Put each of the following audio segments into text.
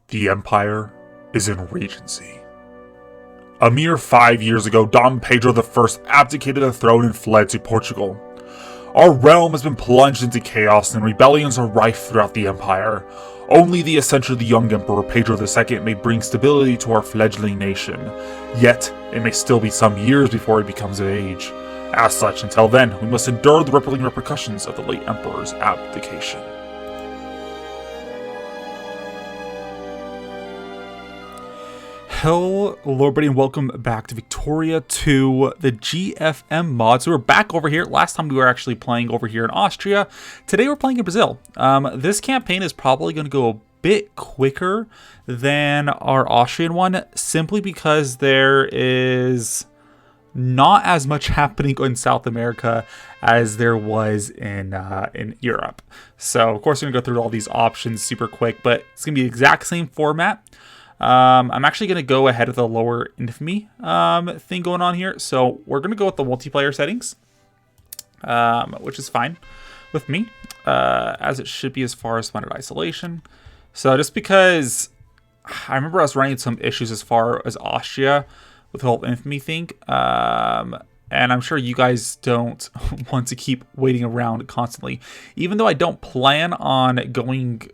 The Empire is in Regency. A mere 5 years ago, Dom Pedro I abdicated the throne and fled to Portugal. Our realm has been plunged into chaos and rebellions are rife throughout the Empire. Only the ascension of the young Emperor Pedro II may bring stability to our fledgling nation. Yet, it may still be some years before he becomes of age. As such, until then, we must endure the rippling repercussions of the late Emperor's abdication. Hello everybody and welcome back to Victoria to the GFM mod. So we're back over here. Last time we were actually playing over here in Austria. Today we're playing in Brazil. This campaign is probably going to go a bit quicker than our Austrian one, simply because there is not as much happening in South America as there was in Europe. So of course we're going to go through all these options super quick, but it's going to be the exact same format. I'm actually going to go ahead of the lower infamy thing going on here. So we're going to go with the multiplayer settings, which is fine with me, as it should be as far as funded isolation. So just because I remember I was running some issues as far as Austria with the whole infamy thing, and I'm sure you guys don't want to keep waiting around constantly, even though I don't plan on going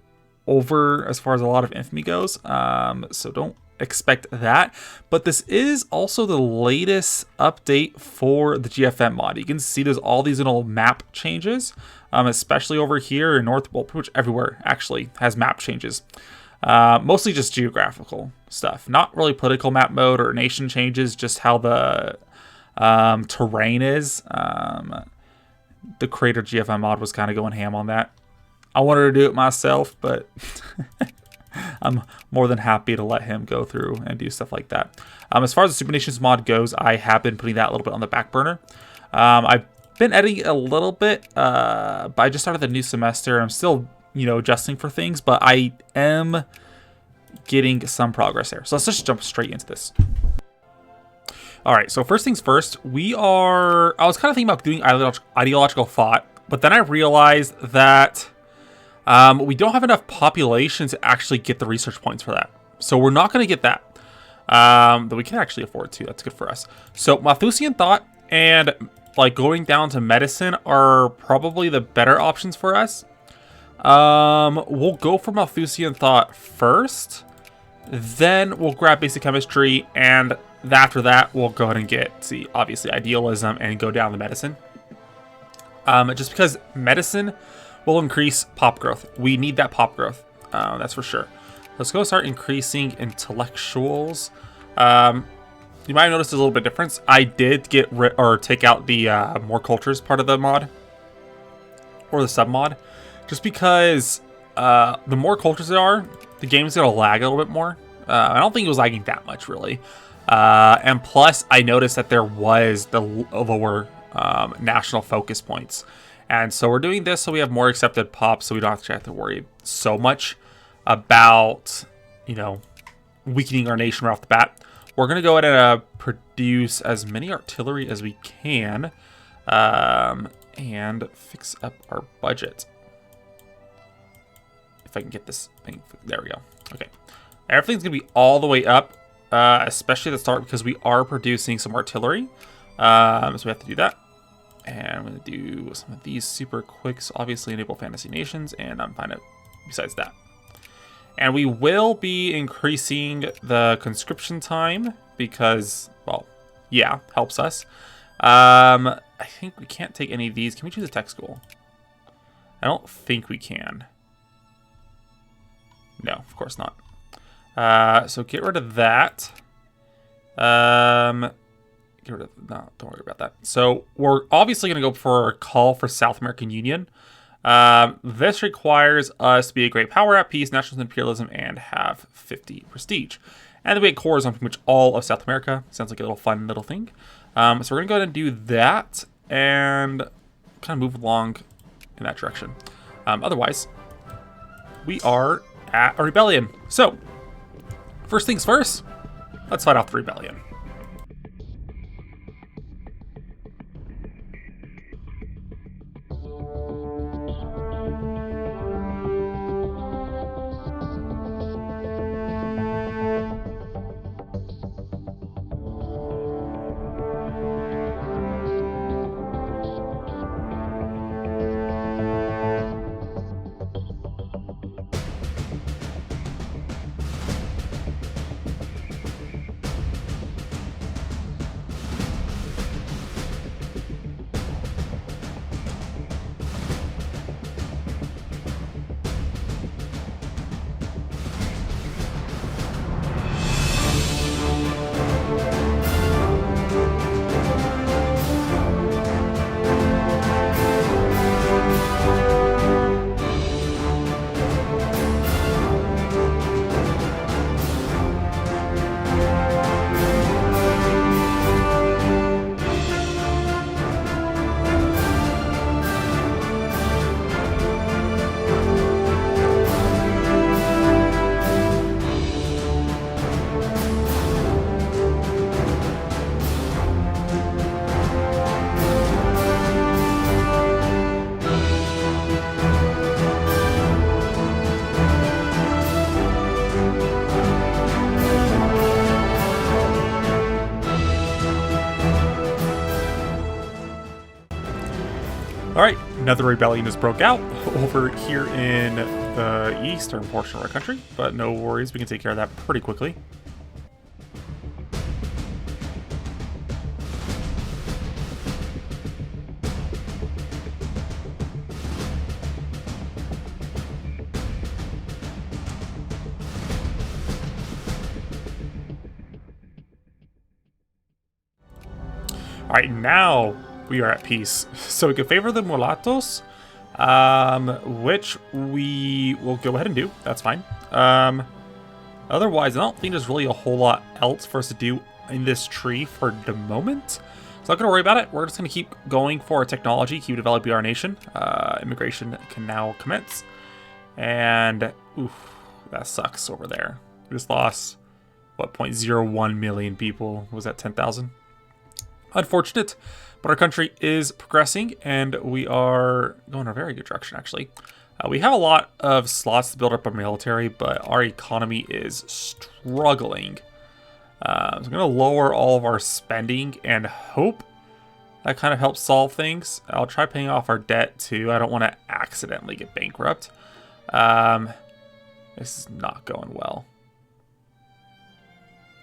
over as far as a lot of infamy goes, so don't expect that. But this is also the latest update for the GFM mod. You can see there's all these little map changes, especially over here in North, well, pretty much everywhere actually has map changes. Mostly just geographical stuff, not really political map mode or nation changes, just how the terrain is. The creator GFM mod was kind of going ham on that. I wanted to do it myself, but I'm more than happy to let him go through and do stuff like that. As far as the Super Nations mod goes, I have been putting that a little bit on the back burner. I've been editing a little bit, but I just started the new semester. I'm still, adjusting for things, but I am getting some progress there. So let's just jump straight into this. All right, so first things first, I was kind of thinking about doing ideological thought, but then I realized that we don't have enough population to actually get the research points for that. So we're not going to get that. Though we can actually afford to. That's good for us. So Malthusian thought and going down to medicine are probably the better options for us. We'll go for Malthusian thought first. Then we'll grab basic chemistry. And after that, we'll go ahead and get, obviously, idealism and go down to medicine. Just because medicine will increase pop growth. We need that pop growth. That's for sure. Let's go start increasing intellectuals. You might have noticed a little bit of difference. I did take out the more cultures part of the mod, or the sub mod, just because the more cultures there are, the game's gonna lag a little bit more. I don't think it was lagging that much really. And plus, I noticed that there was the lower national focus points. And so we're doing this so we have more accepted pops, so we don't have to worry so much about, weakening our nation right off the bat. We're going to go ahead and produce as many artillery as we can, and fix up our budget. If I can get this thing, there we go. Okay, everything's going to be all the way up, especially at the start because we are producing some artillery, so we have to do that. And I'm going to do some of these super quick. So obviously enable fantasy nations, and I'm fine besides that. And we will be increasing the conscription time because, well, yeah, helps us. I think we can't take any of these. Can we choose a tech school? I don't think we can. No, of course not. So get rid of that. No, don't worry about that. So we're obviously going to go for a call for South American Union. This requires us to be a great power at peace, national imperialism, and have 50 prestige. And then we get cores on pretty much all of South America. Sounds like a little fun little thing. So we're going to go ahead and do that and kind of move along in that direction. Otherwise, we are at a rebellion. So first things first, let's fight off the rebellion. Alright, another rebellion has broke out over here in the eastern portion of our country, but no worries, we can take care of that pretty quickly. Alright, now we are at peace. So we can favor the mulattoes, which we will go ahead and do. That's fine. Otherwise, I don't think there's really a whole lot else for us to do in this tree for the moment. So not going to worry about it. We're just going to keep going for our technology, keep developing our nation. Immigration can now commence. And, oof, that sucks over there. We just lost, what, 0.01 million people. Was that 10,000? Unfortunate, but our country is progressing and we are going in a very good direction, actually. We have a lot of slots to build up our military, but our economy is struggling. So I'm going to lower all of our spending and hope that kind of helps solve things. I'll try paying off our debt too. I don't want to accidentally get bankrupt. This is not going well.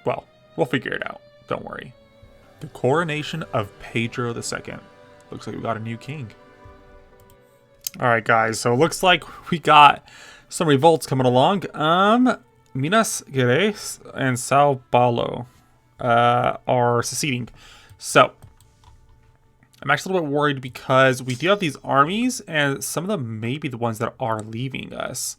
Well, we'll figure it out. Don't worry. The coronation of Pedro II. Looks like we got a new king. Alright guys, so it looks like we got some revolts coming along. Minas Gerais and Sao Paulo are seceding. So, I'm actually a little bit worried because we do have these armies and some of them may be the ones that are leaving us.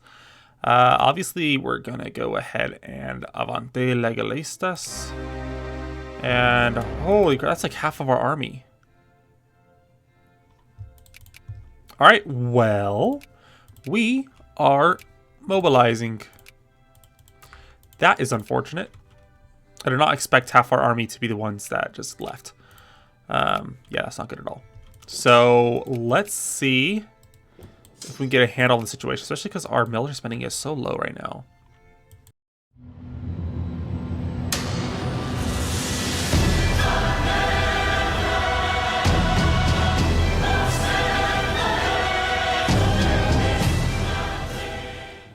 Obviously, we're going to go ahead and Avante Legalistas. And holy crap, that's like half of our army. Alright, well, we are mobilizing. That is unfortunate. I did not expect half our army to be the ones that just left. Yeah, that's not good at all. So let's see if we can get a handle on the situation, especially because our military spending is so low right now.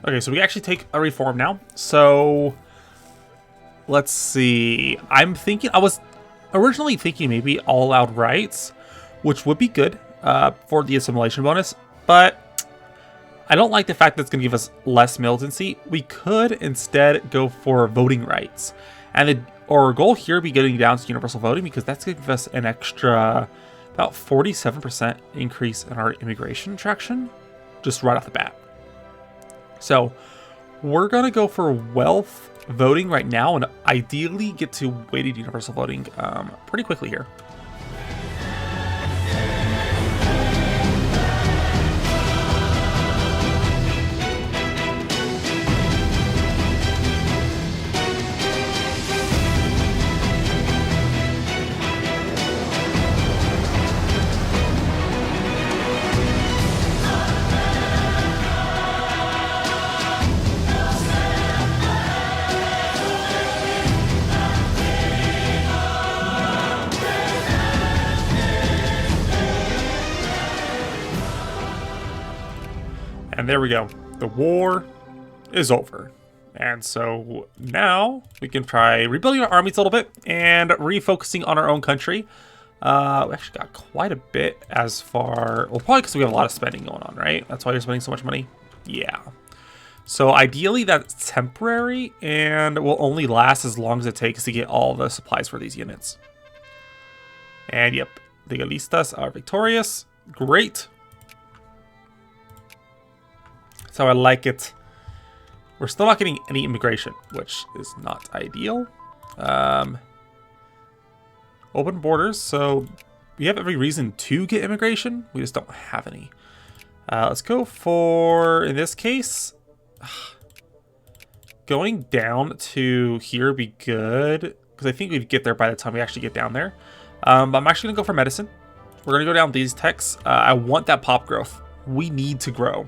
Okay, so we actually take a reform now. So let's see. I was originally thinking maybe all out rights, which would be good for the assimilation bonus, but I don't like the fact that it's going to give us less militancy. We could instead go for voting rights. And our goal here would be getting down to universal voting because that's going to give us an extra about 47% increase in our immigration traction just right off the bat. So we're going to go for wealth voting right now and ideally get to weighted universal voting pretty quickly here. And there we go. The war is over. And so now we can try rebuilding our armies a little bit and refocusing on our own country. We actually got quite a bit as far... Well, probably because we have a lot of spending going on, right? That's why you're spending so much money? Yeah. So ideally that's temporary and will only last as long as it takes to get all the supplies for these units. And yep, the Legalistas are victorious. Great. That's how I like it. We're still not getting any immigration, which is not ideal. Open borders, so we have every reason to get immigration. We just don't have any. Let's go for, in this case, going down to here would be good, because I think we'd get there by the time we actually get down there. I'm actually going to go for medicine. We're going to go down these techs. I want that pop growth. We need to grow.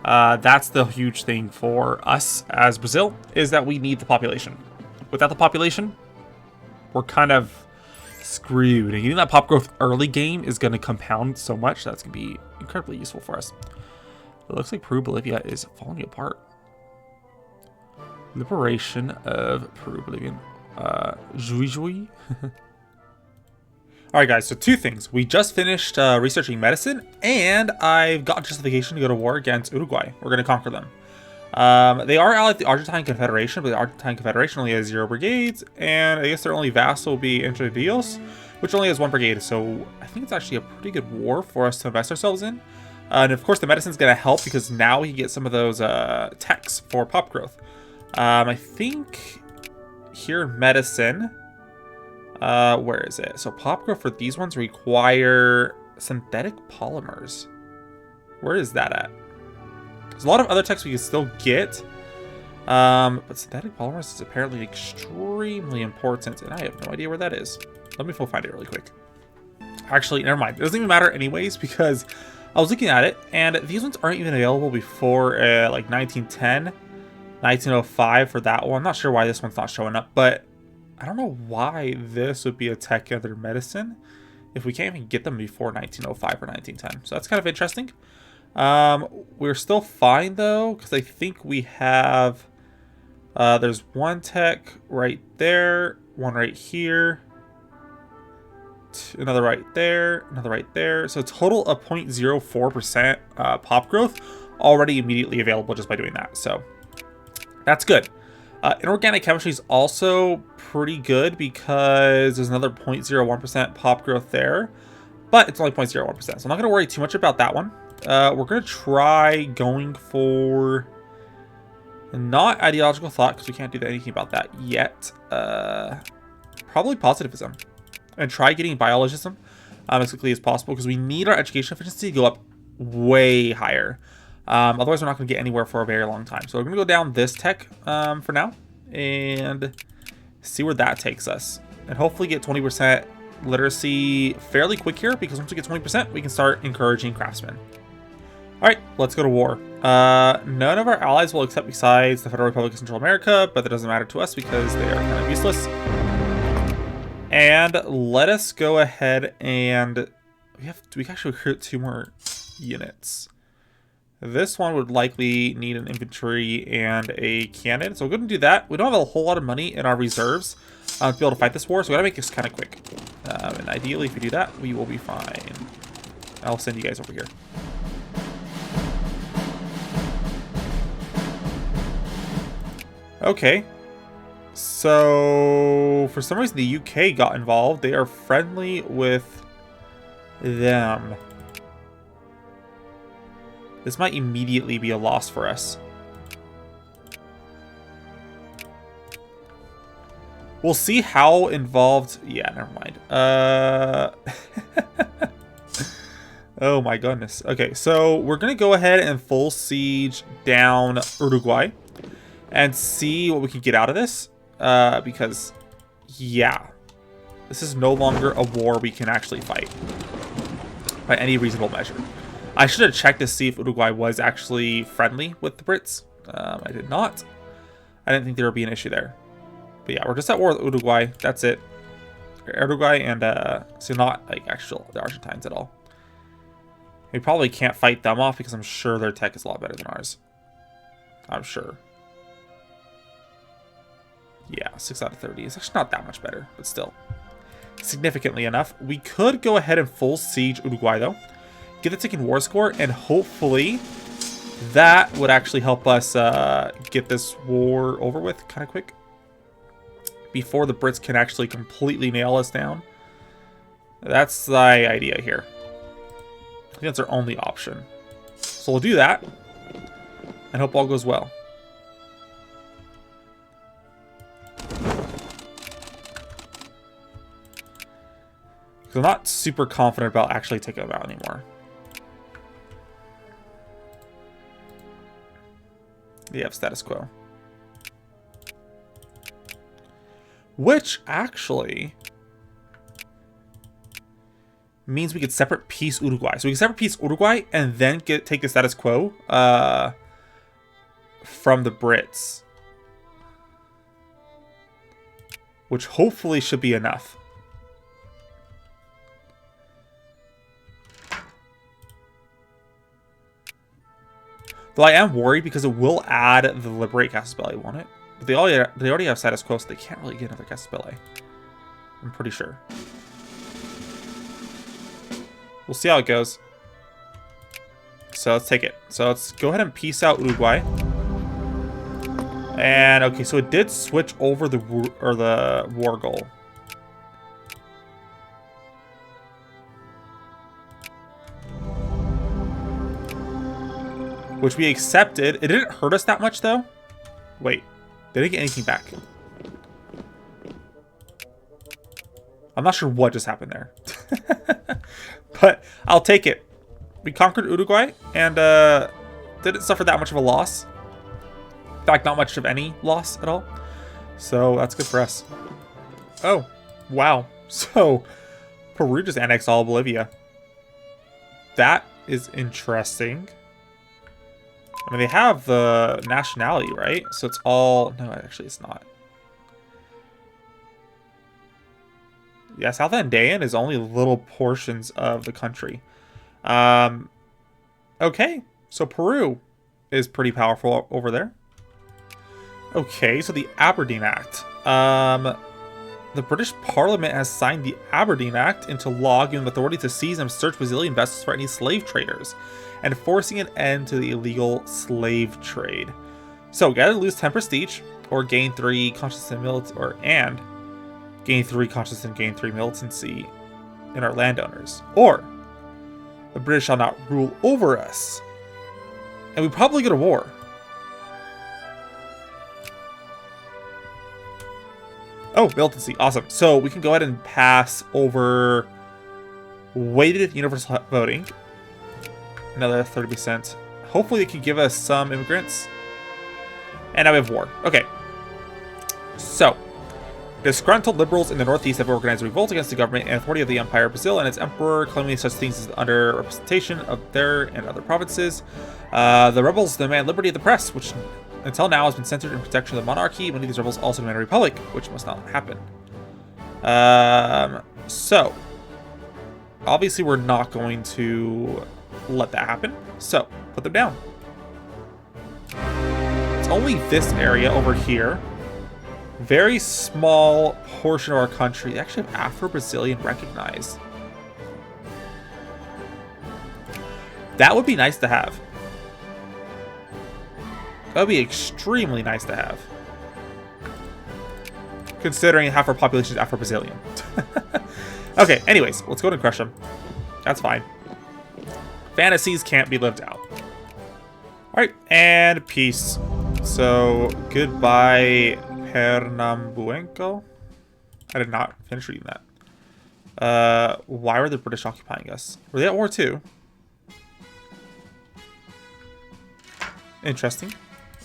That's the huge thing for us as Brazil, is that we need the population. Without the population, we're kind of screwed. And getting that pop growth early game is going to compound so much. That's going to be incredibly useful for us. It looks like Peru Bolivia is falling apart. Liberation of Peru Bolivian. Jujuy. Alright guys, so two things. We just finished researching medicine, and I've got justification to go to war against Uruguay. We're going to conquer them. They are allied with the Argentine Confederation, but the Argentine Confederation only has 0 brigades, and I guess their only vassal will be Entre Rios, which only has 1 brigade, so I think it's actually a pretty good war for us to invest ourselves in. And of course the medicine's going to help, because now we get some of those techs for pop growth. I think here in medicine, where is it? So pop growth for these ones require synthetic polymers. Where is that at? There's a lot of other techs we can still get, but synthetic polymers is apparently extremely important, and I have no idea where that is. Let me find it really quick. Actually, never mind. It doesn't even matter anyways, because I was looking at it, and these ones aren't even available before like 1910, 1905 for that one. I'm not sure why this one's not showing up, but I don't know why this would be a tech under medicine if we can't even get them before 1905 or 1910. So that's kind of interesting. We're still fine though, because I think we have there's one tech right there, one right here, another right there, another right there. So a total of 0.04% pop growth already immediately available just by doing that. So that's good. Inorganic chemistry is also pretty good because there's another 0.01% pop growth there, but it's only 0.01%. So I'm not going to worry too much about that one. We're going to try going for not ideological thought, because we can't do anything about that yet. Probably positivism, and try getting biologism as quickly as possible, because we need our education efficiency to go up way higher. Otherwise, we're not going to get anywhere for a very long time. So we're going to go down this tech for now and see where that takes us, and hopefully get 20% literacy fairly quick here, because once we get 20%, we can start encouraging craftsmen. All right, let's go to war. None of our allies will accept besides the Federal Republic of Central America, but that doesn't matter to us because they are kind of useless. And let us go ahead and we can actually recruit 2 more units. This one would likely need an infantry and a cannon, so we're going to do that. We don't have a whole lot of money in our reserves to be able to fight this war, so we got to make this kind of quick. And ideally, if we do that, we will be fine. I'll send you guys over here. Okay, so for some reason the UK got involved. They are friendly with them. This might immediately be a loss for us. We'll see how involved... Yeah, never mind. Oh my goodness. Okay, so we're going to go ahead and full siege down Uruguay and see what we can get out of this. Because, yeah, this is no longer a war we can actually fight by any reasonable measure. I should have checked to see if Uruguay was actually friendly with the Brits. I did not. I didn't think there would be an issue there. But yeah, we're just at war with Uruguay. That's it. Uruguay and, so not like actual the Argentines at all. We probably can't fight them off because I'm sure their tech is a lot better than ours. I'm sure. Yeah, 6 out of 30. It's actually not that much better, but still. Significantly enough. We could go ahead and full siege Uruguay, though. Get the ticking war score, and hopefully that would actually help us get this war over with kind of quick. Before the Brits can actually completely nail us down. That's the idea here. I think that's our only option. So we'll do that, and hope all goes well. Because I'm not super confident about actually taking them out anymore. We have status quo. Which actually means we could separate peace Uruguay. So we can separate peace Uruguay and then take the status quo from the Brits. Which hopefully should be enough. Though I am worried because it will add the Liberate Casus Belli, won't it? But they already have status quo, so they can't really get another Casus Belli. I'm pretty sure. We'll see how it goes. So let's take it. So let's go ahead and peace out Uruguay. And okay, so it did switch over the war goal. Which we accepted. It didn't hurt us that much though. Wait, they didn't get anything back. I'm not sure what just happened there. But I'll take it. We conquered Uruguay and didn't suffer that much of a loss. In fact, not much of any loss at all. So that's good for us. Oh, wow. So Peru just annexed all of Bolivia. That is interesting. I mean, they have the nationality, right? So it's all... No, actually, it's not. Yeah, South Andean is only little portions of the country. Okay, so Peru is pretty powerful over there. Okay, so the Aberdeen Act. The British Parliament has signed the Aberdeen Act into law, giving them authority to seize and search Brazilian vessels for any slave traders, and forcing an end to the illegal slave trade. So, gotta lose 10 prestige, or gain 3 conscience and militancy, gain 3 conscience and gain 3 militancy in our landowners. Or, the British shall not rule over us. And we probably go to war. Oh, militancy. Awesome. So we can go ahead and pass over weighted universal voting. Another 30%. Hopefully they can give us some immigrants. And now we have war. Okay. So, disgruntled liberals in the Northeast have organized a revolt against the government and authority of the Empire of Brazil and its emperor, claiming such things as under-representation of their and other provinces. The rebels demand liberty of the press, which until now has been censored in protection of the monarchy. Many of these rebels also demand a republic, which must not happen. So, obviously we're not going to let that happen. So, put them down. It's only this area over here. Very small portion of our country. They actually have Afro-Brazilian recognized. That would be nice to have. That would be extremely nice to have. Considering half our population is Afro-Brazilian. Okay, anyways, let's go ahead and crush them. That's fine. Fantasies can't be lived out. Alright, and peace. So, goodbye, Pernambuco. I did not finish reading that. Why were the British occupying us? Were they at war too? Interesting.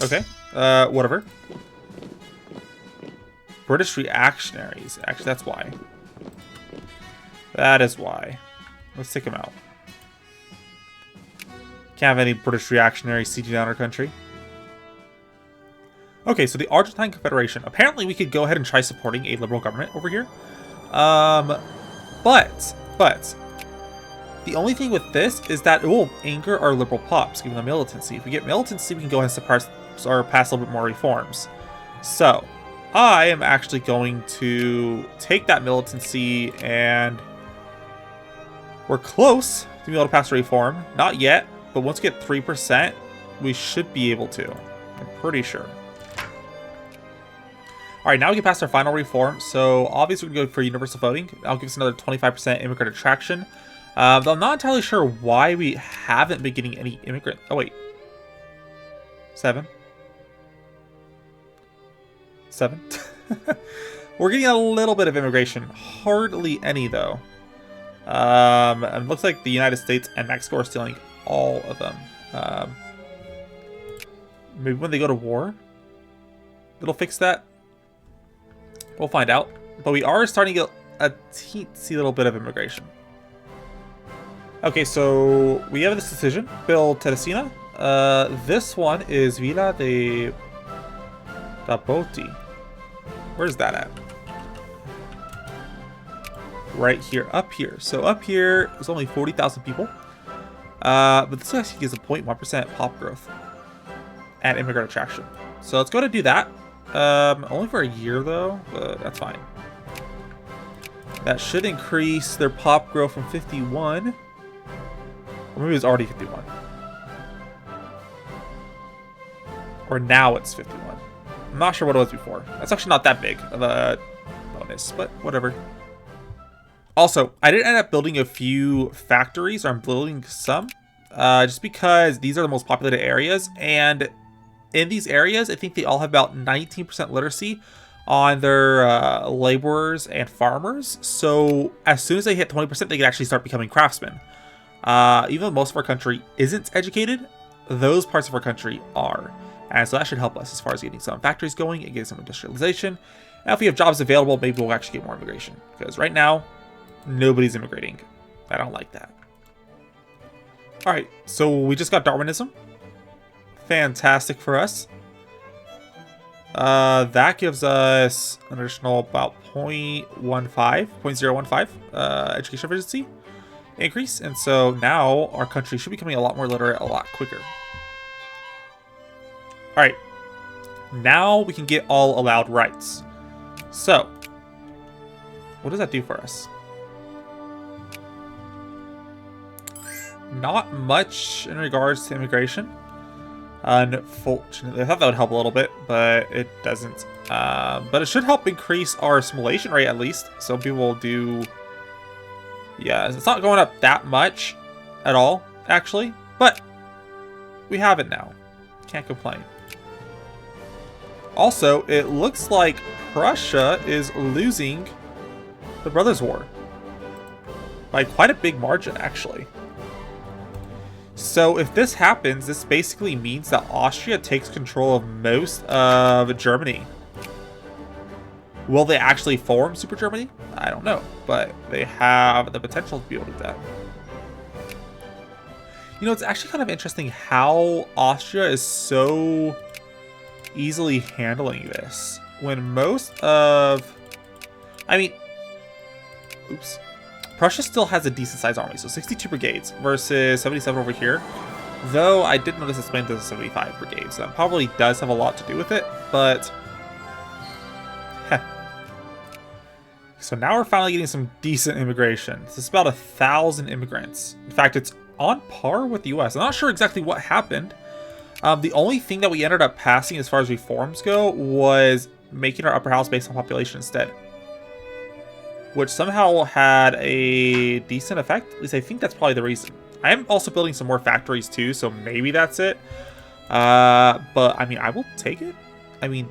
Okay. Whatever. British reactionaries. Actually, that's why. That is why. Let's take them out. Can't have any British reactionaries sieging down our country. Okay, so the Argentine Confederation. Apparently, we could go ahead and try supporting a liberal government over here. But the only thing with this is that it will anger our liberal pops, giving them militancy. If we get militancy, we can go ahead and suppress or pass a little bit more reforms. So, I am actually going to take that militancy, and we're close to be able to pass a reform. Not yet, but once we get 3%, we should be able to. I'm pretty sure. Alright, now we can pass our final reform. So, obviously, we're going to go for universal voting. That'll give us another 25% immigrant attraction. Though I'm not entirely sure why we haven't been getting any immigrant. Oh, wait. 7. We're getting a little bit of immigration. Hardly any, though. And it looks like the United States and Mexico are stealing all of them. Maybe when they go to war, it'll fix that. We'll find out. But we are starting to get a teensy little bit of immigration. Okay, so we have this decision. Bill Teresina. This one is Villa de Tapoti. Where's that at? Right here, up here. So up here, there's only 40,000 people. But this actually gives a 0.1% pop growth. and immigrant attraction. So let's go ahead and do that. Only for a year though, but that's fine. That should increase their pop growth from 51. Or maybe it's already 51. Or now it's 51. I'm not sure what it was before. That's actually not that big of a bonus, but whatever. Also, I did end up building a few factories, or I'm building some, just because these are the most populated areas, and in these areas, I think they all have about 19% literacy on their laborers and farmers. So as soon as they hit 20%, they can actually start becoming craftsmen. Even though most of our country isn't educated, those parts of our country are. And so that should help us as far as getting some factories going and getting some industrialization. And if we have jobs available, maybe we'll actually get more immigration. Because right now, nobody's immigrating. I don't like that. Alright, so we just got Darwinism. Fantastic for us. That gives us an additional about 0.15 education efficiency increase. And so now our country should be becoming a lot more literate a lot quicker. Alright, now we can get all allowed rights. So, what does that do for us? Not much in regards to immigration. Unfortunately, I thought that would help a little bit, but it doesn't. But it should help increase our assimilation rate at least. Some people do... Yeah, it's not going up that much at all, actually. But we have it now. Can't complain. Also, it looks like Prussia is losing the Brothers' War. By quite a big margin, actually. So if this happens, this basically means that Austria takes control of most of Germany. Will they actually form Super Germany? I don't know, but they have the potential to be able to do that. You know, it's actually kind of interesting how Austria is so easily handling this when most of... I mean... Oops. Prussia still has a decent sized army, so 62 brigades versus 77 over here. Though I did notice it's spanned to 75 brigades. That probably does have a lot to do with it, but... Heh. So now we're finally getting some decent immigration. This is about 1,000 immigrants. In fact, it's on par with the US. I'm not sure exactly what happened. The only thing that we ended up passing as far as reforms go was making our upper house based on population instead, which somehow had a decent effect. At least I think that's probably the reason. I am also building some more factories too, so maybe that's it. But I mean, I will take it. I mean,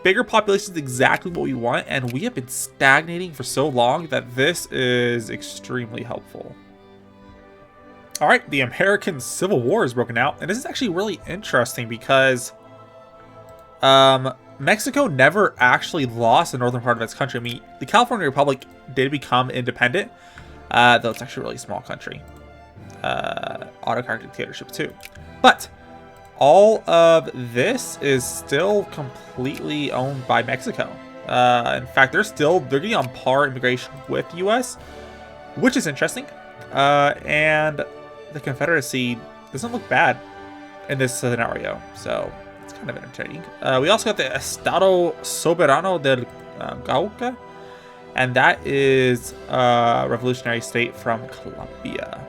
bigger population is exactly what we want, and we have been stagnating for so long that this is extremely helpful. All right, the American Civil War is broken out, and this is actually really interesting because Mexico never actually lost the northern part of its country. I mean, the California Republic did become independent, though it's actually a really small country. Autocratic dictatorship too. But all of this is still completely owned by Mexico. In fact, they're getting on par immigration with the US, which is interesting. And the Confederacy doesn't look bad in this scenario, so it's kind of entertaining. We also got the Estado Soberano del Cauca, and that is a revolutionary state from Colombia.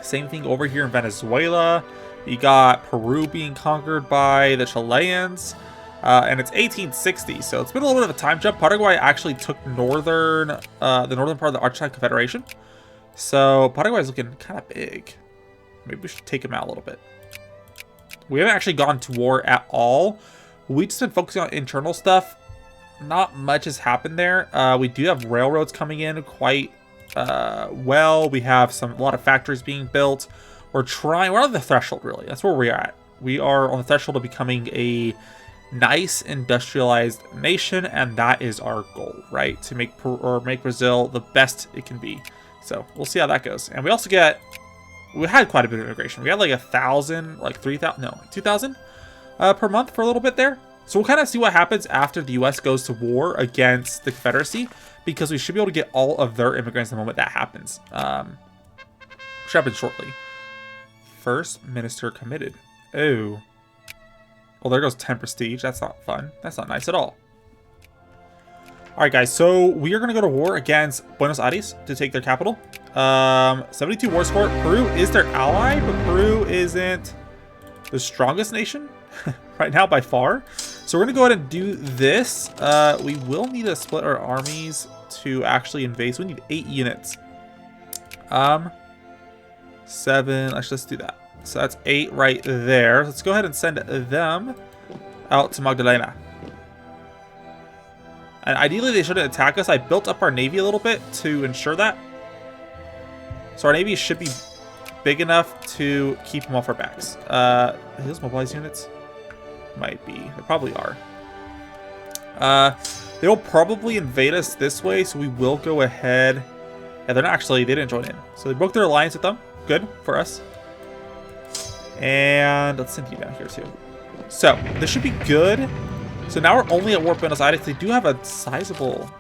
Same thing over here in Venezuela. You got Peru being conquered by the Chileans, and it's 1860, so it's been a little bit of a time jump. Paraguay actually took the northern part of the Argentine Confederation. So Paraguay is looking kind of big. Maybe we should take him out a little bit. We haven't actually gone to war at all. We've just been focusing on internal stuff. Not much has happened there. We do have railroads coming in quite well. We have a lot of factories being built. We're on the threshold, really. That's where we're at. We are on the threshold of becoming a nice industrialized nation, and that is our goal, right? To make Brazil the best it can be. So we'll see how that goes. And we had quite a bit of immigration. We had like 1,000, like 3,000, no, 2,000 per month for a little bit there. So we'll kind of see what happens after the US goes to war against the Confederacy, because we should be able to get all of their immigrants the moment that happens. Which happens shortly. First minister committed. Oh. Well, there goes 10 prestige. That's not fun. That's not nice at all. Alright, guys. So, we are going to go to war against Buenos Aires to take their capital. 72 war score. Peru is their ally, but Peru isn't the strongest nation right now by far. So, we're going to go ahead and do this. We will need to split our armies to actually invade. So, we need 8 units. 7. Let's do that. So that's 8 right there. Let's go ahead and send them out to Magdalena. And ideally, they shouldn't attack us. I built up our navy a little bit to ensure that. So our navy should be big enough to keep them off our backs. Are those mobilized units? Might be. They probably are. They will probably invade us this way, so we will go ahead. Yeah, they're not actually, they didn't join in. So they broke their alliance with them. Good for us. And let's send you down here too. So this should be good. So now we're only at war with Buenos Aires. They do have a sizable.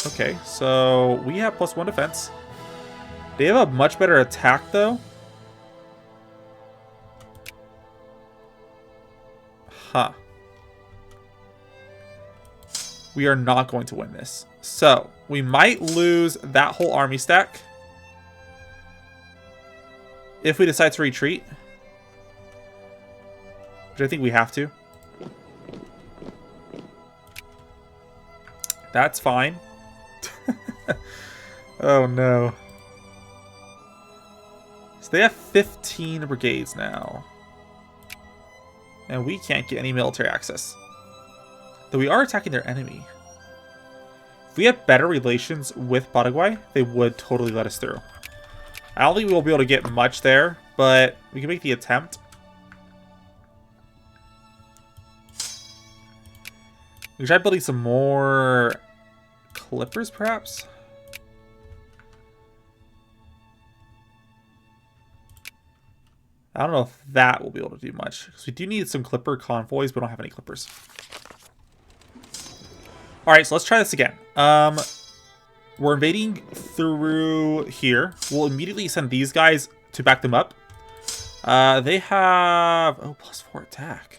Okay, so we have +1 defense. They have a much better attack though. Huh. We are not going to win this. So we might lose that whole army stack if we decide to retreat. Which I think we have to. That's fine. Oh no. So they have 15 brigades now. And we can't get any military access. Though we are attacking their enemy. If we had better relations with Paraguay, they would totally let us through. I don't think we'll be able to get much there, but we can make the attempt. We can try building some more clippers, perhaps? I don't know if that will be able to do much. Because we do need some clipper convoys, but we don't have any clippers. Alright, so let's try this again. We're invading through here. We'll immediately send these guys to back them up. They have... Oh, +4 attack.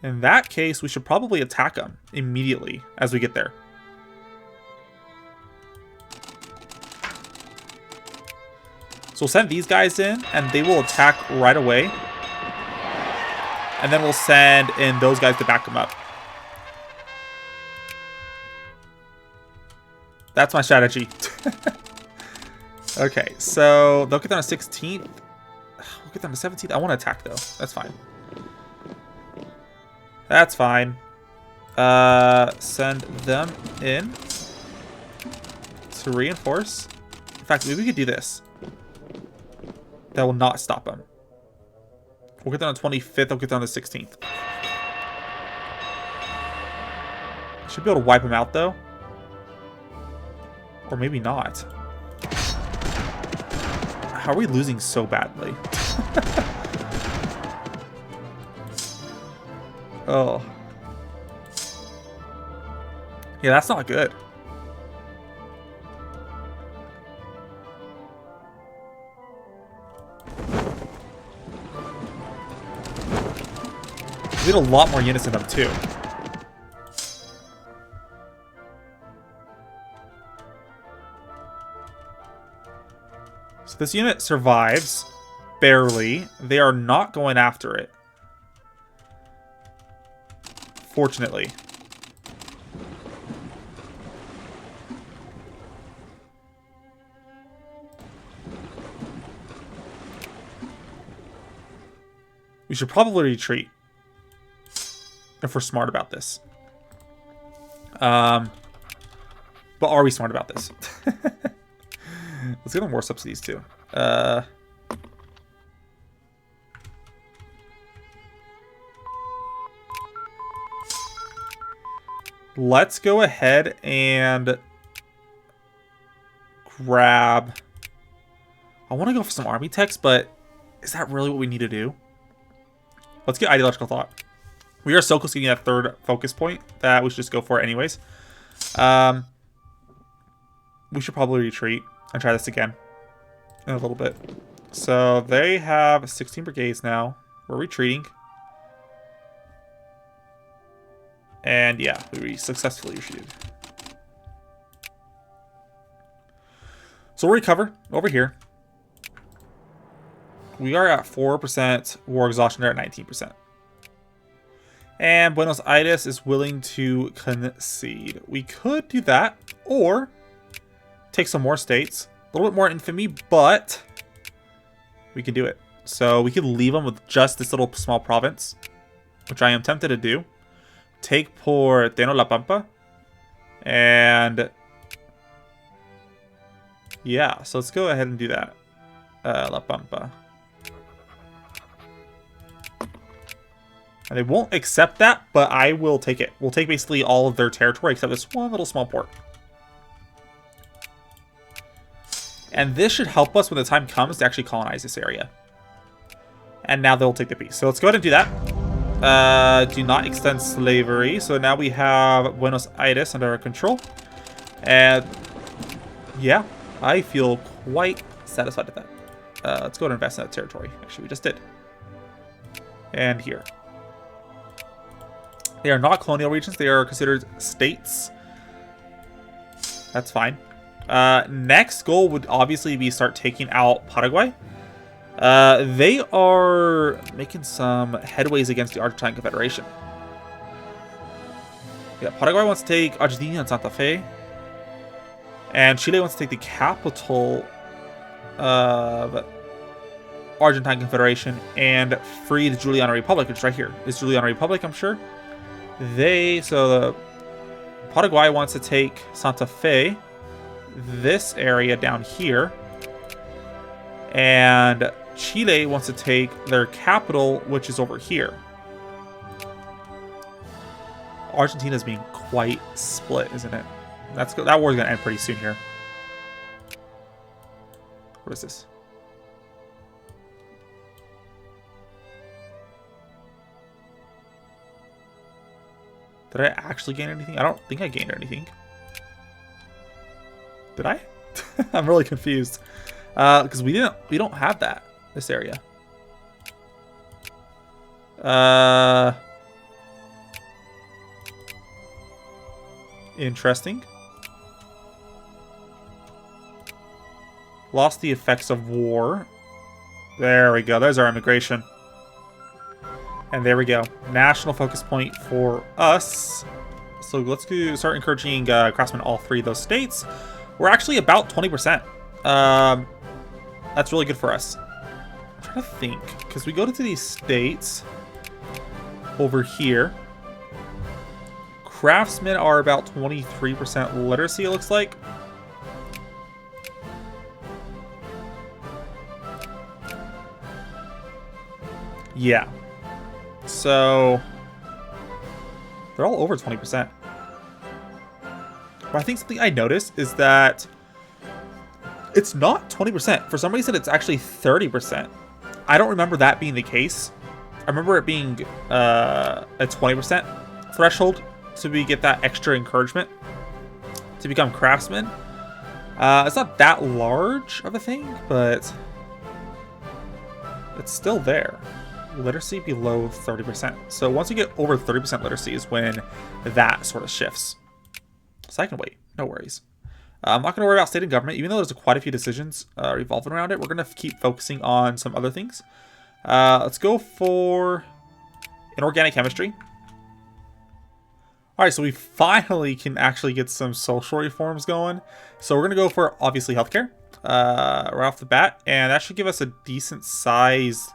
In that case, we should probably attack them immediately as we get there. So we'll send these guys in, and they will attack right away. And then we'll send in those guys to back them up. That's my strategy. Okay, so they'll get down to 16th. We'll get down to 17th. I want to attack, though. That's fine. That's fine. Send them in to reinforce. In fact, maybe we could do this. That will not stop them. We'll get down to 25th. I'll get down to 16th. Should be able to wipe them out, though. Or maybe not. How are we losing so badly? Oh. Yeah, that's not good. We had a lot more units in them, too. So this unit survives. Barely. They are not going after it. Fortunately. We should probably retreat. If we're smart about this. But are we smart about this? Let's get on more subsidies too. Let's go ahead and grab... I want to go for some army techs, but is that really what we need to do? Let's get ideological thought. We are so close to getting that third focus point that we should just go for it anyways. We should probably retreat and try this again in a little bit. So they have 16 brigades now. We're retreating. And yeah, we successfully retreated. So we'll recover over here. We are at 4%. War exhaustion, they're at 19%. And Buenos Aires is willing to concede. We could do that, or take some more states. A little bit more infamy, but we can do it. So we could leave them with just this little small province, which I am tempted to do. Take Porteño La Pampa. And yeah, so let's go ahead and do that. La Pampa. And they won't accept that, but I will take it. We'll take basically all of their territory except this one little small port. And this should help us when the time comes to actually colonize this area. And now they'll take the peace. So let's go ahead and do that. Do not extend slavery. So now we have Buenos Aires under our control. And yeah, I feel quite satisfied with that. Let's go ahead and invest in that territory. Actually, we just did. And here. They are not colonial regions. They are considered states. That's fine. Next goal would obviously be start taking out Paraguay. They are making some headways against the Argentine Confederation. Yeah, Paraguay wants to take Argentina and Santa Fe. And Chile wants to take the capital of Argentine Confederation and free the Juliana Republic, which is right here. It's Juliana Republic, I'm sure. Paraguay wants to take Santa Fe, this area down here, and Chile wants to take their capital, which is over here. Argentina's being quite split, isn't it? That war's gonna end pretty soon here. What is this? Did I actually gain anything? I don't think I gained anything. Did I? I'm really confused. Because we don't have that, this area. Interesting. Lost the effects of war. There we go. There's our immigration. And there we go. National focus point for us. So let's start encouraging craftsmen in all three of those states. We're actually about 20%. That's really good for us. I'm trying to think. Because we go to these states over here. Craftsmen are about 23% literacy, it looks like. Yeah. So they're all over 20%. But I think something I noticed is that it's not 20%. For some reason, it's actually 30%. I don't remember that being the case. I remember it being a 20% threshold so we get that extra encouragement to become craftsmen. It's not that large of a thing, but it's still there. Literacy below 30%. So once you get over 30% literacy is when that sort of shifts. So I can wait. No worries. I'm not going to worry about state and government. Even though there's quite a few decisions revolving around it, we're going to keep focusing on some other things. Let's go for inorganic chemistry. Alright, so we finally can actually get some social reforms going. So we're going to go for, obviously, healthcare right off the bat. And that should give us a decent size.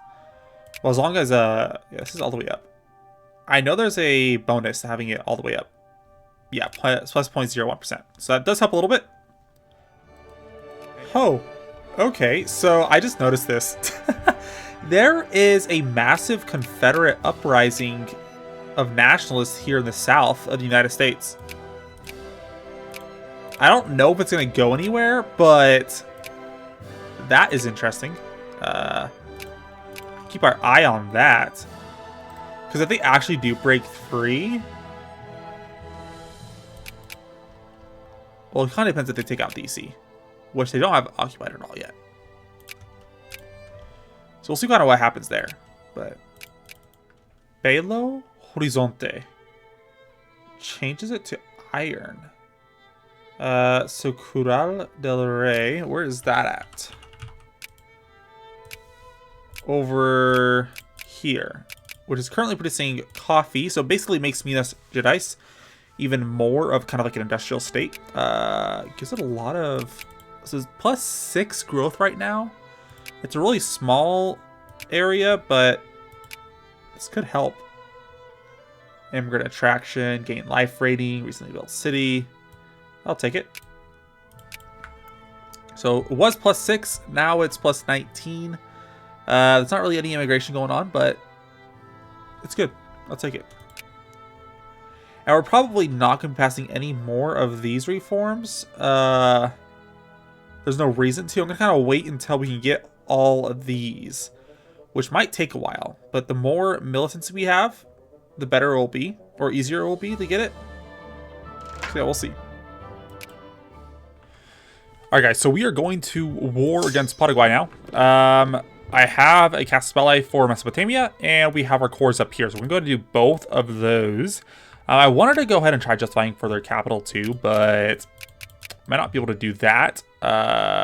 Well, as long as, yeah, this is all the way up. I know there's a bonus to having it all the way up. Yeah, plus 0.01%. So that does help a little bit. Oh, okay. So I just noticed this. There is a massive Confederate uprising of nationalists here in the South of the United States. I don't know if it's going to go anywhere, but that is interesting. Keep our eye on that. Because if they actually do break free... Well, it kind of depends if they take out DC. Which they don't have occupied at all yet. So we'll see kind of what happens there. But... Belo Horizonte. changes it to iron. So Curral del Rey, where is that at? Over here, which is currently producing coffee. So basically makes Minas Gerais even more of kind of like an industrial state. Gives it a lot of, so it's +6 growth right now. It's a really small area, but this could help. Immigrant attraction, gain life rating, recently built city. I'll take it. So it was +6, now it's +19. There's not really any immigration going on, but it's good. I'll take it. And we're probably not going to be passing any more of these reforms. There's no reason to. I'm going to kind of wait until we can get all of these, which might take a while. But the more militancy we have, the better it will be, or easier it will be to get it. So yeah, we'll see. Alright guys, so we are going to war against Paraguay now. I have a Caspelli for Mesopotamia, and we have our cores up here. So we're going to do both of those. I wanted to go ahead and try justifying for their capital too, but might not be able to do that.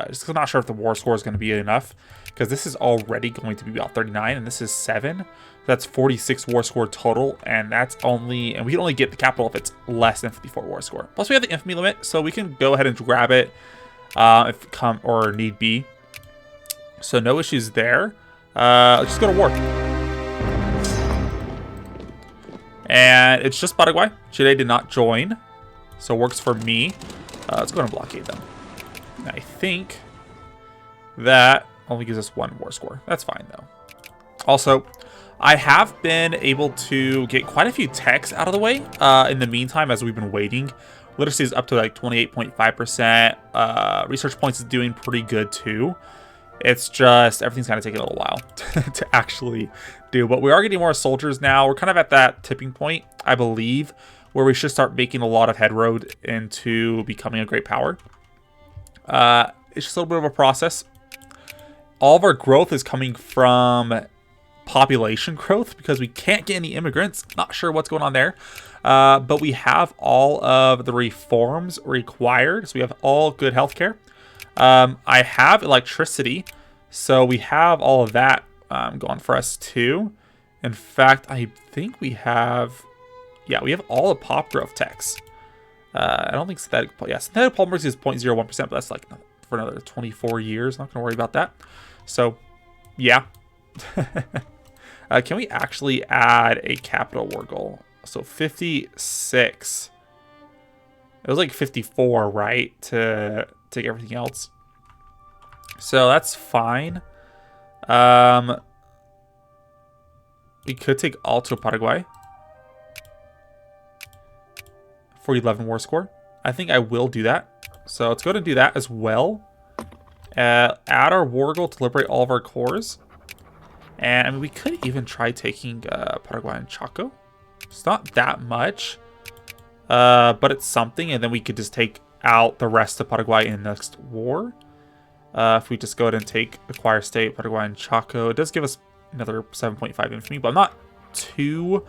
Just because I'm not sure if the war score is going to be enough, because this is already going to be about 39, and this is 7. That's 46 war score total, and that's only, and we can only get the capital if it's less than 54 war score. Plus we have the infamy limit, so we can go ahead and grab it if come or need be. So no issues there. Let's just go to war. And it's just Paraguay. Chile did not join, so it works for me. Let's go ahead and blockade them. I think that only gives us 1 war score. That's fine though. Also, I have been able to get quite a few techs out of the way in the meantime as we've been waiting. Literacy is up to like 28.5%. Research points is doing pretty good too. It's just everything's kind of taking a little while to actually do. But we are getting more soldiers now. We're kind of at that tipping point, I believe, where we should start making a lot of headroad into becoming a great power. It's just a little bit of a process. All of our growth is coming from population growth because we can't get any immigrants. Not sure what's going on there. But we have all of the reforms required. So we have all good healthcare. I have electricity, so we have all of that going for us too. In fact, I think we have, yeah, we have all the pop growth techs. I don't think synthetic, yeah, synthetic polymers is 0.01%, but that's like for another 24 years. Not gonna worry about that. So, yeah. Can we actually add a capital war goal? So 56. It was like 54, right? To take everything else. So that's fine. We could take Alto Paraguay for 11 war score. I think I will do that. So let's go ahead and do that as well. Add our war goal to liberate all of our cores. And I mean, we could even try taking Paraguay and Chaco. It's not that much, but it's something. And then we could just take out the rest of Paraguay in the next war. If we just go ahead and take acquire state, Paraguay and Chaco, it does give us another 7.5 infamy, but I'm not too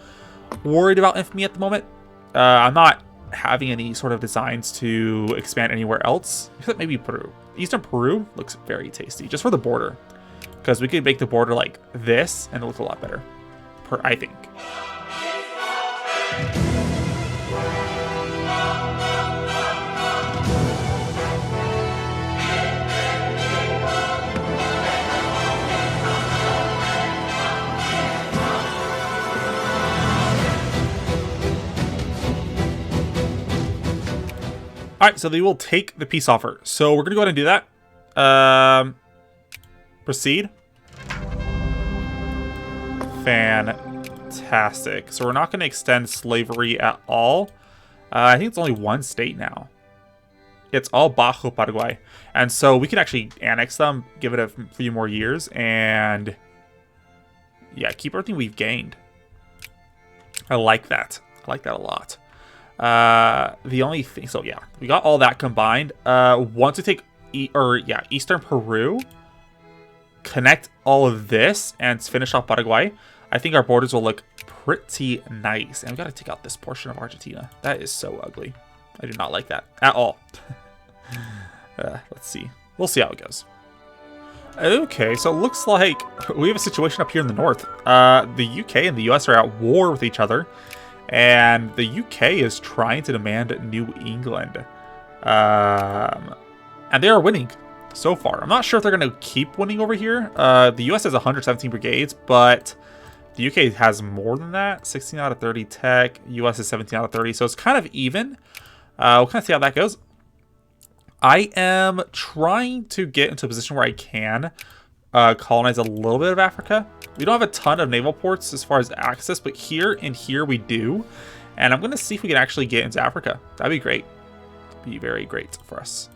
worried about infamy at the moment. I'm not having any sort of designs to expand anywhere else, except maybe Peru. Eastern Peru looks very tasty, just for the border, because we could make the border like this and it looks a lot better, I think. All right, so they will take the peace offer. So we're going to go ahead and do that. Proceed. Fantastic. So we're not going to extend slavery at all. I think it's only 1 state now. It's all Bajo Paraguay. And so we can actually annex them, give it a few more years, and yeah, keep everything we've gained. I like that. I like that a lot. The only thing, so yeah, we got all that combined. Once we take Eastern Peru, connect all of this and finish off Paraguay, I think our borders will look pretty nice. And we've got to take out this portion of Argentina. That is so ugly. I do not like that at all. Let's see. We'll see how it goes. Okay, so it looks like we have a situation up here in the north. The UK and the US are at war with each other. And the UK is trying to demand New England. And they are winning so far. I'm not sure if they're going to keep winning over here. The US has 117 brigades, but the UK has more than that. 16 out of 30 tech. US is 17 out of 30. So it's kind of even. We'll kind of see how that goes. I am trying to get into a position where I can colonize a little bit of Africa. We don't have a ton of naval ports as far as access, but here and here we do. And I'm going to see if we can actually get into Africa. That'd be great. Be very great for us.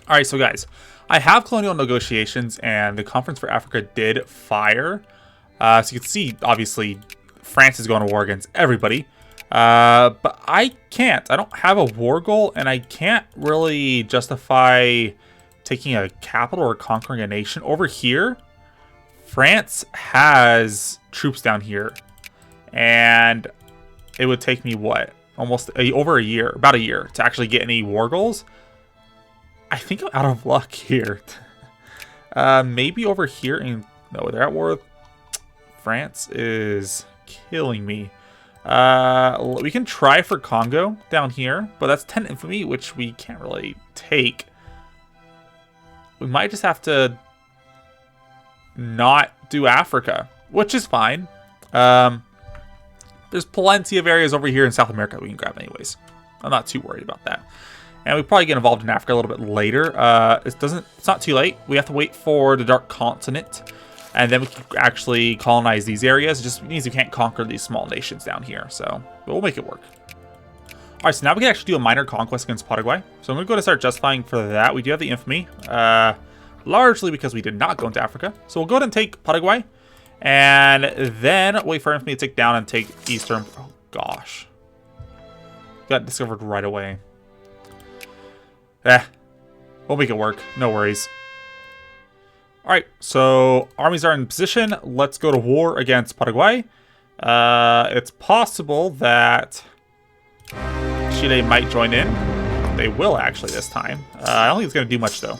All right, so guys, I have colonial negotiations, and the Conference for Africa did fire. So you can see, obviously, France is going to war against everybody. But I can't. I don't have a war goal, and I can't really justify taking a capital or conquering a nation. Over here, France has troops down here, and it would take me, what, over a year, about a year, to actually get any war goals. I think I'm out of luck here. Maybe over here, no, they're at war. France is killing me. We can try for Congo down here, but that's 10 infamy, which we can't really take. We might just have to not do Africa, which is fine. There's plenty of areas over here in South America we can grab anyways. I'm not too worried about that. And we probably get involved in Africa a little bit later. It's not too late. We have to wait for the Dark Continent, and then we can actually colonize these areas. It just means we can't conquer these small nations down here, so we'll make it work. All right, so now we can actually do a minor conquest against Paraguay. So I'm going to go to start justifying for that. We do have the infamy, largely because we did not go into Africa. So we'll go ahead and take Paraguay, and then wait for infamy to tick down and take Eastern. Oh, gosh. Got discovered right away. We'll make it work. No worries. All right, so armies are in position. Let's go to war against Paraguay. It's possible that Chile might join in. They will actually this time. I don't think it's going to do much, though.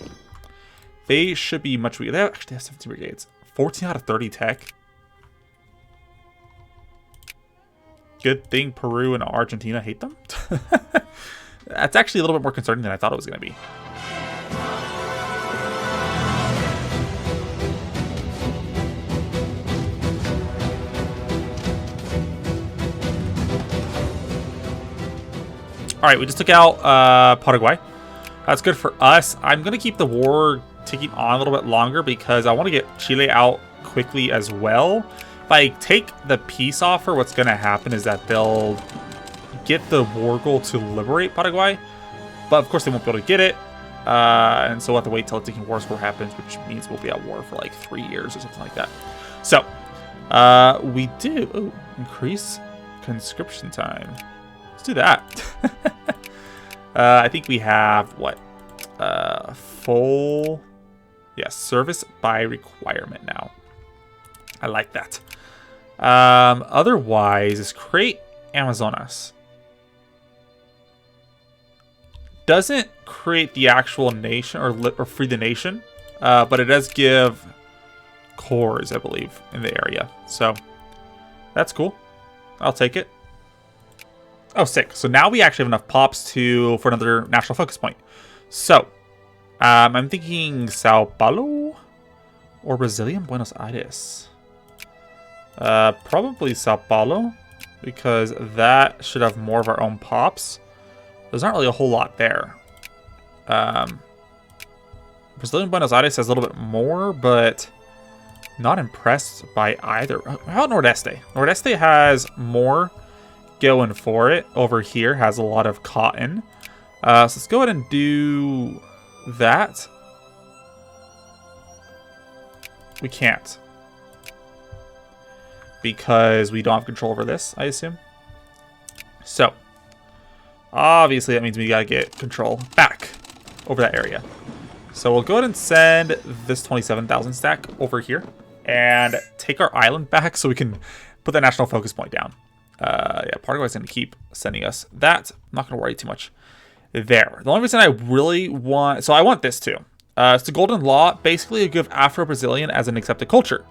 They should be much weaker. They actually have 17 brigades. 14 out of 30 tech. Good thing Peru and Argentina hate them. That's actually a little bit more concerning than I thought it was going to be. All right, we just took out Paraguay. That's good for us. I'm going to keep the war ticking on a little bit longer because I want to get Chile out quickly as well. If I take the peace offer, what's going to happen is that they'll get the war goal to liberate Paraguay. But of course, they won't be able to get it. And so we'll have to wait till a ticking war score happens, which means we'll be at war for like 3 years or something like that. So we do increase conscription time. Let's do that. I think we have what? Full service by requirement now. I like that. Otherwise, is create Amazonas. Doesn't create the actual nation or free the nation, but it does give cores, I believe, in the area. So that's cool. I'll take it. Oh, sick. So now we actually have enough pops for another national focus point. So I'm thinking Sao Paulo or Brazilian Buenos Aires. Probably Sao Paulo, because that should have more of our own pops. There's not really a whole lot there. Brazilian Buenos Aires has a little bit more, but not impressed by either. How about Nordeste? Nordeste has more going for it. Over here has a lot of cotton. So let's go ahead and do that. We can't, because we don't have control over this, I assume. So obviously that means we gotta get control back over that area. So we'll go ahead and send this 27,000 stack over here. and take our island back so we can put that national focus point down. Yeah, Paraguay's going to keep sending us that. I'm not going to worry too much there. The only reason I really want... So I want this too. It's the Golden Law, basically a give Afro-Brazilian as an accepted culture.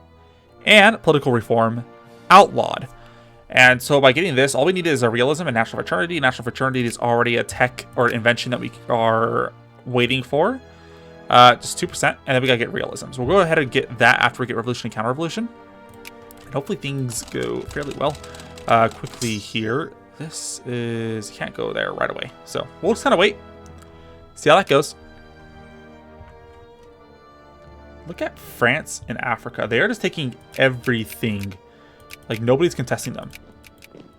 And political reform outlawed. And so by getting this, all we need is a realism and national fraternity. National fraternity is already a tech or invention that we are waiting for. Just 2%, and then we gotta get realism. So we'll go ahead and get that after we get revolution and counter-revolution. And hopefully things go fairly well. Quickly here. This is... Can't go there right away. So we'll just kind of wait. See how that goes. Look at France and Africa. They are just taking everything. Like, nobody's contesting them.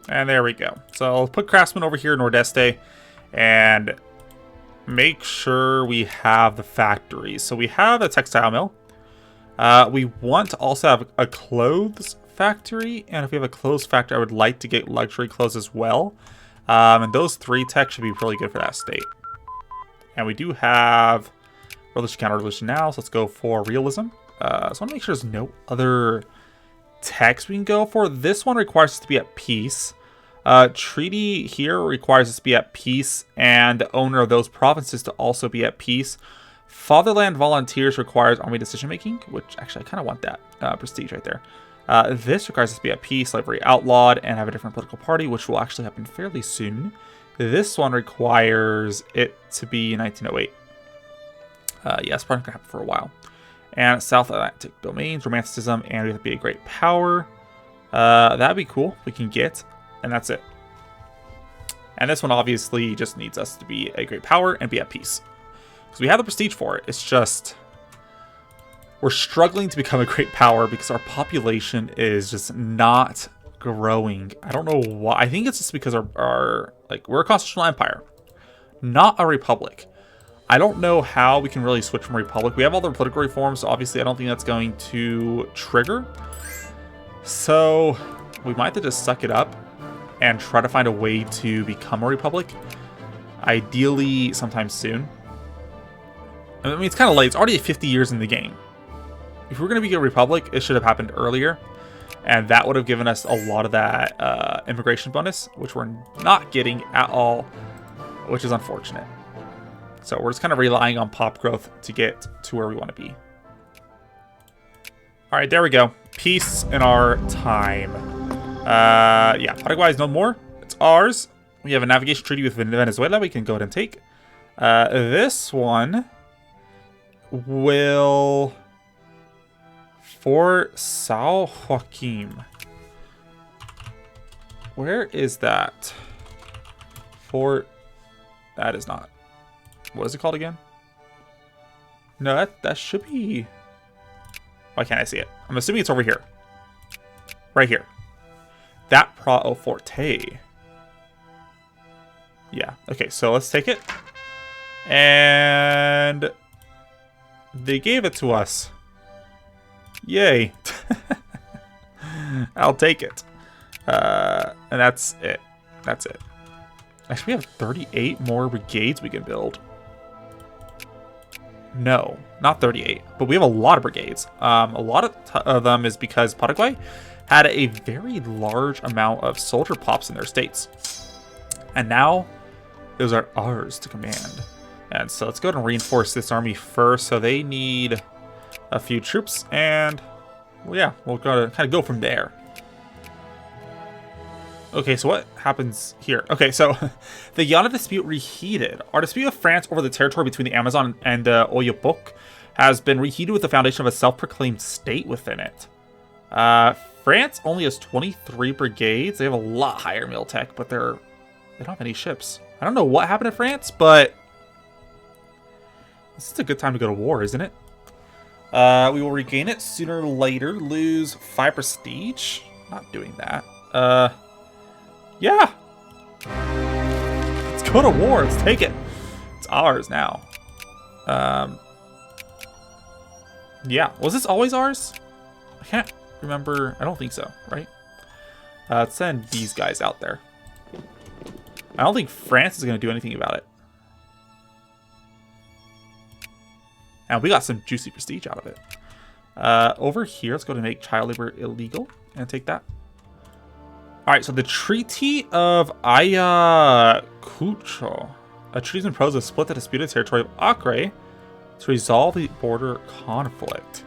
And there we go. So I'll put Craftsman over here in Nordeste. And make sure we have the factories. So we have a textile mill. We want to also have a clothes factory. And if we have a clothes factory, I would like to get luxury clothes as well. And those 3 tech should be really good for that state. And we do have... Revolution, counter-revolution now, so let's go for realism. So I want to make sure there's no other text we can go for. This one requires us to be at peace. Treaty here requires us to be at peace, and the owner of those provinces to also be at peace. Fatherland Volunteers requires army decision-making, which actually I kind of want that prestige right there. This requires us to be at peace, slavery outlawed, and have a different political party, which will actually happen fairly soon. This one requires it to be 1908. Yeah, it's probably going to happen for a while. And South Atlantic domains, romanticism, and we have to be a great power. That'd be cool. We can get, and that's it. And this one obviously just needs us to be a great power and be at peace. Because we have the prestige for it. It's just, we're struggling to become a great power because our population is just not growing. I don't know why. I think it's just because our like, we're a constitutional empire, not a republic. I don't know how we can really switch from republic. We have all the political reforms, so obviously I don't think that's going to trigger. So we might have to just suck it up and try to find a way to become a republic. Ideally, sometime soon. I mean, it's kind of late. It's already 50 years in the game. If we're going to be a republic, it should have happened earlier. And that would have given us a lot of that immigration bonus, which we're not getting at all, which is unfortunate. So we're just kind of relying on pop growth to get to where we want to be. All right, there we go. Peace in our time. Yeah, Paraguay is no more. It's ours. We have a navigation treaty with Venezuela we can go ahead and take. This one will... For Sao Joaquim. Where is that? For... That is not. What is it called again? No, that should be... Why can't I see it? I'm assuming it's over here. Right here. That Pro Forte. Yeah. Okay, so let's take it. And... They gave it to us. Yay. I'll take it. And that's it. That's it. Actually, we have 38 more brigades we can build. No, not 38, but we have a lot of brigades. A lot of them is because Paraguay had a very large amount of soldier pops in their states. And now those are ours to command. And so let's go ahead and reinforce this army first. So they need a few troops, and well, yeah, we'll kind of go from there. Okay, so what happens here? Okay, so the Yana dispute reheated. Our dispute with France over the territory between the Amazon and Oyapock has been reheated with the foundation of a self-proclaimed state within it. France only has 23 brigades. They have a lot higher mil tech, but they don't have any ships. I don't know what happened to France, but this is a good time to go to war, isn't it? We will regain it sooner or later. Lose 5 prestige. Not doing that. Yeah. Let's go to war. Let's take it. It's ours now. Yeah. Was this always ours? I can't remember. I don't think so, right? Let's send these guys out there. I don't think France is going to do anything about it. And we got some juicy prestige out of it. Over here, let's go to make child labor illegal and take that. All right, so the Treaty of Ayacucho. A treaty imposed to split the disputed territory of Acre to resolve the border conflict.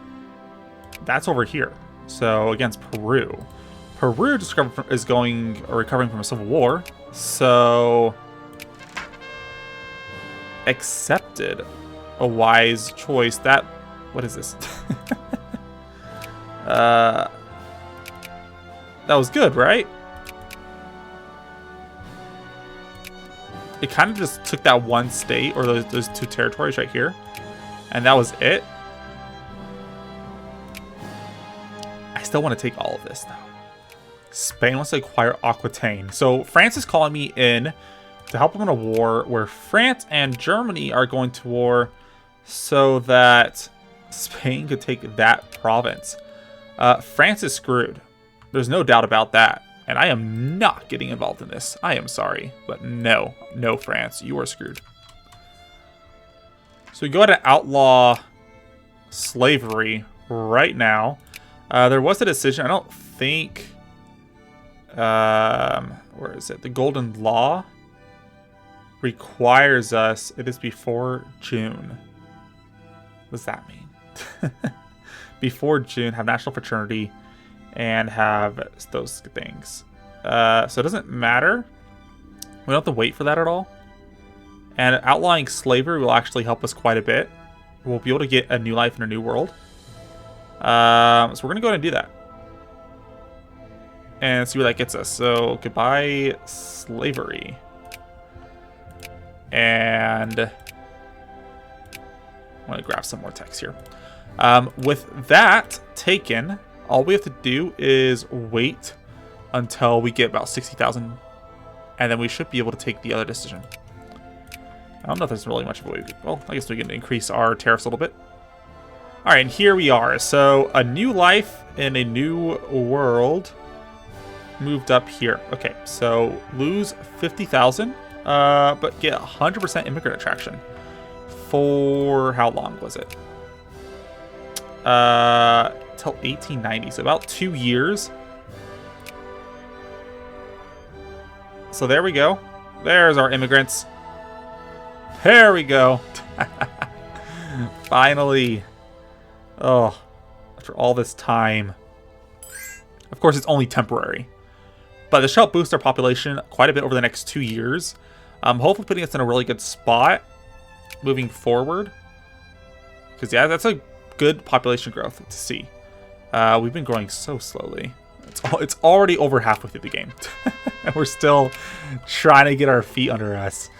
That's over here. So against Peru. Peru just is recovering from a civil war. So accepted. A wise choice. What is this? That was good, right? It kind of just took that one state, or those two territories right here, and that was it. I still want to take all of this, though. Spain wants to acquire Aquitaine. So France is calling me in to help them in a war where France and Germany are going to war so that Spain could take that province. France is screwed. There's no doubt about that. And I am not getting involved in this. I am sorry. But no, France. You are screwed. So we go ahead and outlaw slavery right now. There was a decision. I don't think... where is it? The Golden Law requires us... It is before June. What does that mean? Before June, have national fraternity... and have those things. So it doesn't matter. We don't have to wait for that at all. And outlawing slavery will actually help us quite a bit. We'll be able to get a new life in a new world. So we're going to go ahead and do that. And see where that gets us. So goodbye slavery. And I want to grab some more text here. With that taken... all we have to do is wait until we get about 60,000, and then we should be able to take the other decision. I don't know if there's really much of a way we could... Well, I guess we can increase our tariffs a little bit. All right, and here we are. So a new life in a new world moved up here. Okay, so lose 50,000, but get 100% immigrant attraction. For how long was it? Till 1890, so about 2 years. So there we go. There's our immigrants. There we go. Finally. Oh, after all this time. Of course, it's only temporary, but this should help boost our population quite a bit over the next 2 years. Hopefully putting us in a really good spot moving forward. Because yeah, that's a good population growth to see. We've been growing so slowly. It's already over halfway through the game. And we're still trying to get our feet under us.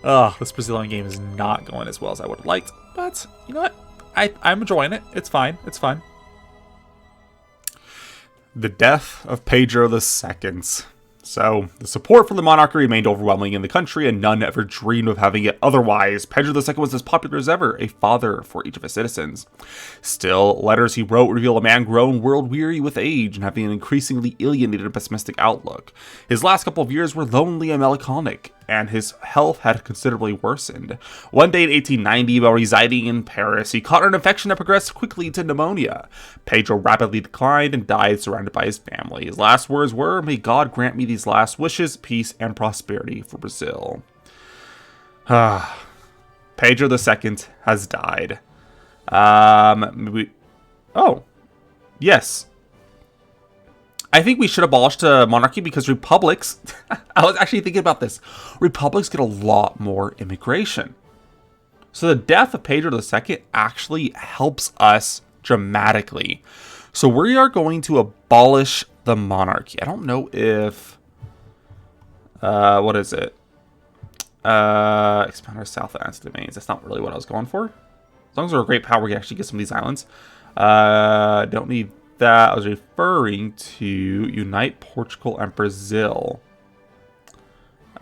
Oh, this Brazilian game is not going as well as I would have liked. But, you know what? I'm enjoying it. It's fine. It's fun. The death of Pedro II. So, the support for the monarchy remained overwhelming in the country, and none ever dreamed of having it otherwise. Pedro II was as popular as ever, a father for each of his citizens. Still, letters he wrote reveal a man grown world-weary with age and having an increasingly alienated and pessimistic outlook. His last couple of years were lonely and melancholic, and his health had considerably worsened. One day in 1890, while residing in Paris, he caught an infection that progressed quickly to pneumonia. Pedro rapidly declined and died surrounded by his family. His last words were, "May God grant me these last wishes, peace, and prosperity for Brazil." Pedro II has died. Oh, yes. I think we should abolish the monarchy because republics... I was actually thinking about this. Republics get a lot more immigration. So the death of Pedro II actually helps us dramatically. So we are going to abolish the monarchy. I don't know if... what is it? Expand our South Atlantic domains. That's not really what I was going for. As long as we're a great power, we can actually get some of these islands. Don't need that. I was referring to unite Portugal and Brazil.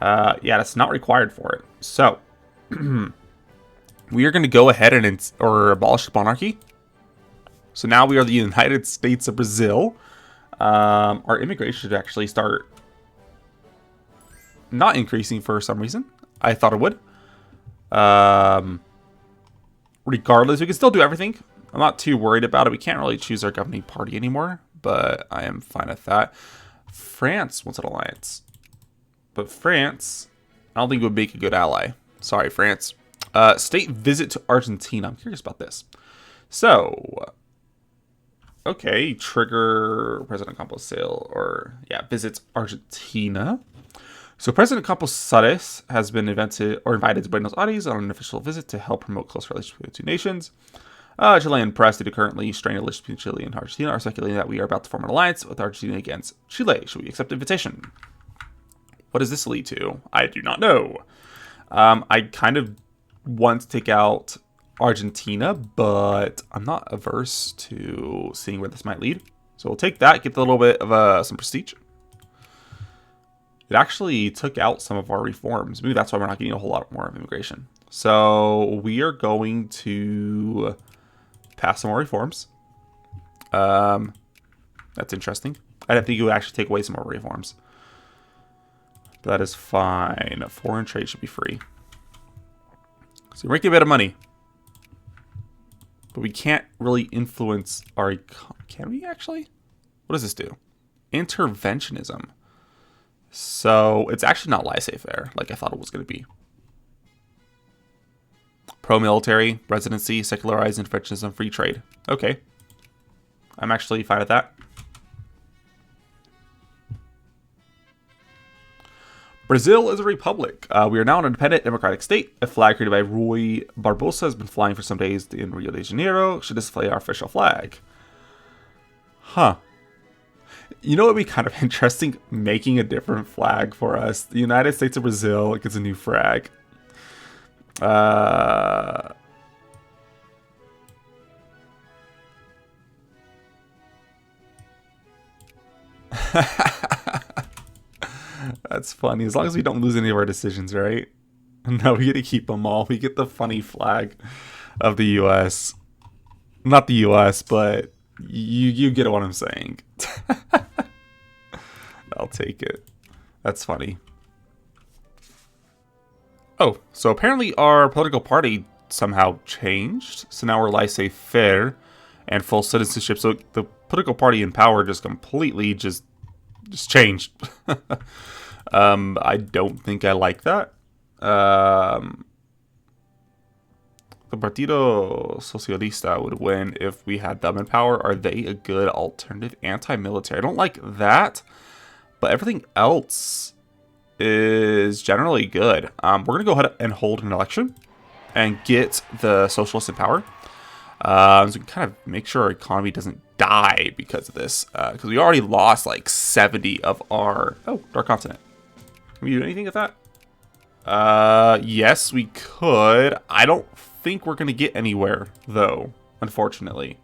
Yeah, that's not required for it. So, we are going to go ahead and abolish the monarchy. So now we are the United States of Brazil. Our immigration should actually start not increasing for some reason. I thought it would. Regardless, we can still do everything. I'm not too worried about it. We can't really choose our governing party anymore, but I am fine with that. France wants an alliance. But France, I don't think would make a good ally. Sorry, France. State visit to Argentina. I'm curious about this. So, okay, trigger President Campos sale, or yeah, visits Argentina. So President Campos Sares has been invited to Buenos Aires on an official visit to help promote close relations between the two nations. Chilean press, due to currently strained relations between Chile and Argentina, are speculating that we are about to form an alliance with Argentina against Chile. Should we accept the invitation? What does this lead to? I do not know. I kind of want to take out Argentina, but I'm not averse to seeing where this might lead. So we'll take that, get a little bit of some prestige. It actually took out some of our reforms. Maybe that's why we're not getting a whole lot more of immigration. So we are going to pass some more reforms. That's interesting. I didn't think it would actually take away some more reforms. But that is fine. Foreign trade should be free. So we're making a bit of money. But we can't really influence our... Can we actually? What does this do? Interventionism. So it's actually not laissez-faire like I thought it was going to be. Pro-military, residency, secularized interventionism, free trade. Okay. I'm actually fine with that. Brazil is a republic. We are now an independent democratic state. A flag created by Rui Barbosa has been flying for some days in Rio de Janeiro. Should display our official flag. Huh. You know what would be kind of interesting? Making a different flag for us. The United States of Brazil gets a new flag. That's funny. As long as we don't lose any of our decisions, right? No, we get to keep them all. We get the funny flag of the U.S. Not the U.S., but you get what I'm saying. I'll take it. That's funny. Oh, so apparently our political party somehow changed. So now we're laissez-faire and full citizenship. So the political party in power just completely just changed. I don't think I like that. The Partido Socialista would win if we had them in power. Are they a good alternative? Anti-military. I don't like that, but everything else is generally good. We're going to go ahead and hold an election and get the socialists in power. So we can kind of make sure our economy doesn't die because of this. Because we already lost like 70 of our... Oh, Dark Continent. Can we do anything with that? Yes, we could. I don't think we're going to get anywhere, though, unfortunately.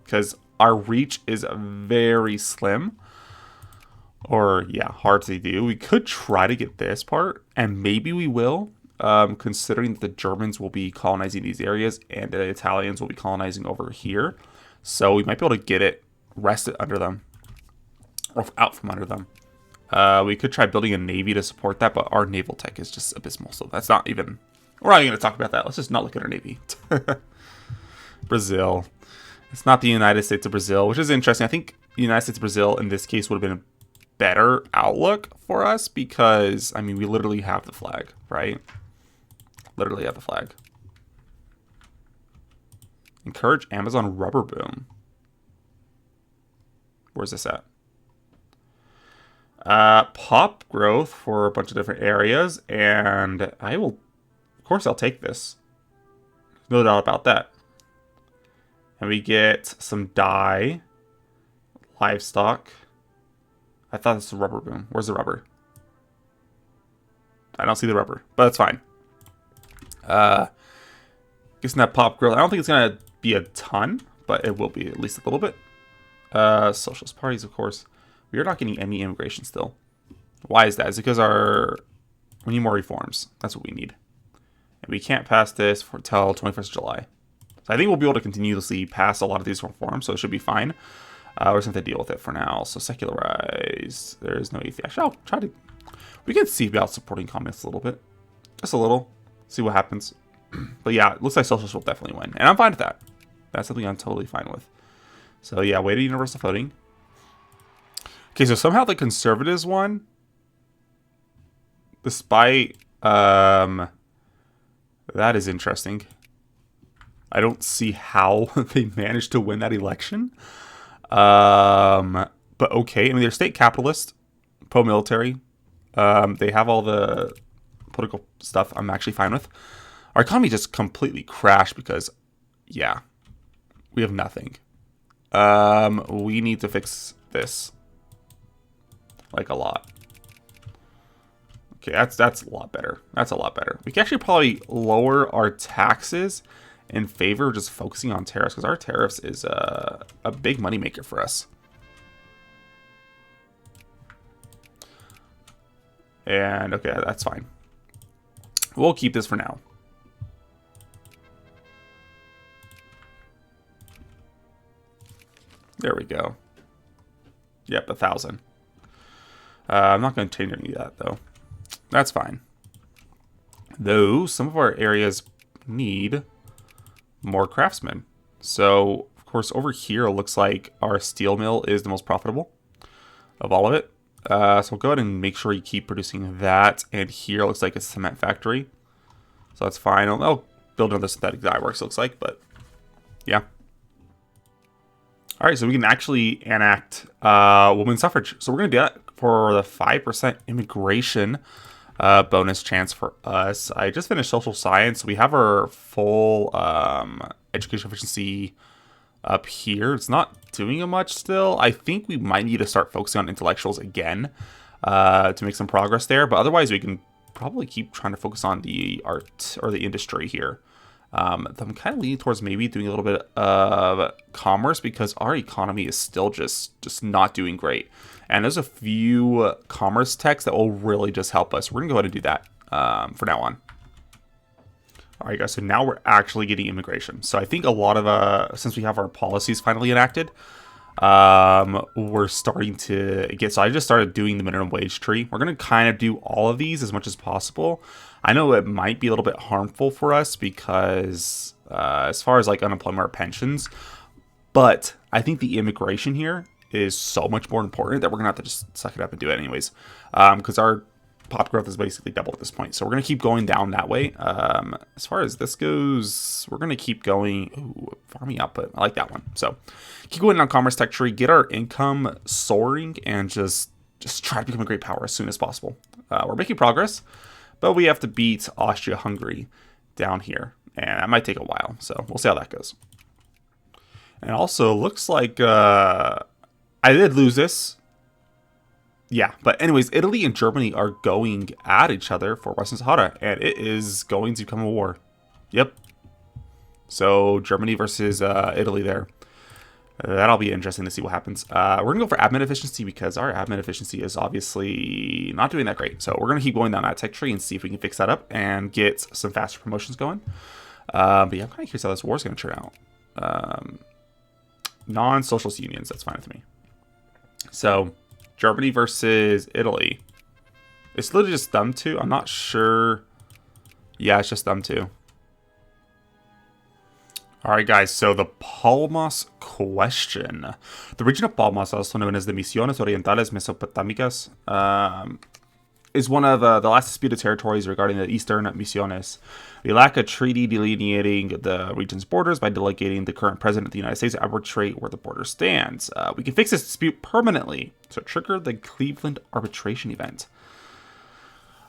Because our reach is very slim. Or, yeah, hard to do. We could try to get this part, and maybe we will. Considering that the Germans will be colonizing these areas and the Italians will be colonizing over here. So we might be able to get it rested under them. Or out from under them. We could try building a navy to support that, but our naval tech is just abysmal. So that's not even... We're not even going to talk about that. Let's just not look at our navy. Brazil. It's not the United States of Brazil, which is interesting. I think the United States of Brazil in this case would have been a better outlook for us because, I mean, we literally have the flag, right? Literally have the flag. Encourage Amazon rubber boom. Where's this at? Pop growth for a bunch of different areas, and I will, of course, I'll take this. No doubt about that. And we get some dye, livestock. I thought this was a rubber boom. Where's the rubber? I don't see the rubber, but that's fine. Guessing that pop growth. I don't think it's gonna be a ton, but it will be at least a little bit. Socialist parties, of course. We are not getting any immigration still. Why is that? Is it because we need more reforms? That's what we need. And we can't pass this until 21st of July. So I think we'll be able to continuously pass a lot of these reforms, so it should be fine. We're just going to deal with it for now. So secularized. There is no atheist. Actually, I'll try to... We can see about supporting communists a little bit. Just a little. See what happens. But yeah, it looks like socialists will definitely win. And I'm fine with that. That's something I'm totally fine with. So yeah, way to universal voting. Okay, so somehow the Conservatives won. Despite, that is interesting. I don't see how they managed to win that election. But okay, I mean, they're state capitalist, pro-military. They have all the political stuff I'm actually fine with. Our economy just completely crashed because, yeah, we have nothing. We need to fix this. Like a lot. Okay, that's a lot better. That's a lot better. We can actually probably lower our taxes in favor of just focusing on tariffs, because our tariffs is a big moneymaker for us. And okay, that's fine. We'll keep this for now. There we go. Yep, 1,000. I'm not going to change any of that, though. That's fine. Though, some of our areas need more craftsmen. So, of course, over here, it looks like our steel mill is the most profitable of all of it. So we'll go ahead and make sure you keep producing that. And here, it looks like a cement factory. So that's fine. I'll build another synthetic dye works, it looks like, but yeah. All right, so we can actually enact women's suffrage. So we're going to do that for the 5% immigration bonus chance for us. I just finished social science. We have our full education efficiency up here. It's not doing a much still. I think we might need to start focusing on intellectuals again to make some progress there. But otherwise, we can probably keep trying to focus on the art or the industry here. I'm kind of leaning towards maybe doing a little bit of commerce because our economy is still just not doing great. And there's a few commerce techs that will really just help us. We're going to go ahead and do that for now on. All right, guys, so now we're actually getting immigration. So I think a lot of, since we have our policies finally enacted, we're starting to get, so I just started doing the minimum wage tree. We're going to kind of do all of these as much as possible. I know it might be a little bit harmful for us because as far as like unemployment or pensions, but I think the immigration here is so much more important that we're gonna have to just suck it up and do it anyways, because our pop growth is basically double at this point. So we're gonna keep going down that way. As far as this goes, we're gonna keep going. Ooh, farming output, I like that one. So keep going down commerce tech tree, get our income soaring, and just try to become a great power as soon as possible. We're making progress, but we have to beat Austria-Hungary down here, and that might take a while. So we'll see how that goes. And also looks like I did lose this. Yeah, but anyways, Italy and Germany are going at each other for Western Sahara, and it is going to become a war. Yep. So Germany versus Italy there. That'll be interesting to see what happens. We're going to go for admin efficiency because our admin efficiency is obviously not doing that great. So we're going to keep going down that tech tree and see if we can fix that up and get some faster promotions going. But yeah, I'm kind of curious how this war is going to turn out. Non-socialist unions, that's fine with me. So Germany versus Italy. It's literally just them two. I'm not sure. Yeah, it's just them two. Alright guys, so the Palmas question. The region of Palmas, also known as the Misiones Orientales Mesopotamicas, is one of the last disputed territories regarding the Eastern Misiones. We lack a treaty delineating the region's borders by delegating the current president of the United States to arbitrate where the border stands. We can fix this dispute permanently to trigger the Cleveland arbitration event.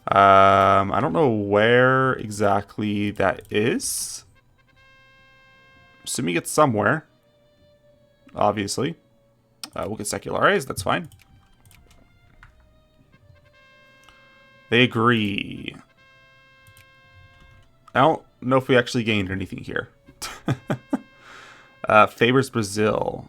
I don't know where exactly that is. Assuming it's somewhere. Obviously. We'll get secularized, that's fine. They agree. I don't know if we actually gained anything here. Favors Brazil.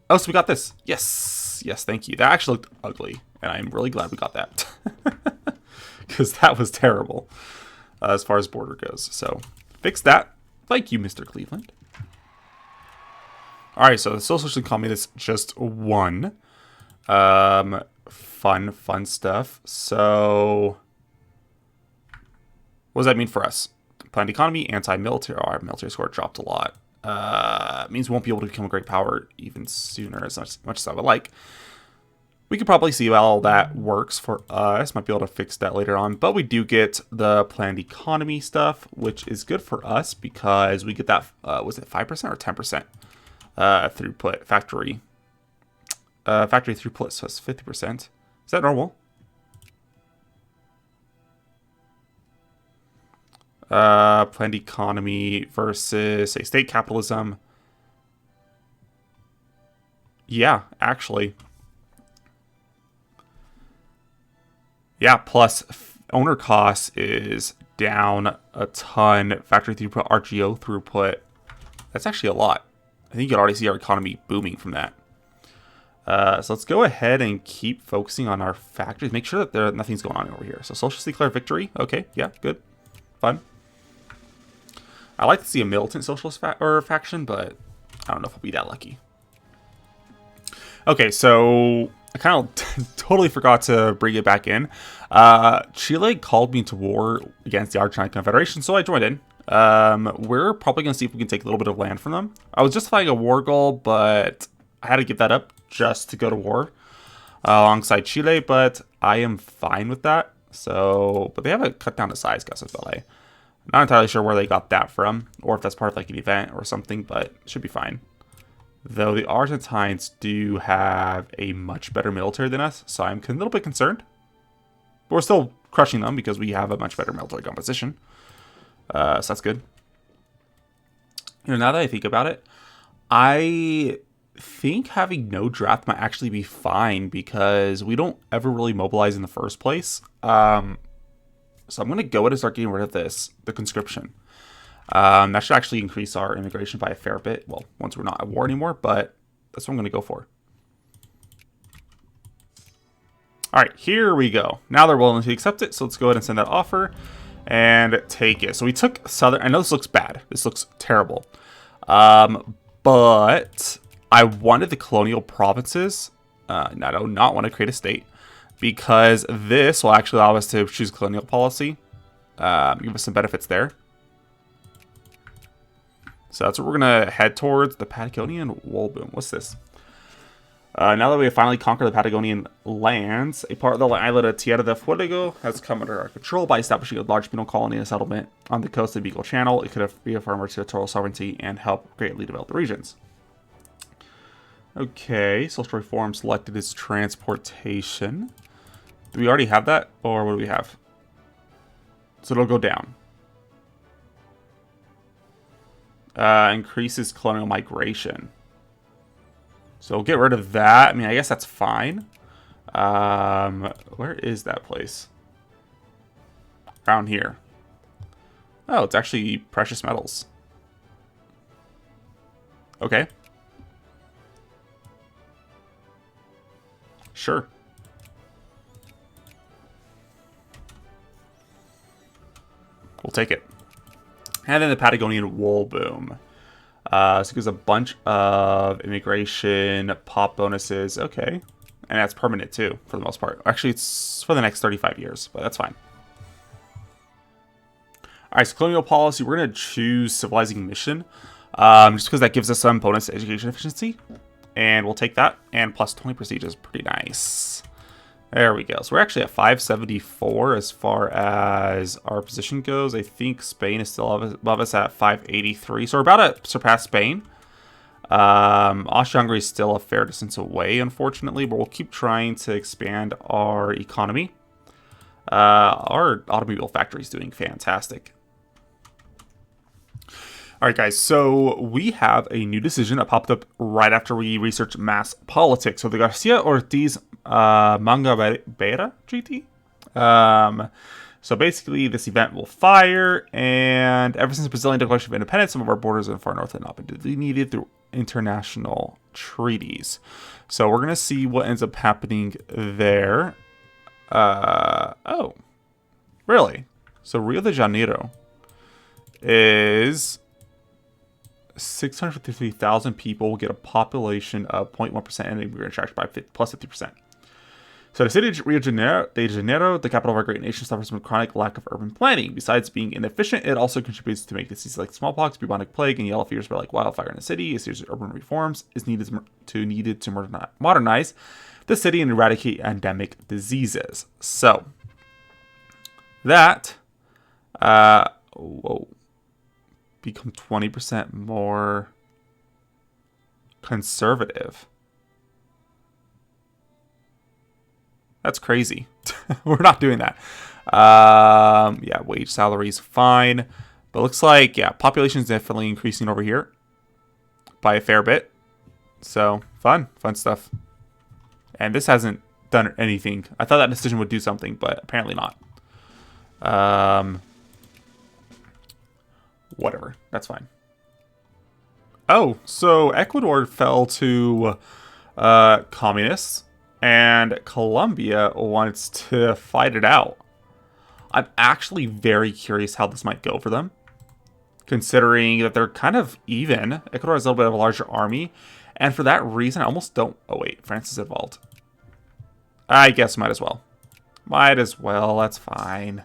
Oh, so we got this. Yes. Yes, thank you. That actually looked ugly. And I'm really glad we got that. Because that was terrible. As far as border goes. So, fix that. Thank you, Mr. Cleveland. Alright, so the Socialist and Communists just won. Fun stuff. So, what does that mean for us? Planned economy, anti-military. Oh, our military score dropped a lot. It means we won't be able to become a great power even sooner, as much as I would like. We could probably see how all that works for us. Might be able to fix that later on. But we do get the planned economy stuff, which is good for us because we get that, was it 5% or 10% throughput factory? Factory throughput, so it's 50%. Is that normal? Planned economy versus, say, state capitalism. Yeah, actually. Yeah, plus owner cost is down a ton. Factory throughput, RGO throughput. That's actually a lot. I think you can already see our economy booming from that. So let's go ahead and keep focusing on our factories. Make sure that nothing's going on over here. So socialists declare victory. Okay, yeah, good. Fun. I like to see a militant socialist faction, but I don't know if we'll be that lucky. Okay, so I kind of totally forgot to bring it back in. Chile called me to war against the Argentine Confederation, so I joined in. We're probably going to see if we can take a little bit of land from them. I was just fighting a war goal, but I had to give that up just to go to war alongside Chile, but I am fine with that. So, but they haven't cut down the size, Gasas Ballet. Not entirely sure where they got that from, or if that's part of like an event or something, but it should be fine. Though the Argentines do have a much better military than us, so I'm a little bit concerned. But we're still crushing them because we have a much better military composition. So that's good. You know, now that I think about it, I think having no draft might actually be fine because we don't ever really mobilize in the first place. So I'm going to go ahead and start getting rid of the conscription. That should actually increase our immigration by a fair bit. Well, once we're not at war anymore, but that's what I'm going to go for. All right, here we go. Now they're willing to accept it, so let's go ahead and send that offer and take it. So we took Southern. I know this looks bad. This looks terrible. But I wanted the colonial provinces. I do not want to create a state because this will actually allow us to choose colonial policy. Give us some benefits there. So that's what we're going to head towards. The Patagonian wool boom. What's this? Now that we have finally conquered the Patagonian lands, a part of the island of Tierra del Fuego has come under our control by establishing a large penal colony and settlement on the coast of the Beagle Channel. It could reaffirm our territorial sovereignty and help greatly develop the regions. Okay, social reform selected is transportation. Do we already have that? Or what do we have? So it'll go down. Increases colonial migration. So we'll get rid of that. I mean, I guess that's fine. Where is that place? Around here. Oh, it's actually precious metals. Okay. Sure. We'll take it. And then the Patagonian wool boom. So it gives a bunch of immigration, pop bonuses. Okay. And that's permanent too, for the most part. Actually, it's for the next 35 years, but that's fine. Alright, so colonial policy, we're going to choose civilizing mission. Just because that gives us some bonus education efficiency. And we'll take that. And plus 20 prestige is pretty nice. There we go. So we're actually at 574 as far as our position goes. I think Spain is still above us at 583. So we're about to surpass Spain. Austria-Hungary is still a fair distance away, unfortunately, but we'll keep trying to expand our economy. Our automobile factory is doing fantastic. All right, guys, so we have a new decision that popped up right after we researched mass politics. So the Garcia-Ortiz Mangabera Treaty. So basically, this event will fire, and ever since the Brazilian Declaration of Independence, some of our borders in the far north have not been delineated through international treaties. So we're going to see what ends up happening there. Oh, really? So Rio de Janeiro is 653,000 people, will get a population of 0.1% and we're attracted by plus 50%. So the city of Rio de Janeiro, the capital of our great nation, suffers from chronic lack of urban planning. Besides being inefficient, it also contributes to make diseases like smallpox, bubonic plague, and yellow fever spread like wildfire in the city. A series of urban reforms is needed to modernize the city and eradicate endemic diseases. So that become 20% more conservative. That's crazy. We're not doing that. Yeah, wage salaries fine. But looks like, yeah, population is definitely increasing over here by a fair bit. So, fun stuff. And this hasn't done anything. I thought that decision would do something, but apparently not. Whatever. That's fine. Oh, so Ecuador fell to communists. And Colombia wants to fight it out. I'm actually very curious how this might go for them, considering that they're kind of even. Ecuador has a little bit of a larger army, and for that reason, I almost don't... Oh, wait, France is involved. I guess might as well. Might as well, that's fine.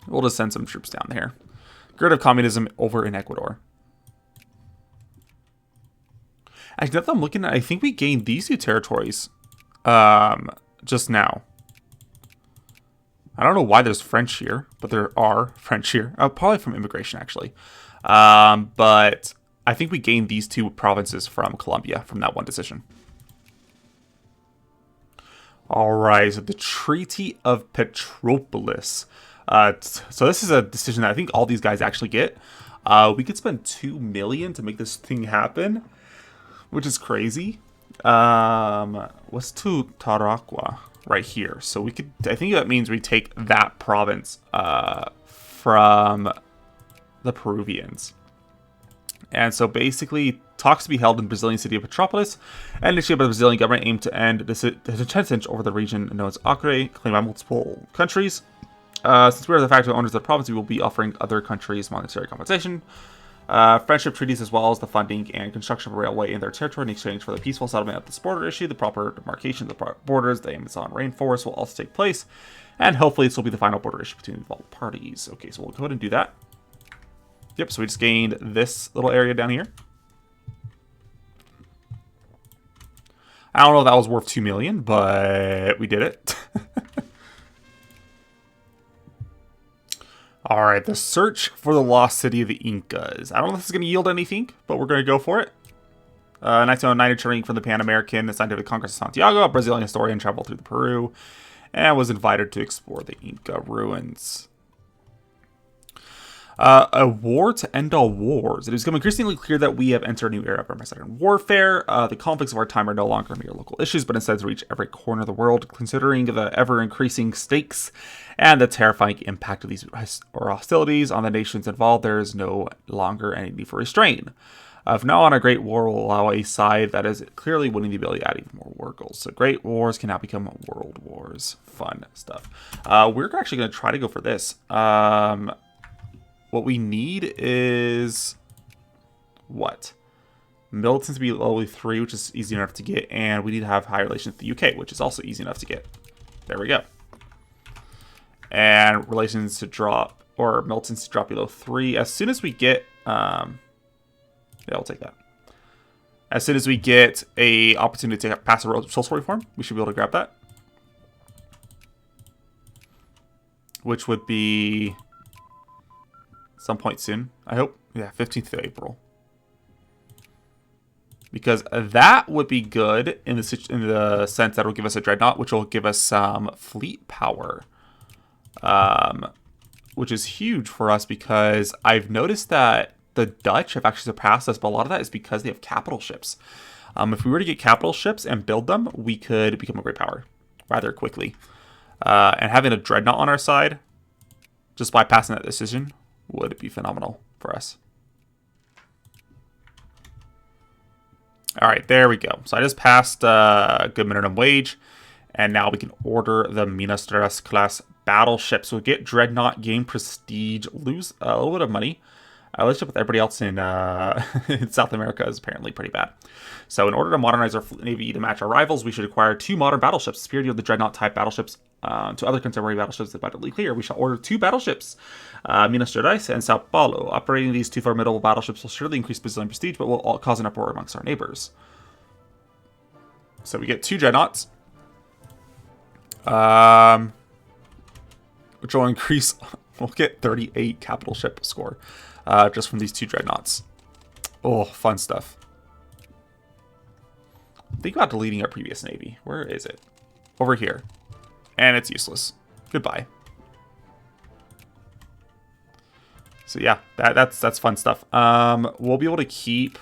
We'll just send some troops down there. Get rid of communism over in Ecuador. Actually, now that I'm looking at, I think we gained these two territories just now. I don't know why there's French here, but there are French here. Probably from immigration, actually. But I think we gained these two provinces from Colombia from that one decision. All right, so the Treaty of Petropolis. So this is a decision that I think all these guys actually get. We could spend $2 million to make this thing happen, which is crazy. What's to Taraqua right here? So we could, I think that means we take that province from the Peruvians. And so basically, talks to be held in the Brazilian city of Petropolis, and initiated by the Brazilian government aim to end the contentious over the region known as Acre, claimed by multiple countries. Since we are the facto owners of the province, we will be offering other countries monetary compensation, friendship treaties, as well as the funding and construction of a railway in their territory in exchange for the peaceful settlement of this border issue. The proper demarcation of the borders, the Amazon rainforest, will also take place, and hopefully this will be the final border issue between the involved parties. Okay, so we'll go ahead and do that. Yep, so we just gained this little area down here. I don't know if that was worth $2 million, but we did it. All right, the search for the lost city of the Incas. I don't know if this is going to yield anything, but we're going to go for it. 1909, returning from the Pan American Scientific Congress of Santiago, a Brazilian historian traveled through Peru and was invited to explore the Inca ruins. A war to end all wars. It is becoming increasingly clear that we have entered a new era of unprecedented warfare. The conflicts of our time are no longer mere local issues, but instead reach every corner of the world. Considering the ever-increasing stakes and the terrifying impact of these hostilities on the nations involved, there is no longer any need for restraint. From now on, a great war will allow a side that is clearly winning the ability to add even more war goals. So great wars can now become world wars. Fun stuff. We're actually going to try to go for this. What we need is what? Militancy to be level 3, which is easy enough to get, and we need to have high relations with the UK, which is also easy enough to get. There we go. And relations to drop, or militancy to drop below 3. As soon as we get, yeah, I'll take that. As soon as we get a opportunity to pass a social reform, we should be able to grab that. Which would be some point soon, I hope. Yeah, 15th of April. Because that would be good in the sense that it will give us a dreadnought, which will give us some fleet power. Which is huge for us because I've noticed that the Dutch have actually surpassed us, but a lot of that is because they have capital ships. If we were to get capital ships and build them, we could become a great power rather quickly. And having a dreadnought on our side, just by passing that decision, would be phenomenal for us. All right, there we go. So I just passed good minimum wage, and now we can order the Minas Gerais class battleships. So we get dreadnought, gain prestige, lose a little bit of money. Our relationship with everybody else in, in South America is apparently pretty bad. So in order to modernize our navy to match our rivals, we should acquire 2 modern battleships, superior to the Dreadnought-type battleships. To other contemporary battleships abundantly clear, we shall order 2 battleships, Minas Gerais and Sao Paulo. Operating these 2 formidable battleships will surely increase Brazilian prestige, but will cause an uproar amongst our neighbors. So we get 2 Dreadnoughts. Which will increase, we'll get 38 capital ship score just from these 2 Dreadnoughts. Oh, fun stuff. Think about deleting our previous navy. Where is it? Over here. And it's useless. Goodbye. So yeah, that's fun stuff. We'll be able to keep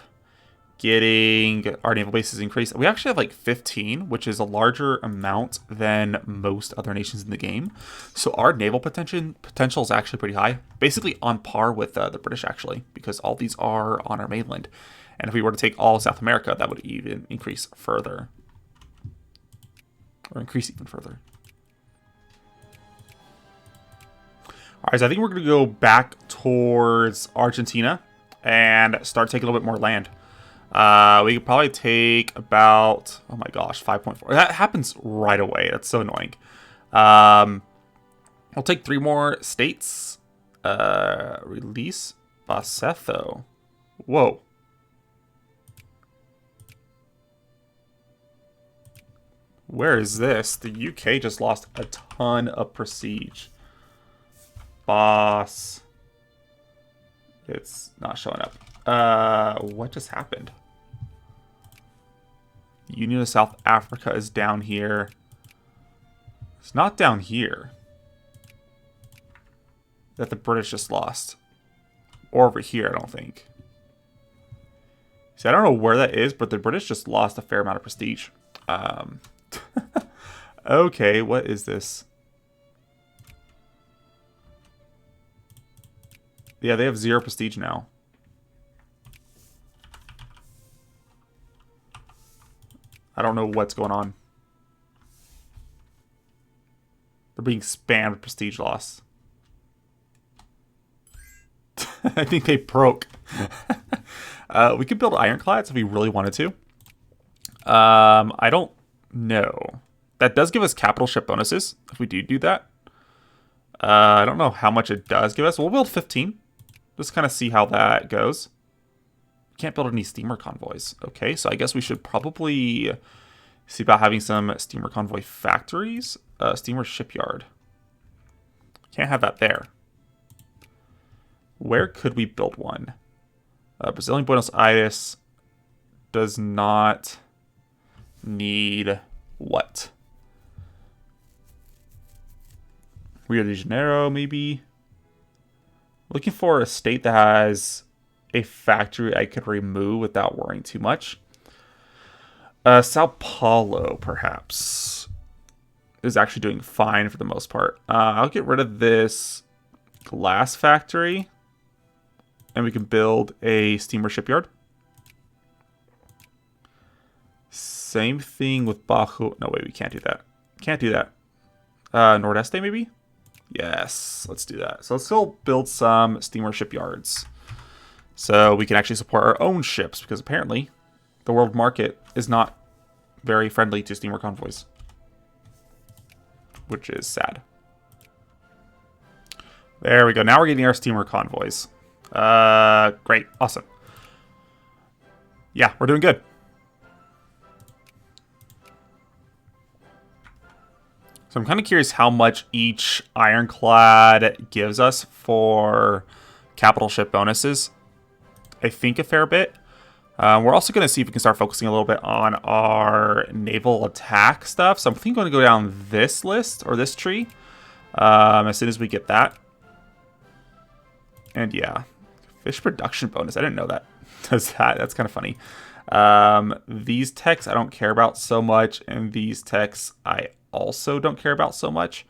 getting our naval bases increased. We actually have like 15, which is a larger amount than most other nations in the game. So our naval potential is actually pretty high. Basically on par with the British, actually, because all these are on our mainland. And if we were to take all of South America, that would even increase further. Or increase even further. Alright, so I think we're going to go back towards Argentina and start taking a little bit more land. We could probably take about, oh my gosh, 5.4. That happens right away. That's so annoying. We'll take 3 more states. Release Basetho. Whoa. Where is this? The UK just lost a ton of prestige. Boss. It's not showing up. What just happened? Union of South Africa is down here. It's not down here. That the British just lost. Or over here, I don't think. See, I don't know where that is, but the British just lost a fair amount of prestige. Okay, what is this? Yeah, they have 0 prestige now. I don't know what's going on. They're being spammed with prestige loss. I think they broke. We could build ironclads if we really wanted to. I don't know. That does give us capital ship bonuses if we do that. I don't know how much it does give us. We'll build 15. Just kind of see how that goes. Can't build any steamer convoys. Okay, so I guess we should probably see about having some steamer convoy factories. Steamer shipyard. Can't have that there. Where could we build one? Brazilian Buenos Aires does not need what? Rio de Janeiro, maybe? Looking for a state that has a factory I could remove without worrying too much. Sao Paulo, perhaps, is actually doing fine for the most part. I'll get rid of this glass factory, and we can build a steamer shipyard. Same thing with Bajo. No, wait, we can't do that. Can't do that. Nordeste, maybe? Yes, let's do that. So let's still build some steamer shipyards. So we can actually support our own ships, because apparently the world market is not very friendly to steamer convoys. Which is sad. There we go. Now we're getting our steamer convoys. Great. Awesome. Yeah, we're doing good. So I'm kind of curious how much each ironclad gives us for capital ship bonuses. I think a fair bit. We're also going to see if we can start focusing a little bit on our naval attack stuff. So I think I'm going to go down this list, or this tree, as soon as we get that. And yeah, fish production bonus. I didn't know that. Does that? That's kind of funny. These techs I don't care about so much, and these techs I also don't care about so much.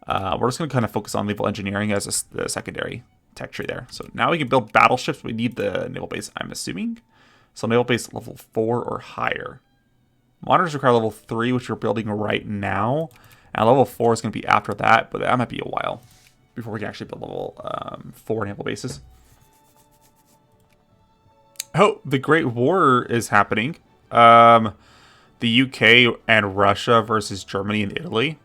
We're just going to kind of focus on naval engineering as the secondary tech tree there. So now we can build battleships. We need the naval base, I'm assuming. So naval base level 4 or higher. Monitors require level 3, which we're building right now. And level 4 is going to be after that, but that might be a while before we can actually build level 4 naval bases. Oh, the Great War is happening. The UK and Russia versus Germany and Italy.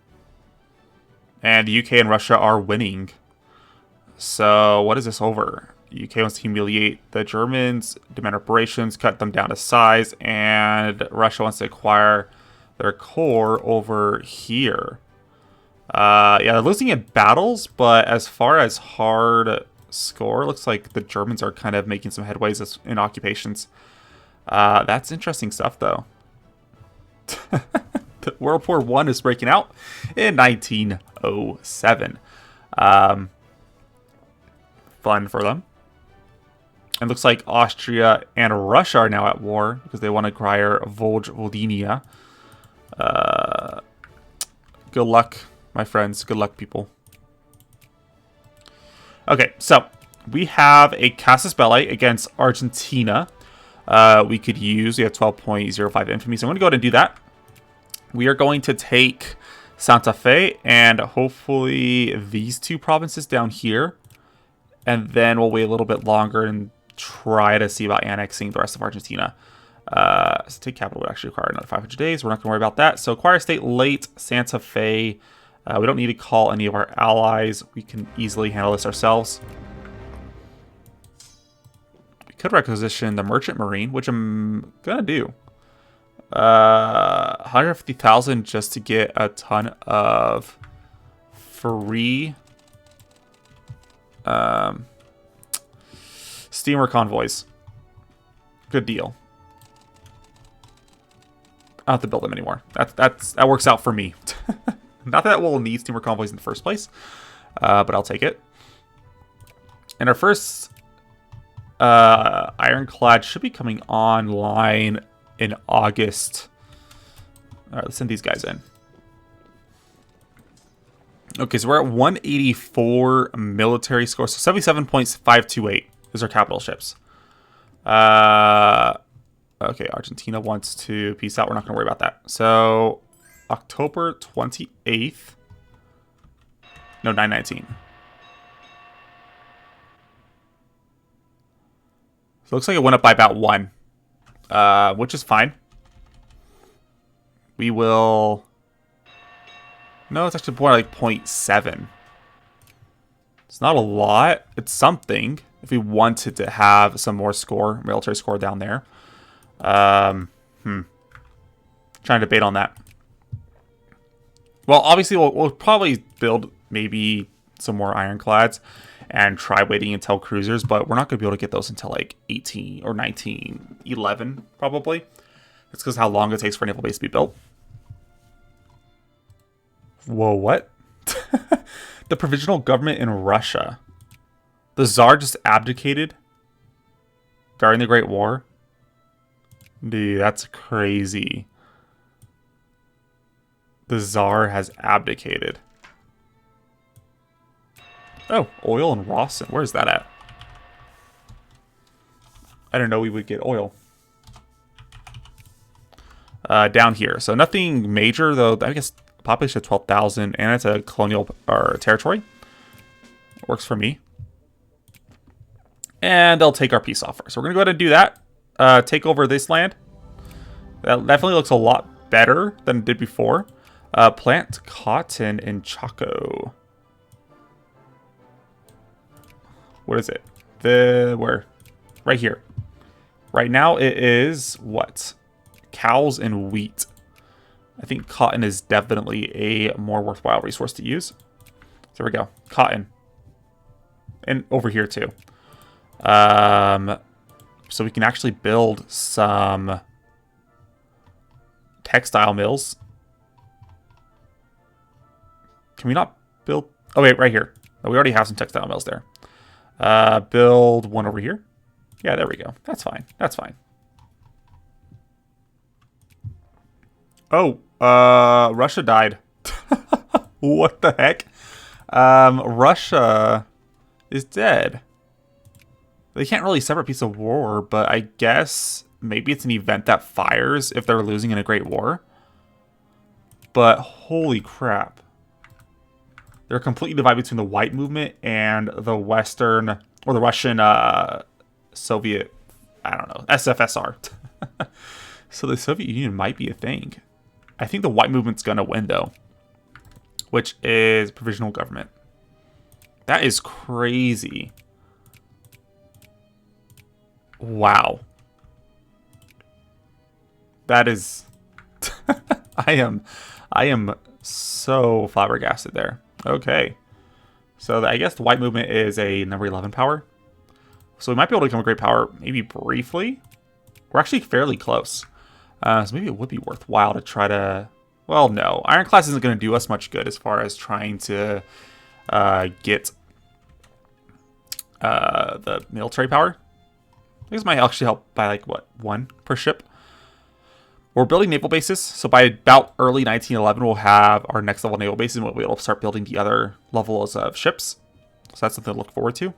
And the UK and Russia are winning. So what is this over? The UK wants to humiliate the Germans, demand reparations, cut them down to size, and Russia wants to acquire their core over here. Yeah, they're losing in battles, but as far as hard score, it looks like the Germans are kind of making some headways in occupations. That's interesting stuff, though. World War I is breaking out in 1907. Fun for them. It looks like Austria and Russia are now at war because they want to acquire Vojvodina. Good luck, my friends. Good luck, people. Okay, so we have a casus belli against Argentina. We have 12.05 infamy, so I'm going to go ahead and do that. We are going to take Santa Fe and hopefully these two provinces down here. And then we'll wait a little bit longer and try to see about annexing the rest of Argentina. State capital would actually require another 500 days. We're not going to worry about that. So acquire state late, Santa Fe. We don't need to call any of our allies. We can easily handle this ourselves. We could requisition the Merchant Marine, which I'm going to do. 150,000 just to get a ton of free steamer convoys. Good deal. I don't have to build them anymore. That works out for me. Not that we'll need steamer convoys in the first place, but I'll take it. And our first ironclad should be coming online in August. All right, let's send these guys in. Okay, so we're at 184 military score. So 77.528 is our capital ships. Okay, Argentina wants to peace out. We're not going to worry about that. So October 28th. No, 9/19. So it looks like it went up by about 1. Which is fine. We will... No, it's actually more like 0.7. It's not a lot. It's something. If we wanted to have some more score, military score down there. Trying to debate on that. Well, obviously, we'll probably build maybe some more ironclads and try waiting until cruisers, but we're not going to be able to get those until like 18 or 1911, probably. It's because how long it takes for a naval base to be built. Whoa, what? The provisional government in Russia. The Tsar just abdicated during the Great War. Dude, that's crazy. The Tsar has abdicated. Oh, oil in Rawson. Where's that at? I didn't know we would get oil. Down here. So nothing major, though. I guess population of 12,000, and it's a colonial territory. Works for me. And they'll take our peace offer. So we're going to go ahead and do that. Take over this land. That definitely looks a lot better than it did before. Plant cotton in Chaco. What is it? Where? Right here. Right now it is what? Cows and wheat. I think cotton is definitely a more worthwhile resource to use. There we go. Cotton. And over here too. So we can actually build some textile mills. Can we not build? Oh, wait, right here. Oh, we already have some textile mills there. Build one over here. Yeah, there we go. That's fine. That's fine. Oh, Russia died. What the heck? Russia is dead. They can't really separate piece of war, but I guess maybe it's an event that fires if they're losing in a great war. But holy crap. They're completely divided between the white movement and the Western, or the Russian Soviet I don't know, SFSR. So the Soviet Union might be a thing. I think the white movement's going to win, though, which is provisional government. That is crazy. Wow. That is... I am so flabbergasted there. Okay. So I guess the white movement is a number 11 power. So we might be able to become a great power maybe briefly. We're actually fairly close. So maybe it would be worthwhile to try to... Well, no. Ironclad isn't going to do us much good as far as trying to get the military power. I guess it might actually help by, like, what, 1 per ship? We're building naval bases. So by about early 1911, we'll have our next level naval bases, and we'll be able to start building the other levels of ships. So that's something to look forward to.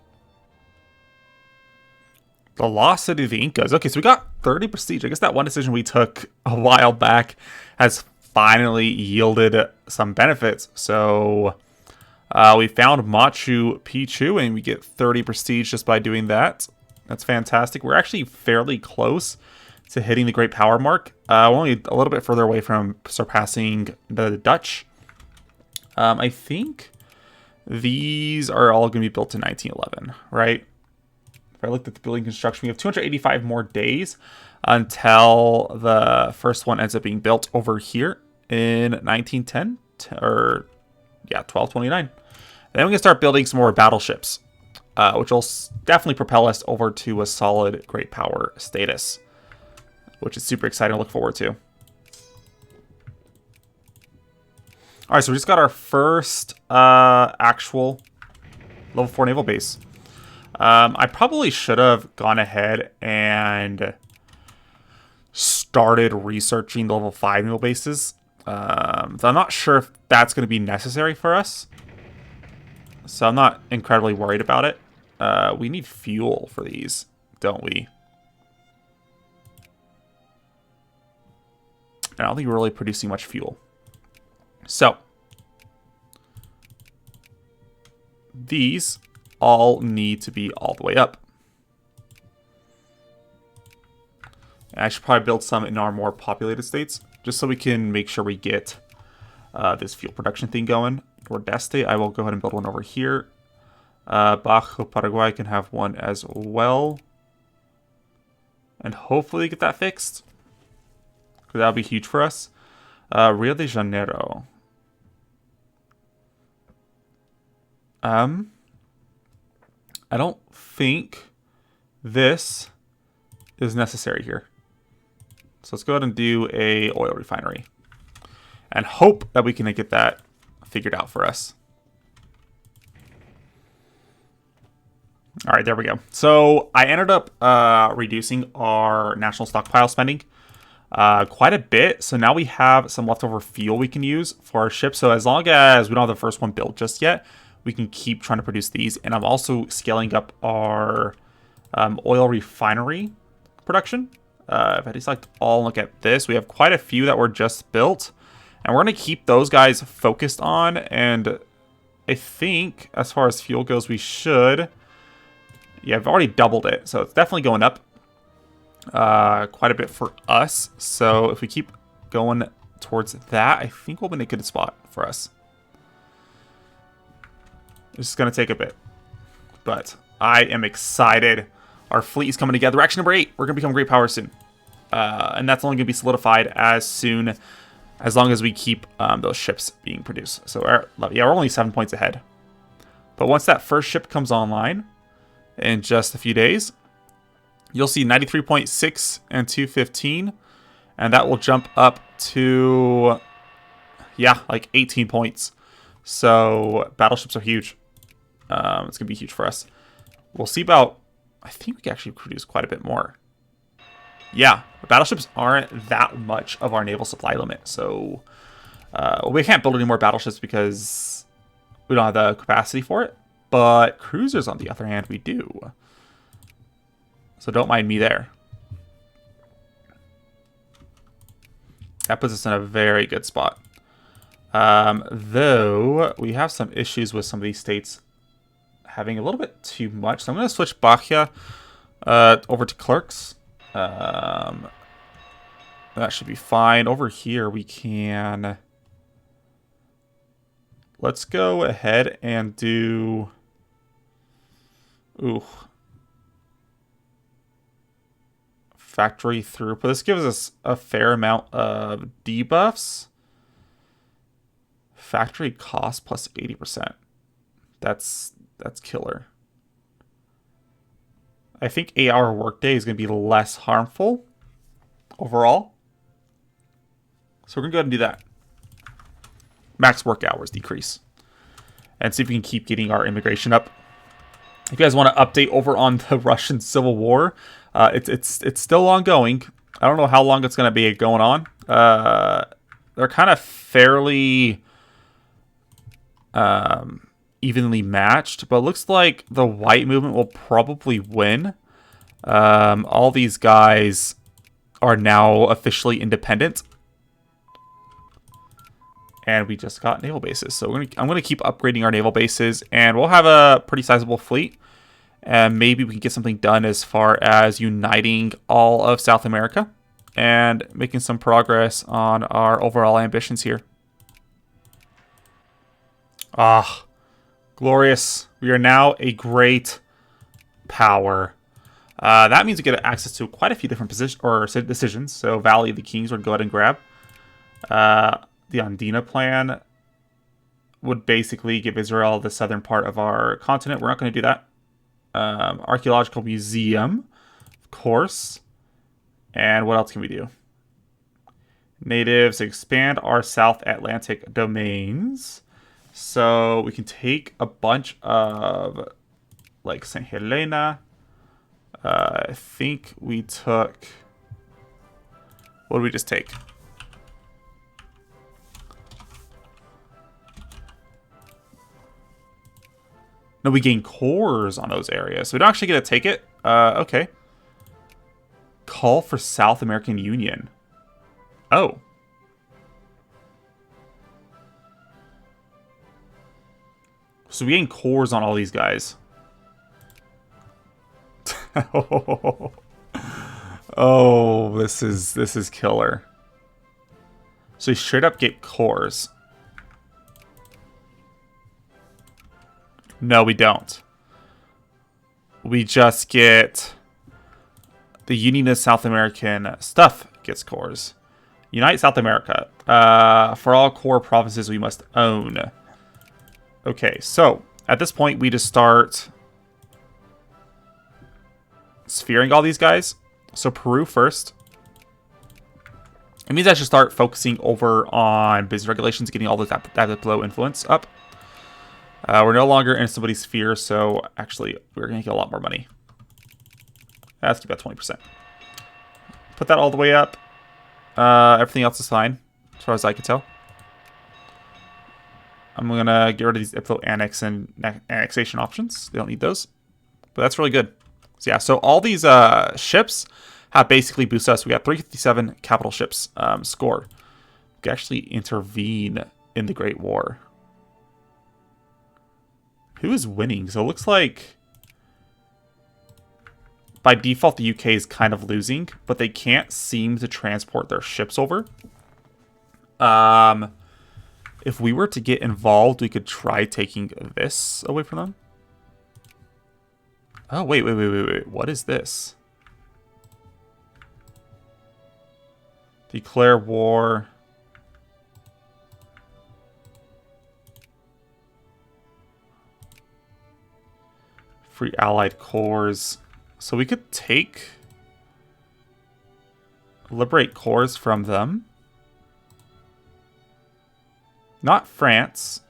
The lost city of the Incas. Okay, so we got 30 prestige. I guess that one decision we took a while back has finally yielded some benefits. So we found Machu Picchu, and we get 30 prestige just by doing that. That's fantastic. We're actually fairly close to hitting the great power mark. We're only a little bit further away from surpassing the Dutch. I think these are all going to be built in 1911, right? If I looked at the building construction, we have 285 more days until the first one ends up being built over here in 1910, or yeah, 1229. Then we can start building some more battleships, which will definitely propel us over to a solid great power status, which is super exciting to look forward to. All right, so we just got our first actual level 4 naval base. I probably should have gone ahead and started researching the level 5 naval bases. So I'm not sure if that's going to be necessary for us. So I'm not incredibly worried about it. We need fuel for these, don't we? I don't think we're really producing much fuel. So these all need to be all the way up. And I should probably build some in our more populated states, just so we can make sure we get this fuel production thing going. Nordeste, I will go ahead and build one over here. Bajo Paraguay can have one as well. And hopefully get that fixed, because that would be huge for us. Rio de Janeiro. I don't think this is necessary here. So let's go ahead and do a oil refinery and hope that we can get that figured out for us. All right, there we go. So I ended up reducing our national stockpile spending quite a bit. So now we have some leftover fuel we can use for our ship. So as long as we don't have the first one built just yet, we can keep trying to produce these. And I'm also scaling up our oil refinery production. If I select all, look at this, we have quite a few that were just built. And we're going to keep those guys focused on. And I think as far as fuel goes, we should... Yeah, I've already doubled it. So it's definitely going up quite a bit for us. So if we keep going towards that, I think we'll be in a good spot for us. It's just going to take a bit, but I am excited. Our fleet is coming together. Action number 8. We're going to become great power soon. And that's only going to be solidified as long as we keep those ships being produced. So, yeah, we're only 7 points ahead. But once that first ship comes online in just a few days, you'll see 93.6 and 215. And that will jump up to, yeah, like 18 points. So battleships are huge. It's going to be huge for us. We'll see about... I think we can actually produce quite a bit more. Yeah, battleships aren't that much of our naval supply limit. So we can't build any more battleships because we don't have the capacity for it. But cruisers, on the other hand, we do. So don't mind me there. That puts us in a very good spot. Though we have some issues with some of these states having a little bit too much. So I'm going to switch Bahia over to clerks. That should be fine. Over here, we can... Let's go ahead and do... Ooh. Factory throughput. This gives us a fair amount of debuffs. Factory cost plus 80%. That's killer. I think 8-hour workday is going to be less harmful overall. So we're going to go ahead and do that. Max work hours decrease. And see if we can keep getting our immigration up. If you guys want to update over on the Russian Civil War, it's still ongoing. I don't know how long it's going to be going on. They're kind of fairly evenly matched, but it looks like the white movement will probably win. All these guys are now officially independent. And we just got naval bases. So I'm going to keep upgrading our naval bases, and we'll have a pretty sizable fleet. And maybe we can get something done as far as uniting all of South America and making some progress on our overall ambitions here. Ah, glorious. We are now a great power. That means we get access to quite a few different decisions. So Valley of the Kings would go ahead and grab. The Andina plan would basically give Israel the southern part of our continent. We're not going to do that. Archaeological Museum, of course. And what else can we do? Natives, expand our South Atlantic domains. So we can take a bunch of, like, St. Helena. I think we took... What did we just take? No, we gain cores on those areas. So we don't actually get to take it. Okay. Call for South American Union. Oh. So we gain cores on all these guys. Oh, this is killer. So we straight up get cores. No, we don't. We just get the Union of South American stuff gets cores. Unite South America. For all core provinces we must own. Okay, so at this point we just start sphering all these guys. So Peru first. It means I should start focusing over on business regulations, getting all that flow influence up. We're no longer in somebody's sphere, so actually we're going to get a lot more money. That's about 20%. Put that all the way up. Everything else is fine, as far as I can tell. I'm going to get rid of these Iplo annex and annexation options. They don't need those. But that's really good. So yeah, so all these ships have basically boosted us. We got 357 capital ships scored. We can actually intervene in the Great War. Who is winning? So it looks like by default the UK is kind of losing, but they can't seem to transport their ships over. If we were to get involved, we could try taking this away from them. Oh, wait. What is this? Declare war. Free allied cores. So we could take... liberate cores from them. Not France.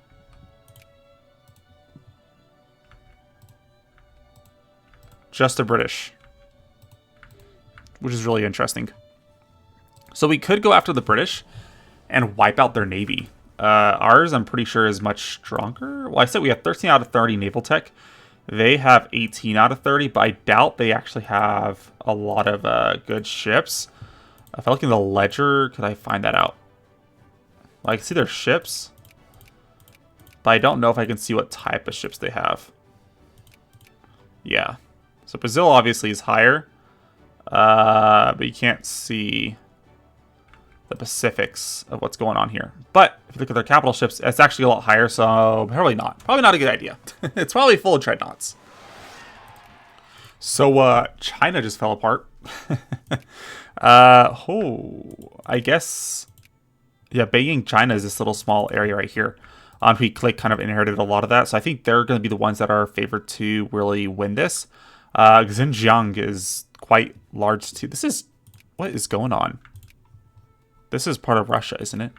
Just the British. Which is really interesting. So we could go after the British and wipe out their navy. Ours, I'm pretty sure, is much stronger. Well, I said we have 13 out of 30 naval tech. They have 18 out of 30, but I doubt they actually have a lot of good ships. If I look in the ledger, could I find that out? I can see their ships, but I don't know if I can see what type of ships they have. Yeah. So Brazil obviously is higher. But you can't see the specifics of what's going on here. But if you look at their capital ships, it's actually a lot higher, so probably not. Probably not a good idea. It's probably full of dreadnoughts. So China just fell apart. I guess, yeah, Beijing, China is this little small area right here. We click kind of inherited a lot of that, so I think they're going to be the ones that are favored to really win this. Xinjiang is quite large too. This is, what is going on? This is part of Russia, isn't it?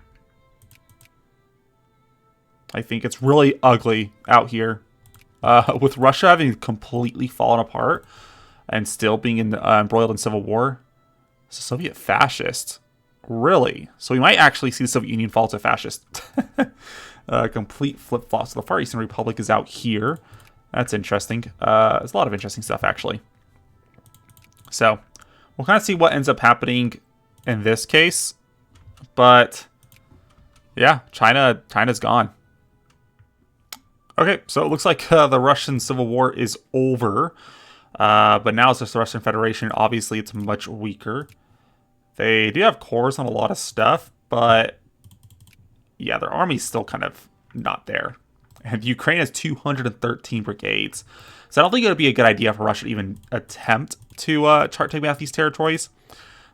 I think it's really ugly out here. With Russia having completely fallen apart and still being embroiled in civil war. It's a Soviet fascist. Really? So we might actually see the Soviet Union fall to fascist. Complete flip-flop. So the Far Eastern Republic is out here. That's interesting. There's a lot of interesting stuff, actually. So we'll kind of see what ends up happening in this case. But yeah, China's gone. Okay, so it looks like the Russian Civil War is over. But now it's just the Russian Federation. Obviously, it's much weaker. They do have cores on a lot of stuff, but yeah, their army's still kind of not there. And Ukraine has 213 brigades. So I don't think it would be a good idea for Russia to even attempt to taking out these territories.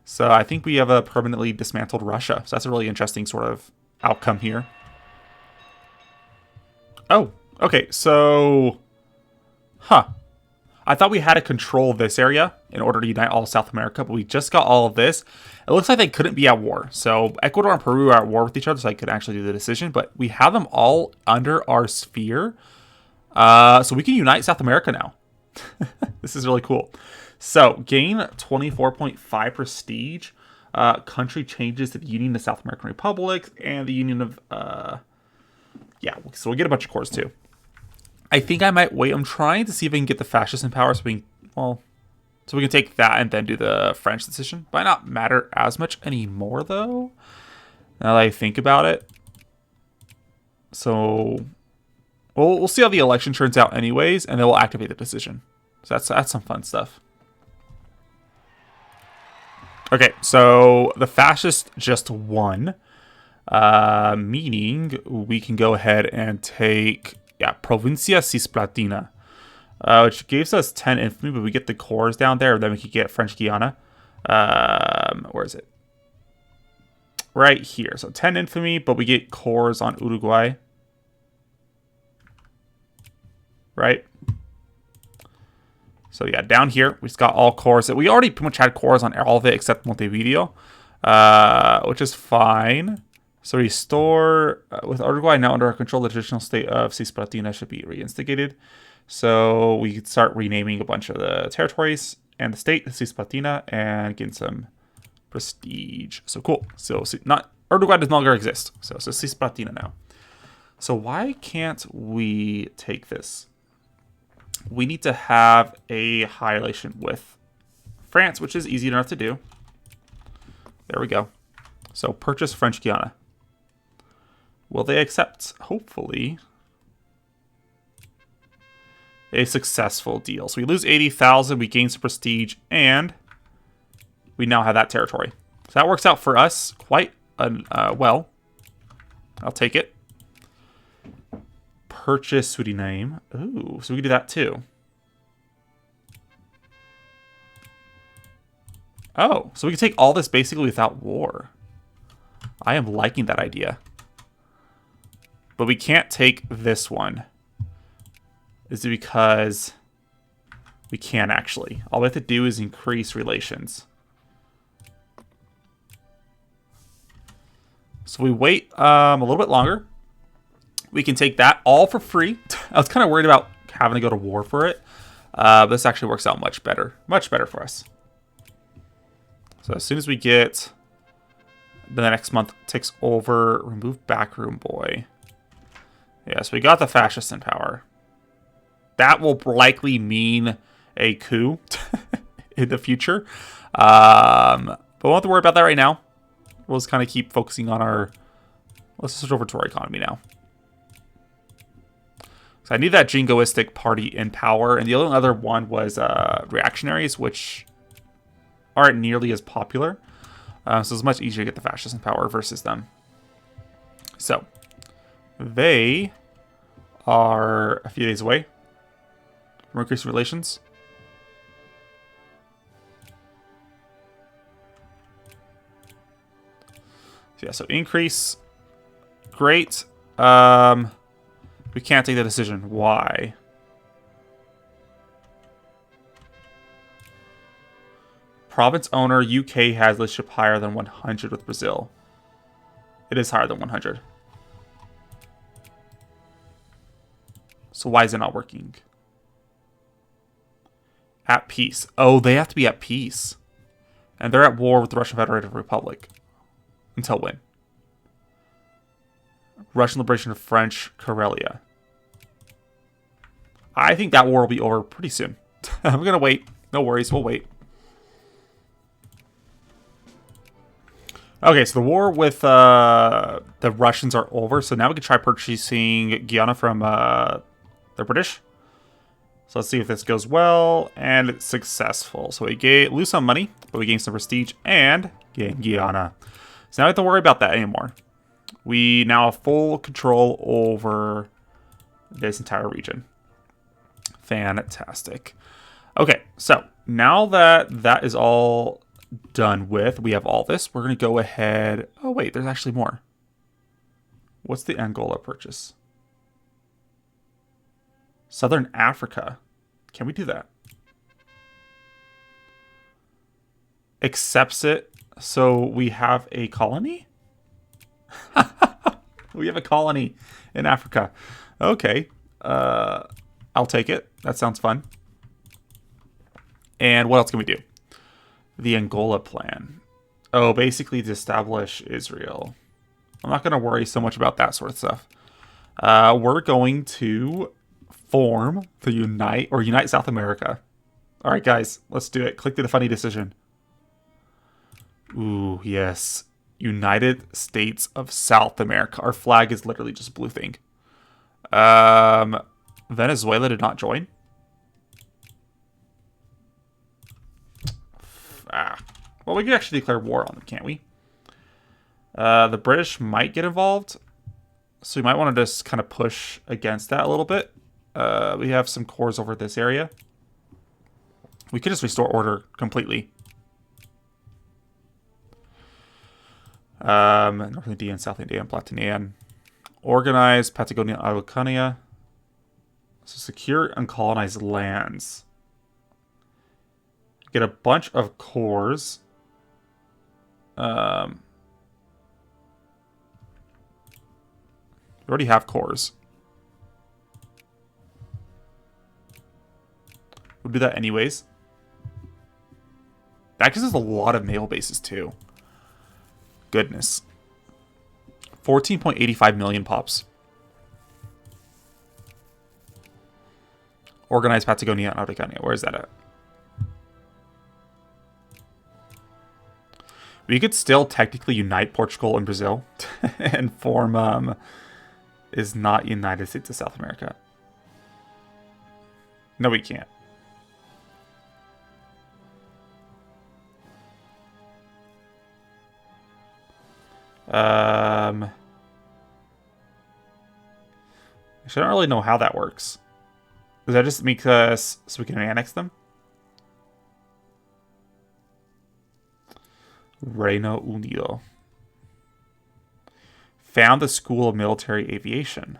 So I think we have a permanently dismantled Russia. So that's a really interesting sort of outcome here. Oh, okay, so... I thought we had to control this area in order to unite all of South America, but we just got all of this. It looks like they couldn't be at war. So Ecuador and Peru are at war with each other, so I could actually do the decision. But we have them all under our sphere. So we can unite South America now. This is really cool. So gain 24.5 prestige. Country changes to the Union of South American Republic and the Union of... yeah, so we get a bunch of cores too. I think I might wait. I'm trying to see if I can get the fascists in power so we can take that and then do the French decision. Might not matter as much anymore though, now that I think about it. So we'll see how the election turns out anyways, and then we'll activate the decision. So that's some fun stuff. Okay, so the fascists just won, meaning we can go ahead and take... yeah, Provincia Cisplatina, which gives us 10 infantry, but we get the cores down there, then we can get French Guiana. Where is it? Right here. So 10 infantry, but we get cores on Uruguay. Right? So yeah, down here, we just got all cores. We already pretty much had cores on all of it except Montevideo, which is fine. So restore, with Uruguay now under our control, the traditional state of Cisplatina should be reinstigated. So we can start renaming a bunch of the territories and the state, Cisplatina, and getting some prestige. So cool. So not Uruguay does no longer exist. So Cisplatina now. So why can't we take this? We need to have a high relation with France, which is easy enough to do. There we go. So purchase French Guiana. Will they accept? Hopefully. A successful deal. So we lose 80,000, we gain some prestige, and we now have that territory. So that works out for us quite well. I'll take it. Purchase Suriname. Ooh, so we can do that too. Oh, so we can take all this basically without war. I am liking that idea. But we can't take this one. Is it because we can actually? All we have to do is increase relations. So we wait a little bit longer. We can take that all for free. I was kind of worried about having to go to war for it. But this actually works out much better. Much better for us. So as soon as we get the next month ticks over, remove backroom boy. Yeah, so we got the fascists in power. That will likely mean a coup in the future. But we won't have to worry about that right now. We'll just kind of keep focusing on our... Let's switch over to our economy now. So I need that jingoistic party in power. And the only other one was reactionaries, which aren't nearly as popular. So it's much easier to get the fascists in power versus them. So they are a few days away from increasing relations. So yeah, so increase. Great. We can't take the decision. Why? Province owner, UK has relationship higher than 100 with Brazil. It is higher than 100. So why is it not working? At peace. Oh, they have to be at peace. And they're at war with the Russian Federative Republic. Until when? Russian liberation of French Karelia. I think that war will be over pretty soon. I'm going to wait. No worries, we'll wait. Okay, so the war with the Russians are over. So now we can try purchasing Guyana from the British. So let's see if this goes well. And it's successful. So we lose some money, but we gain some prestige and gain Guyana. So now we don't have to worry about that anymore. We now have full control over this entire region. Fantastic. Okay, so now that that is all done with, we have all this. We're going to go ahead. Oh, wait, there's actually more. What's the Angola purchase? Southern Africa. Can we do that? Accepts it. So we have a colony? We have a colony in Africa. Okay. I'll take it. That sounds fun. And what else can we do? The Angola plan. Oh, basically to establish Israel. I'm not going to worry so much about that sort of stuff. We're going to form the Unite South America. All right, guys, let's do it. Click the funny decision. Ooh, yes. United States of South America. Our flag is literally just a blue thing. Venezuela did not join. Well, we could actually declare war on them, can't we? The British might get involved. So we might want to just kind of push against that a little bit. We have some cores over this area. We could just restore order completely. North Indian, South Indian, Platinian. Organize Patagonia, Araucania. So secure and colonize lands. Get a bunch of cores. We already have cores. We'll do that anyways. That gives us a lot of naval bases too. Goodness. 14.85 million pops. Organize Patagonia and Araucania. Where is that at? We could still technically unite Portugal and Brazil and form is not United States of South America. No, we can't. Actually, I don't really know how that works. Does that just make us so we can annex them? Reino Unido. Found the School of Military Aviation.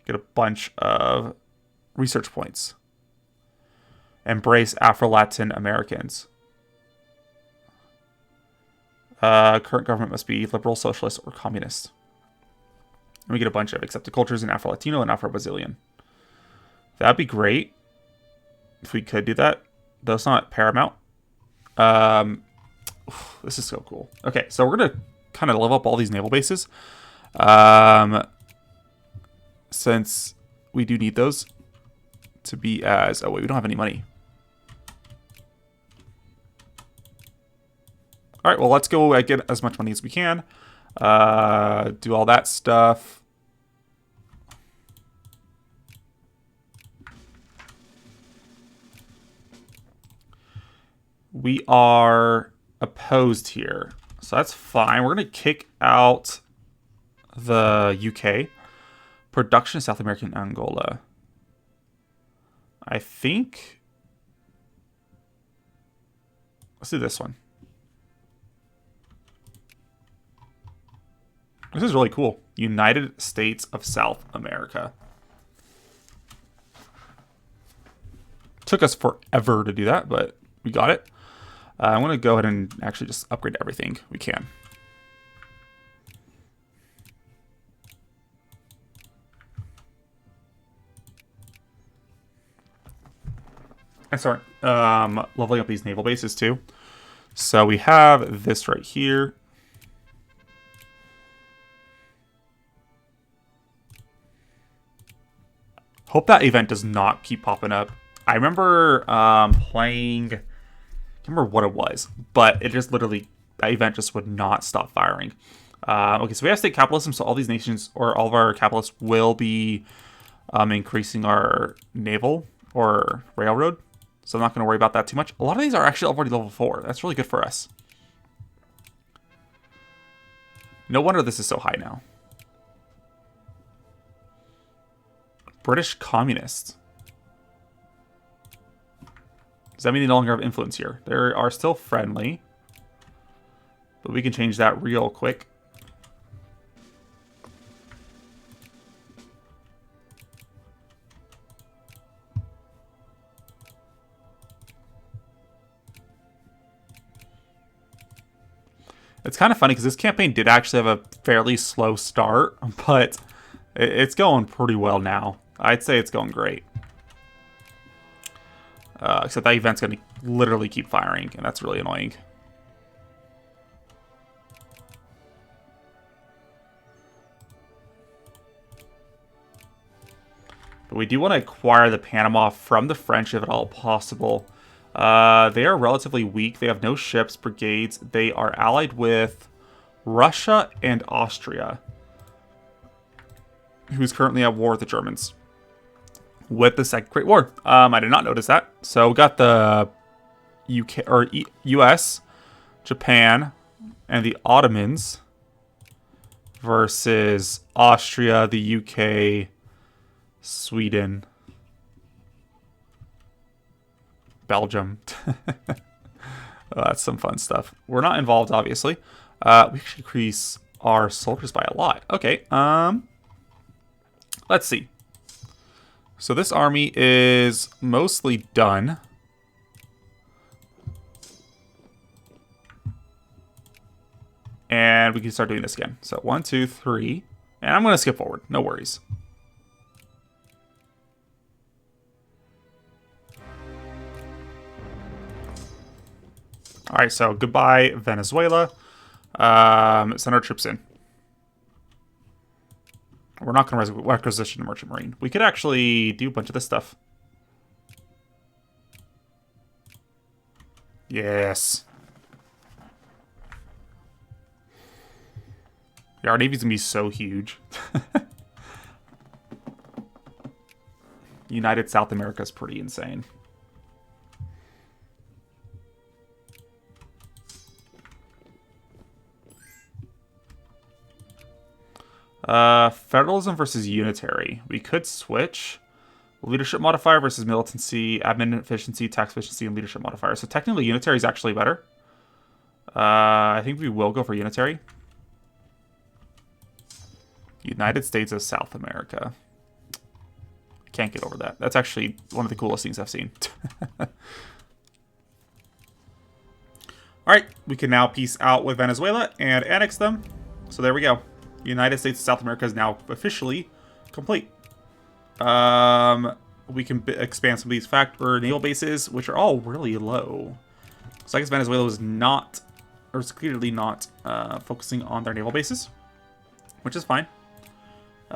Get a bunch of research points. Embrace Afro-Latin Americans. Current government must be liberal, socialist, or communist. And we get a bunch of accepted cultures in Afro-Latino and Afro-Brazilian. That'd be great if we could do that. Though it's not paramount. This is so cool. Okay, so we're going to kind of level up all these naval bases. Since we do need those to be as... Oh, wait, we don't have any money. All right, well, let's go get as much money as we can. Do all that stuff. we are opposed here. So that's fine. We're going to kick out the UK. Production of South American Angola. I think... Let's do this one. This is really cool. United States of South America. Took us forever to do that, but we got it. I'm going to go ahead and actually just upgrade everything we can. And start leveling up these naval bases too. So we have this right here. Hope that event does not keep popping up. I remember playing, I can't remember what it was, but it just literally, that event just would not stop firing. Okay, so we have state capitalism, so all these nations, or all of our capitalists will be increasing our naval or railroad. So I'm not going to worry about that too much. A lot of these are actually already level 4. That's really good for us. No wonder this is so high now. British communists. Does that mean they no longer have influence here? They are still friendly. But we can change that real quick. It's kind of funny because this campaign did actually have a fairly slow start, but it's going pretty well now. I'd say it's going great. Except that event's going to literally keep firing, and that's really annoying. But we do want to acquire the Panama from the French if at all possible. They are relatively weak. They have no ships, brigades. They are allied with Russia and Austria, who's currently at war with the Germans with the Second Great War. I did not notice that. So we got the UK or US, Japan, and the Ottomans versus Austria, the UK, Sweden, Belgium. That's some fun stuff. We're not involved, obviously. We actually increase our soldiers by a lot. Okay. Let's see. So this army is mostly done. And we can start doing this again. So 1, 2, 3. And I'm going to skip forward. No worries. All right, so goodbye, Venezuela. Send our troops in. We're not going to requisition a merchant marine. We could actually do a bunch of this stuff. Yes. Yeah, our navy's going to be so huge. United South America is pretty insane. Federalism versus unitary. We could switch. Leadership modifier versus militancy, admin efficiency, tax efficiency, and leadership modifier. So technically unitary is actually better. I think we will go for unitary. United States of South America. Can't get over that. That's actually one of the coolest things I've seen. Alright, we can now peace out with Venezuela and annex them. So there we go. United States of South America is now officially complete. We can expand some of these naval bases, which are all really low. So I guess Venezuela was not, or is clearly not, focusing on their naval bases, which is fine.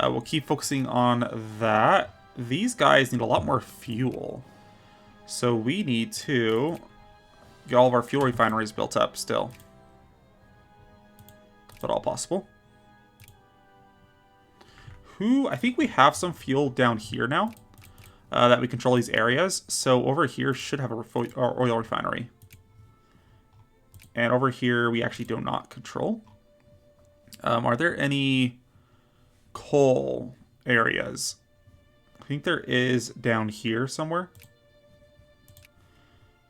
We'll keep focusing on that. These guys need a lot more fuel. So we need to get all of our fuel refineries built up still. If at all possible. I think we have some fuel down here now that we control these areas. So over here should have a oil refinery. And over here, we actually do not control. Are there any coal areas? I think there is down here somewhere.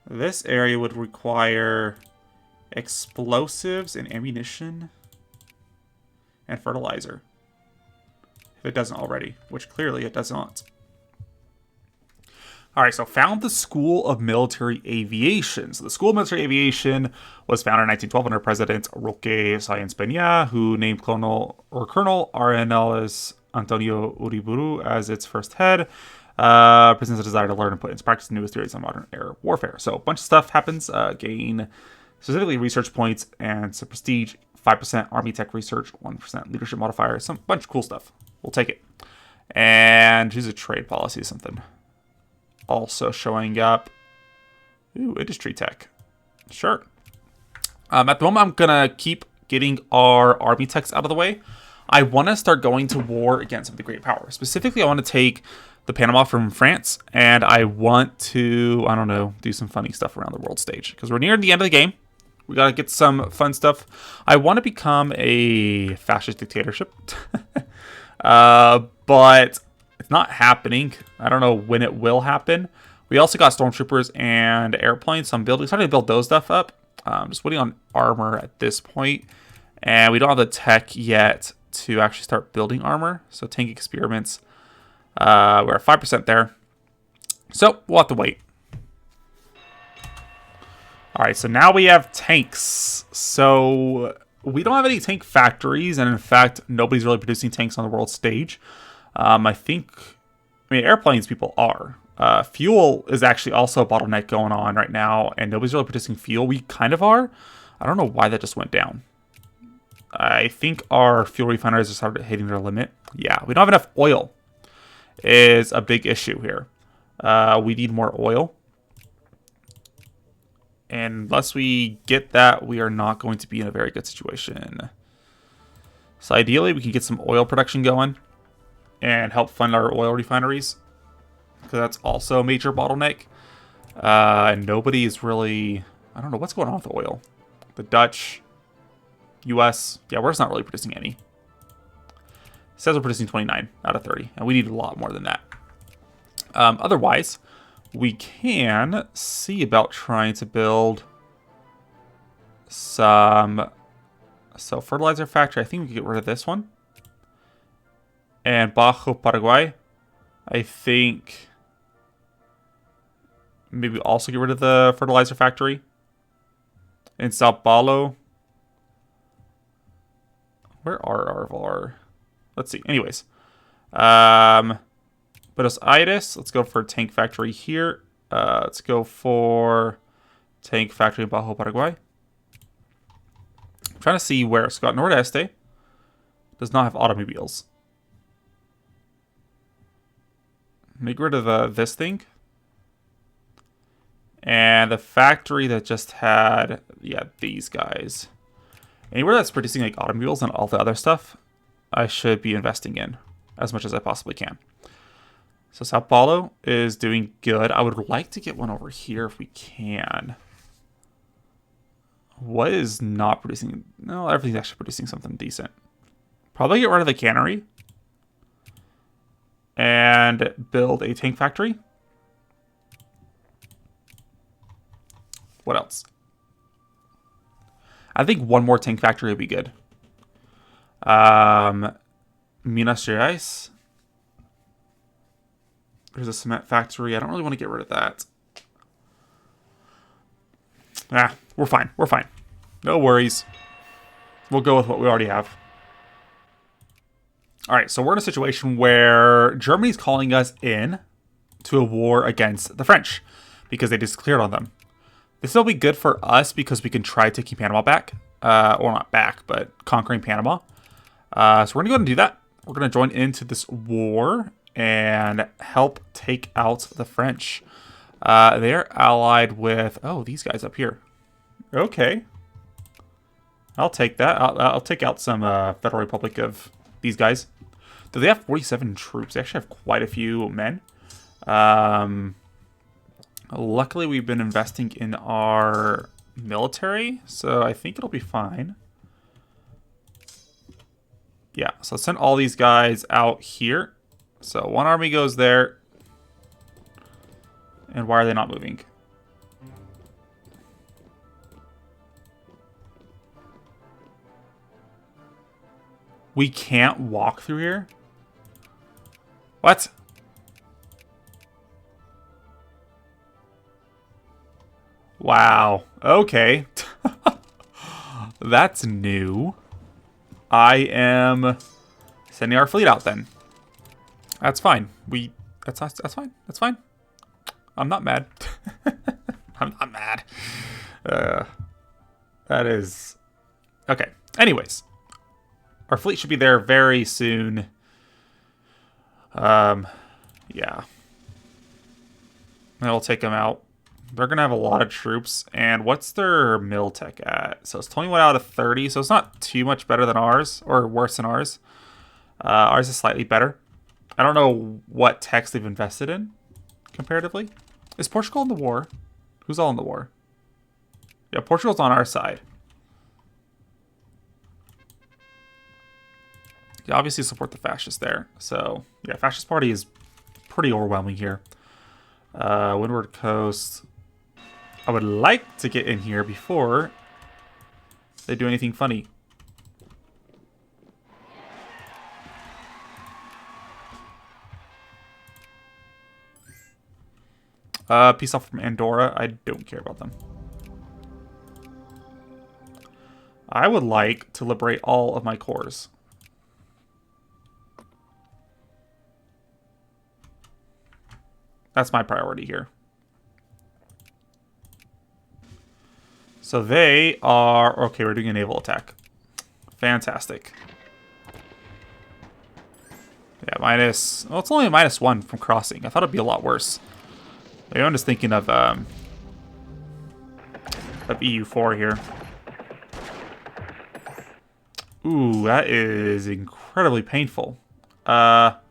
This area would require explosives and ammunition and fertilizer. If it doesn't already, which clearly it does not. All right, so found the School of Military Aviation. So the School of Military Aviation was founded in 1912 under President Roque Sáenz Peña, who named Colonel Arenales Antonio Uriburu as its first head. Presents a desire to learn and put into practice the newest theories on modern air warfare. So a bunch of stuff happens. Gain specifically research points and some prestige. 5% Army Tech research, 1% leadership modifier. Some bunch of cool stuff. We'll take it. And here's a trade policy or something. Also showing up. Ooh, industry tech. Sure. At the moment, I'm going to keep getting our army techs out of the way. I want to start going to war against some of the great powers. Specifically, I want to take the Panama from France, and I want to, I don't know, do some funny stuff around the world stage. Because we're near the end of the game. We got to get some fun stuff. I want to become a fascist dictatorship. But it's not happening. I don't know when it will happen. We also got stormtroopers and airplanes. So I'm starting to build those stuff up. Just waiting on armor at this point. And we don't have the tech yet to actually start building armor. So tank experiments. We're at 5% there. So we'll have to wait. All right, so now we have tanks. So we don't have any tank factories. And in fact, nobody's really producing tanks on the world stage. I mean, airplanes people are. Fuel is actually also a bottleneck going on right now, and nobody's really producing fuel. We kind of are. I don't know why that just went down. I think our fuel refineries are started hitting their limit. Yeah, we don't have enough oil is a big issue here. We need more oil. And unless we get that, we are not going to be in a very good situation. So ideally, we can get some oil production going and help fund our oil refineries, because that's also a major bottleneck. And nobody is really, I don't know what's going on with the oil. The Dutch, US, yeah, we're just not really producing any. It says we're producing 29 out of 30, and we need a lot more than that. Otherwise, we can see about trying to build some, so fertilizer factory. I think we can get rid of this one. And Bajo Paraguay, I think maybe also get rid of the fertilizer factory. In Sao Paulo, where are our, let's see. Anyways, Buenos Aires, let's go for tank factory here. Let's go for tank factory in Bajo Paraguay. I'm trying to see where. So got Nordeste. Does not have automobiles. Make rid of this thing. And the factory that just had, yeah, these guys. Anywhere that's producing like automobiles and all the other stuff, I should be investing in as much as I possibly can. So Sao Paulo is doing good. I would like to get one over here if we can. What is not producing? No, everything's actually producing something decent. Probably get rid of the cannery. And build a tank factory. What else? I think one more tank factory would be good. Minas Gerais. There's a cement factory. I don't really want to get rid of that. We're fine. We're fine. No worries. We'll go with what we already have. All right, so we're in a situation where Germany's calling us in to a war against the French because they just cleared on them. This will be good for us because we can try taking Panama back. Or not back, but conquering Panama. So we're going to go ahead and do that. We're going to join into this war and help take out the French. They're allied with, oh, these guys up here. Okay. I'll take that. I'll take out some Federal Republic of these guys. Do they have 47 troops? They actually have quite a few men. Luckily, we've been investing in our military, so I think it'll be fine. Yeah, so let's send all these guys out here. So one army goes there. And why are they not moving? We can't walk through here? What? Wow. Okay. That's new. I am sending our fleet out then. That's fine. That's fine. That's fine. I'm not mad. I'm not mad. That is okay. Anyways, our fleet should be there very soon. Yeah. And we'll take them out. They're going to have a lot of troops. And what's their mil tech at? So it's 21 out of 30. So it's not too much better than ours. Or worse than ours. Ours is slightly better. I don't know what techs they've invested in comparatively. Is Portugal in the war? Who's all in the war? Yeah, Portugal's on our side. You obviously support the fascists there. So, yeah, fascist party is pretty overwhelming here. Windward Coast. I would like to get in here before they do anything funny. Peace off from Andorra. I don't care about them. I would like to liberate all of my cores. That's my priority here. So they are... Okay, we're doing a naval attack. Fantastic. Yeah, minus... Well, it's only a -1 from crossing. I thought it'd be a lot worse. Maybe I'm just thinking of EU4 here. Ooh, that is incredibly painful. That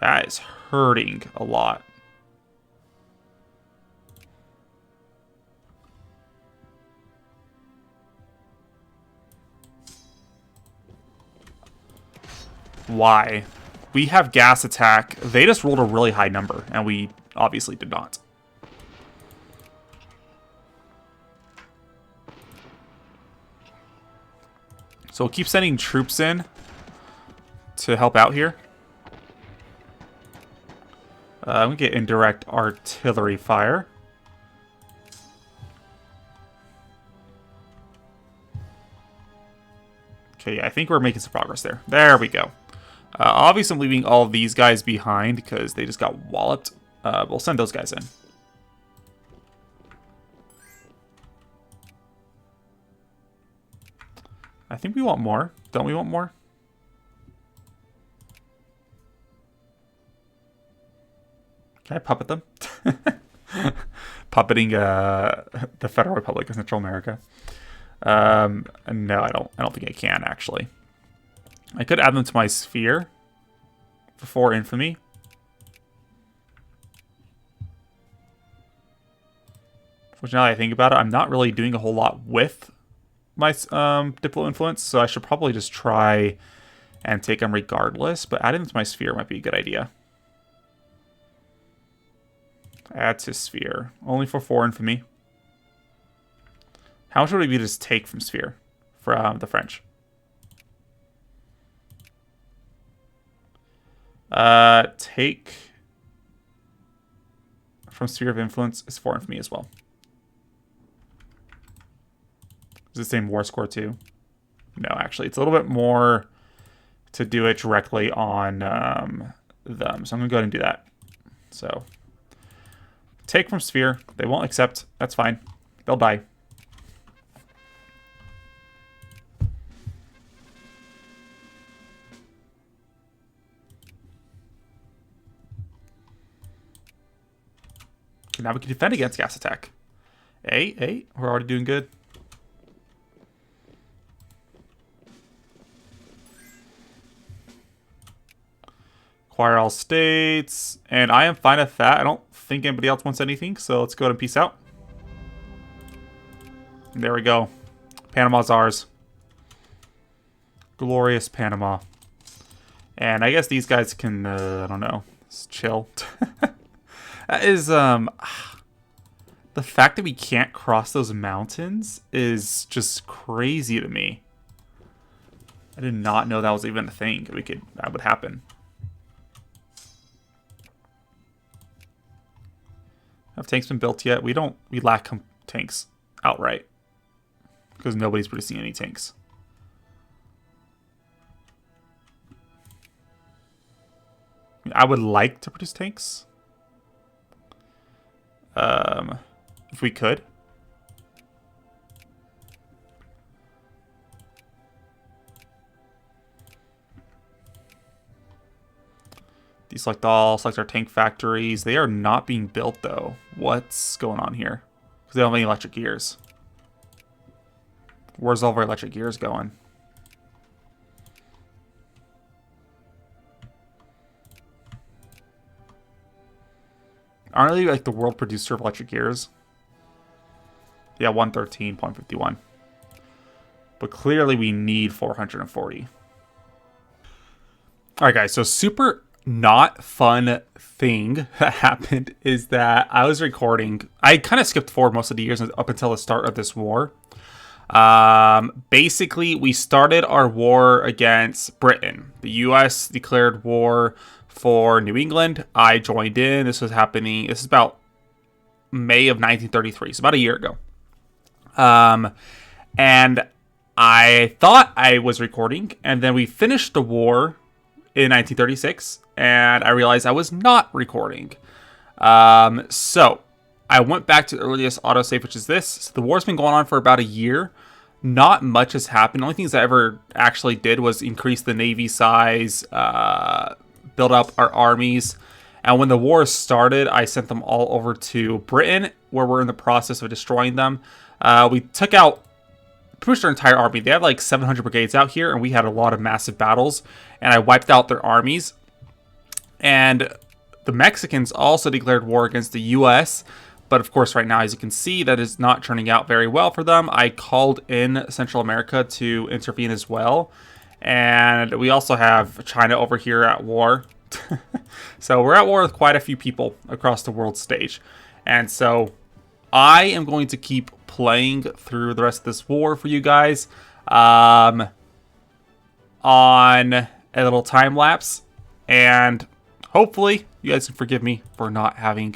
is hurting a lot. Why? We have gas attack. They just rolled a really high number, and we obviously did not. So we'll keep sending troops in to help out here. We get indirect artillery fire. Okay, I think we're making some progress there. There we go. Obviously, I'm leaving all of these guys behind because they just got walloped. We'll send those guys in. I think we want more. Don't we want more? Can I puppet them? Puppeting the Federal Republic of Central America. No, I don't think I can, actually. I could add them to my sphere for 4 infamy. Which, now that I think about it, I'm not really doing a whole lot with my Diplo influence, so I should probably just try and take them regardless, but adding them to my sphere might be a good idea. Add to sphere. Only for 4 infamy. How much would it be to just take from sphere from the French? Take from sphere of influence is 4 infamy as well. Is it the same war score too? No, actually, it's a little bit more to do it directly on them. So I'm gonna go ahead and do that. So take from sphere. They won't accept. That's fine. They'll die. Okay, now we can defend against gas attack. Hey, we're already doing good. Acquire all states. And I am fine with that. I don't think anybody else wants anything. So let's go ahead and peace out. There we go. Panama's ours. Glorious Panama. And I guess these guys can, I don't know, just chill. That is, the fact that we can't cross those mountains is just crazy to me. I did not know that was even a thing that would happen. Have tanks been built yet? We lack tanks outright. Because nobody's producing any tanks. I would like to produce tanks. If we could. Deselect all, select our tank factories. They are not being built though. What's going on here? Because they don't have any electric gears. Where's all of our electric gears going? Aren't they like the world producer of electric gears? Yeah, 113.51. But clearly we need 440. Alright guys, so super not fun thing that happened is that I was recording. I kind of skipped forward most of the years up until the start of this war. Basically, we started our war against Britain. The U.S. declared war for New England. I joined in. This was happening. This is about May of 1933, so about a year ago. And I thought I was recording, and then we finished the war in 1936, and I realized I was not recording. So I went back to the earliest autosave, which is this. So the war's been going on for about a year. Not much has happened. The only things I ever actually did was increase the Navy size, build up our armies. And when the war started, I sent them all over to Britain, where we're in the process of destroying them. We took out pretty much their entire army. They had like 700 brigades out here, and we had a lot of massive battles. And I wiped out their armies. And the Mexicans also declared war against the U.S., but of course, right now, as you can see, that is not turning out very well for them. I called in Central America to intervene as well. And we also have China over here at war. So we're at war with quite a few people across the world stage. And so I am going to keep playing through the rest of this war for you guys on a little time lapse. And hopefully you guys can forgive me for not having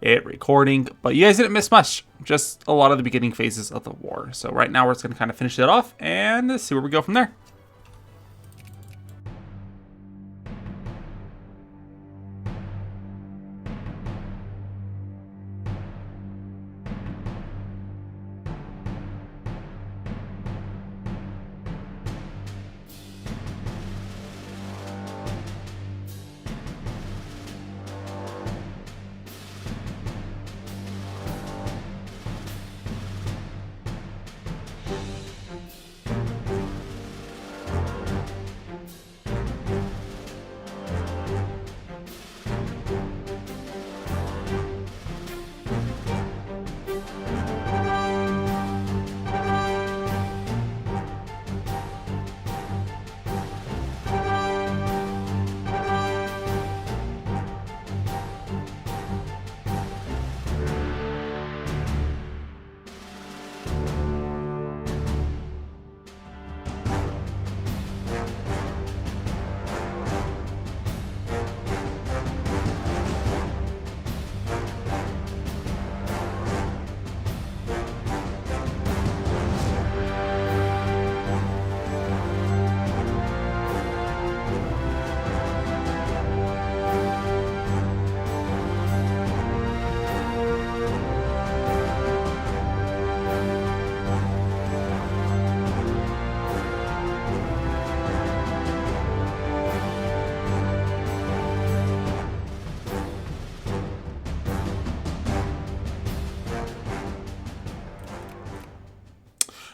it recording, but you guys didn't miss much, just a lot of the beginning phases of the war. So right now we're just going to kind of finish it off and see where we go from there.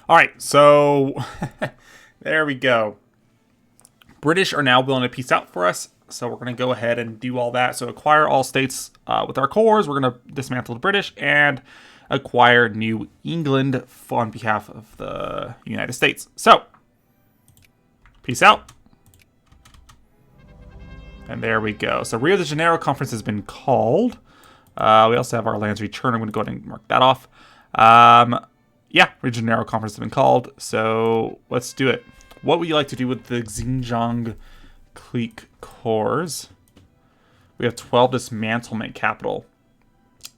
All right, so there we go. British are now willing to peace out for us. So we're going to go ahead and do all that. So acquire all states with our cores. We're going to dismantle the British and acquire New England on behalf of the United States. So, peace out. And there we go. So Rio de Janeiro conference has been called. We also have our lands return. I'm going to go ahead and mark that off. Yeah, Rio de Janeiro conference has been called. So let's do it. What would you like to do with the Xinjiang clique cores? We have 12 dismantlement capital.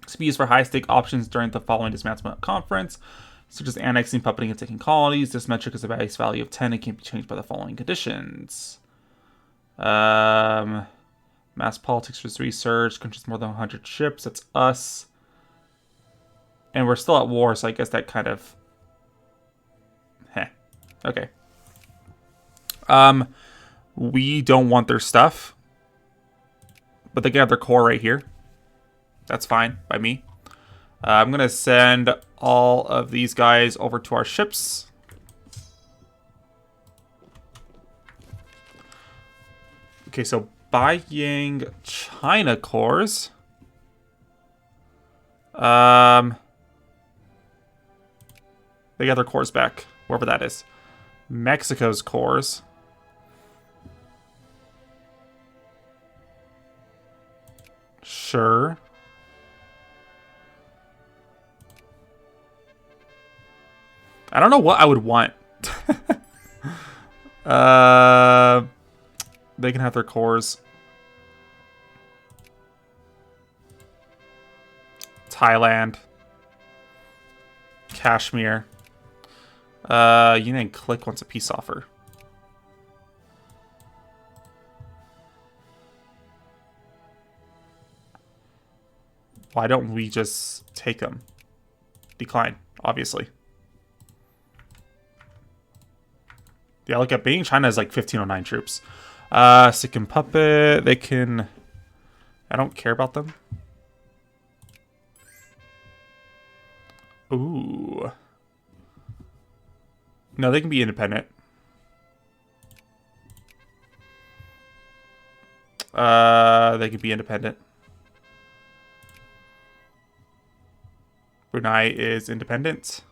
This can be used for high-stake options during the following dismantlement conference, such as annexing, puppeting, and taking colonies. This metric is a base value of 10 and can be changed by the following conditions. Mass politics research, countries more than 100 ships. That's us. And we're still at war, so I guess that kind of... Okay. We don't want their stuff. But they can have their core right here. That's fine by me. I'm going to send all of these guys over to our ships. Okay, so buying China cores. They got their cores back, wherever that is. Mexico's cores. Sure. I don't know what I would want. They can have their cores. Thailand. Kashmir. Union Click wants a peace offer. Why don't we just take them? Decline, obviously. Yeah, look at Beijing. China is like 1509 troops. Sikkim Puppet. They can... I don't care about them. Ooh. No, they can be independent. They can be independent. Brunei is independent.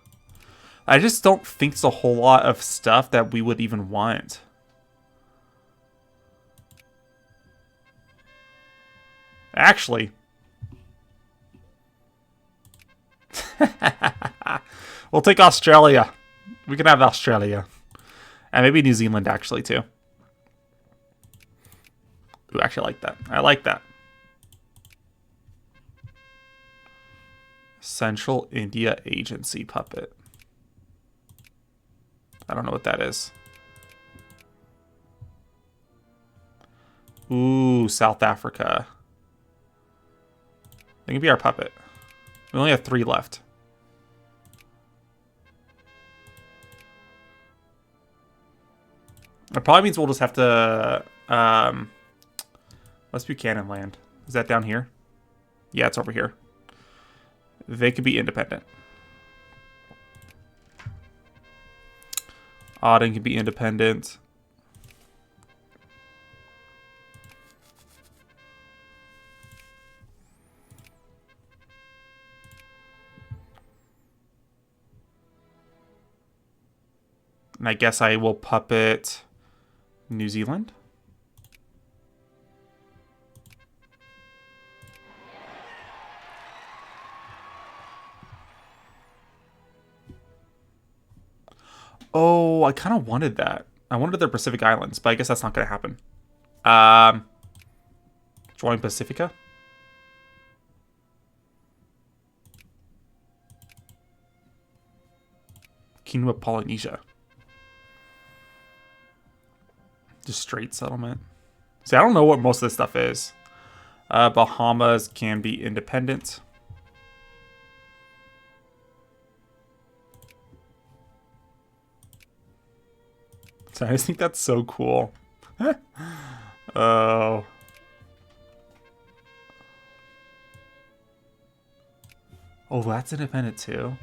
I just don't think there's a whole lot of stuff that we would even want. Actually. We'll take Australia. We can have Australia. And maybe New Zealand, actually, too. Ooh, actually, I like that. I like that. Central India Agency Puppet. I don't know what that is. Ooh, South Africa. They can be our puppet. We only have 3 left. That probably means we'll just have to... West Buchanan land. Is that down here? Yeah, it's over here. They could be independent. Aden can be independent. And I guess I will puppet New Zealand. Oh, I kind of wanted that. I wanted their Pacific Islands, but I guess that's not going to happen. Join Pacifica. Kingdom of Polynesia. Just straight settlement. See, I don't know what most of this stuff is. Bahamas can be independent. So I just think that's so cool. Oh. Oh, that's independent too.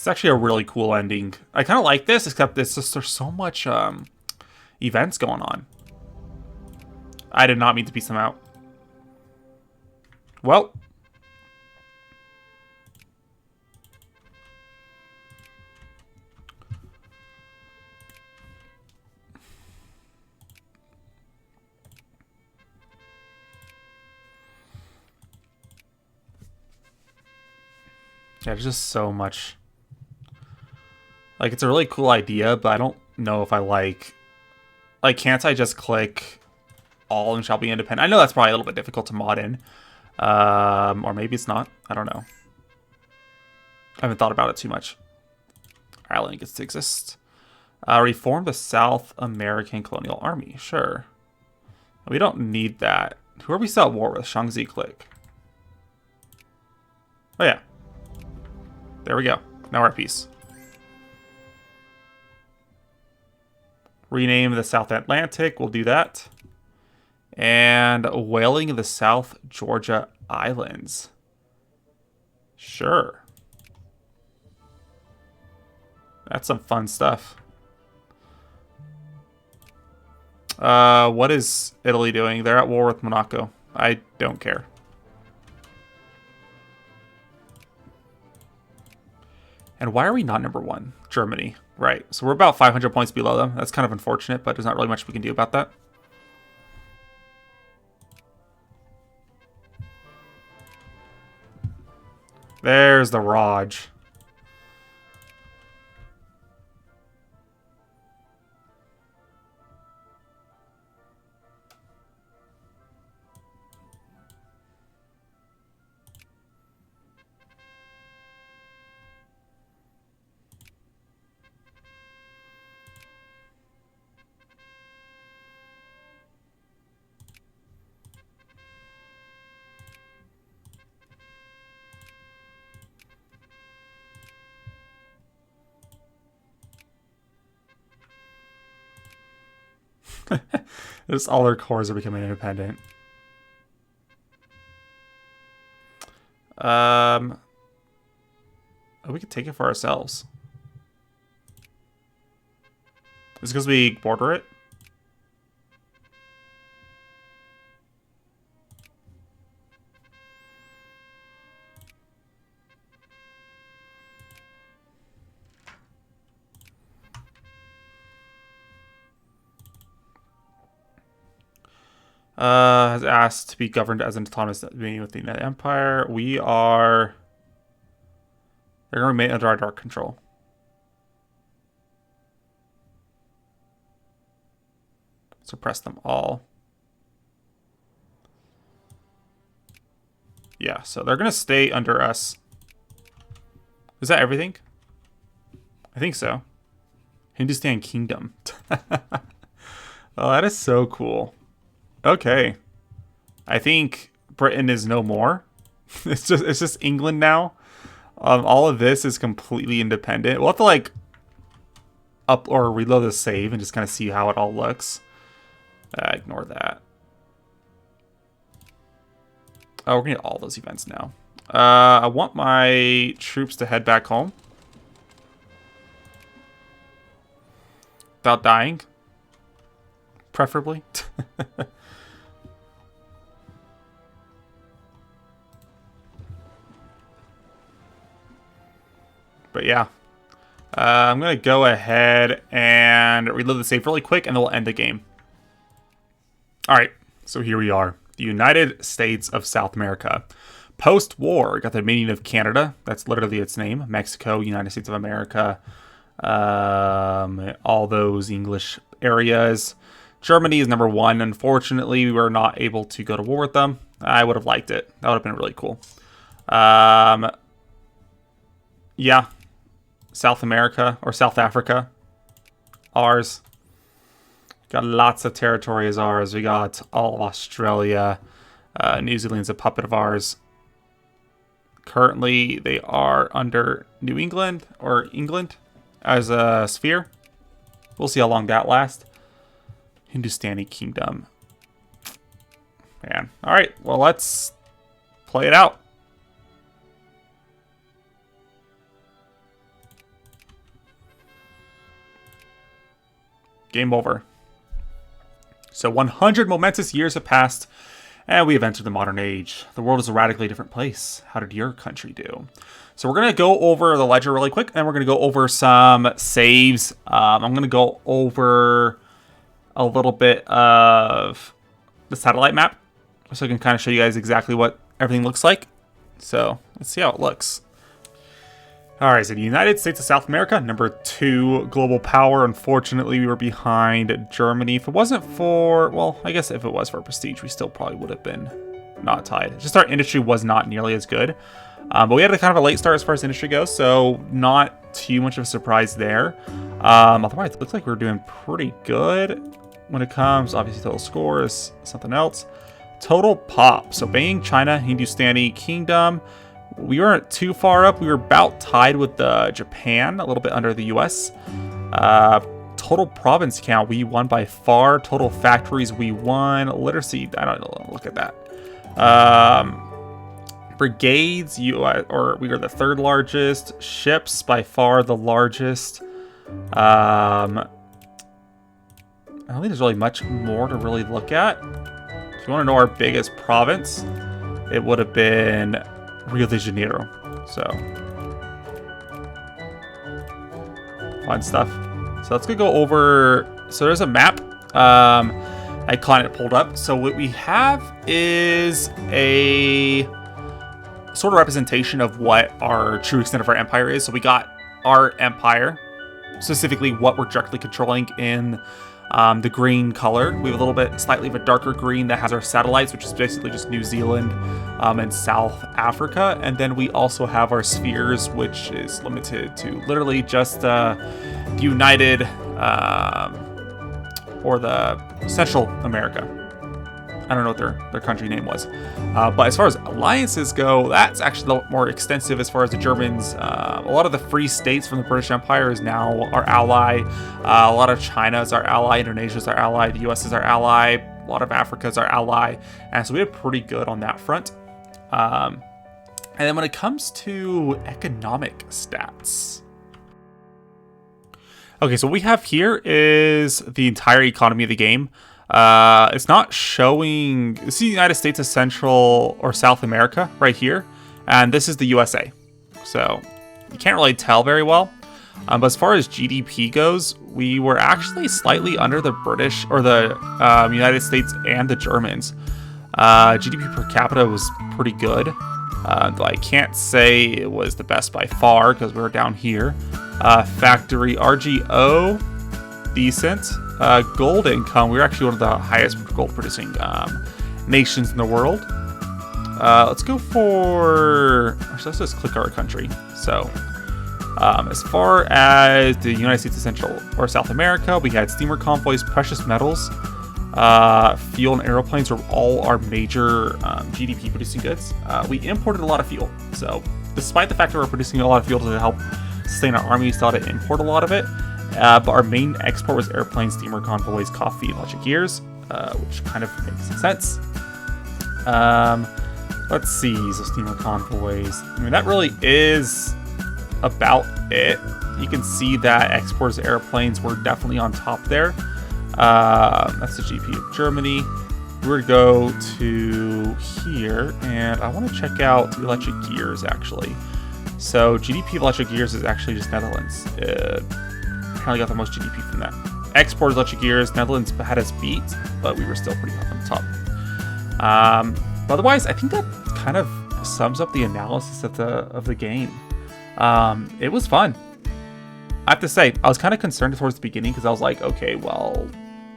It's actually a really cool ending. I kind of like this, except it's just there's so much events going on. I did not mean to piece them out. Well. Yeah, there's just so much. Like, it's a really cool idea, but I don't know if I like... Like, can't I just click all and shall be independent? I know that's probably a little bit difficult to mod in. Or maybe it's not. I don't know. I haven't thought about it too much. Ireland gets to exist. Reform the South American Colonial Army. Sure. We don't need that. Who are we still at war with? Shaanxi click. Oh, yeah. There we go. Now we're at peace. Rename the South Atlantic. We'll do that. And whaling the South Georgia Islands. Sure. That's some fun stuff. What is Italy doing? They're at war with Monaco. I don't care. And why are we not number one? Germany. Right. So we're about 500 points below them. That's kind of unfortunate, but there's not really much we can do about that. There's the Raj. Just all their cores are becoming independent. Oh, we could take it for ourselves. Is it because we border it? Has asked to be governed as an autonomous being within the empire. We are... They're going to remain under our dark control. Suppress them all. Yeah, so they're going to stay under us. Is that everything? I think so. Hindustan Kingdom. Oh, that is so cool. Okay. I think Britain is no more. It's just England now. All of this is completely independent. We'll have to like up or reload the save and just kind of see how it all looks. Ignore that. Oh, we're gonna get all those events now. I want my troops to head back home without dying, preferably. But yeah, I'm going to go ahead and reload the save really quick, and then we'll end the game. All right, so here we are. The United States of South America. Post-war, got the meaning of Canada. That's literally its name. Mexico, United States of America. All those English areas. Germany is number one. Unfortunately, we were not able to go to war with them. I would have liked it. That would have been really cool. Yeah. South America or South Africa, ours. Got lots of territory as ours. We got all of Australia. New Zealand's a puppet of ours. Currently, they are under New England or England as a sphere. We'll see how long that lasts. Hindustani Kingdom. Man. All right. Well, let's play it out. game over. So 100 momentous years have passed, and we have entered the modern age. The world is a radically different place. How did your country do? So we're going to go over the ledger really quick, and we're going to go over some saves. I'm going to go over a little bit of the satellite map, so I can kind of show you guys exactly what everything looks like. So let's see how it looks. All right, so the United States of South America, number 2 global power. Unfortunately, we were behind Germany. If it wasn't for, well, I guess if it was for prestige, we still probably would have been not tied. Just our industry was not nearly as good. But we had a kind of a late start as far as industry goes, so not too much of a surprise there. Otherwise, it looks like we're doing pretty good when it comes. Obviously, total score is something else. Total pop. So Beijing, China, Hindustani Kingdom. We weren't too far up. We were about tied with Japan, a little bit under the U.S. Total province count, we won by far. Total factories, we won. Literacy, I don't know. Look at that. Brigades, we are the 3rd largest. Ships, by far the largest. I don't think there's really much more to really look at. If you want to know our biggest province, it would have been Rio de Janeiro. So fun stuff. So let's go over. So there's a map. I caught it pulled up. So what we have is a sort of representation of what our true extent of our empire is. So we got our empire, specifically what we're directly controlling in the green color. We have a little bit slightly of a darker green that has our satellites, which is basically just New Zealand and South Africa. And then we also have our spheres, which is limited to literally just the United or the Central America. I don't know what their country name was. But as far as alliances go, that's actually a lot more extensive as far as the Germans. A lot of the free states from the British Empire is now our ally. A lot of China is our ally. Indonesia is our ally. The US is our ally. A lot of Africa is our ally. And so we did pretty good on that front. And then when it comes to economic stats. Okay, so what we have here is the entire economy of the game. It's not showing. This is the United States of Central or South America right here, and this is the USA. So you can't really tell very well. But as far as GDP goes, we were actually slightly under the British or the United States and the Germans. GDP per capita was pretty good. Though I can't say it was the best by far because we were down here. Factory RGO, decent. Gold income, we're actually one of the highest gold producing nations in the world. Let's go for, actually, let's just click our country. So as far as the United States of Central or South America, we had steamer convoys, precious metals, fuel, and airplanes were all our major GDP producing goods. We imported a lot of fuel. So despite the fact that we're producing a lot of fuel to help sustain our army, we still had to import a lot of it. But our main export was airplanes, steamer convoys, coffee, and electric gears, which kind of makes sense. Let's see, so steamer convoys. I mean, that really is about it. You can see that exports airplanes were definitely on top there. That's the GDP of Germany. We're going to go to here, and I want to check out the electric gears, actually. So GDP of electric gears is actually just Netherlands. Apparently got the most GDP from that. Exported electric gears, Netherlands had us beat, but we were still pretty up on the top. But otherwise, I think that kind of sums up the analysis of the game. It was fun. I have to say, I was kind of concerned towards the beginning because I was like, okay, well,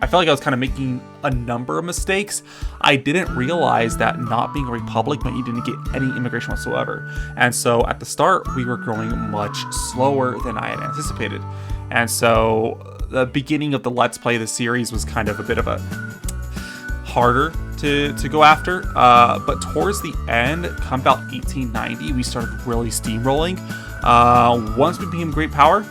I felt like I was kind of making a number of mistakes. I didn't realize that not being a republic meant you didn't get any immigration whatsoever. And so at the start, we were growing much slower than I had anticipated. And so the beginning of the Let's Play, the series, was kind of a bit of a harder to go after. But towards the end, come about 1890, we started really steamrolling. Once we became a great power,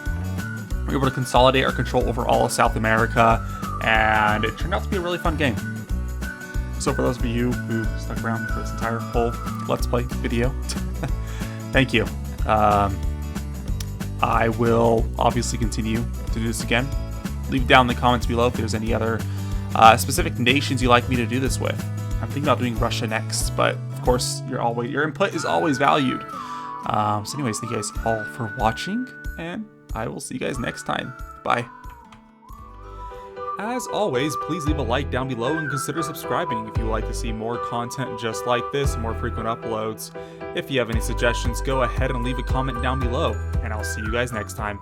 we were able to consolidate our control over all of South America, and it turned out to be a really fun game. So for those of you who stuck around for this entire whole Let's Play video, thank you. I will obviously continue to do this again. leave down in the comments below if there's any other specific nations you'd like me to do this with. I'm thinking about doing Russia next, but of course, your input is always valued. So anyways, thank you guys all for watching, and I will see you guys next time. Bye. As always, please leave a like down below and consider subscribing if you would like to see more content just like this, more frequent uploads. If you have any suggestions, go ahead and leave a comment down below, and I'll see you guys next time.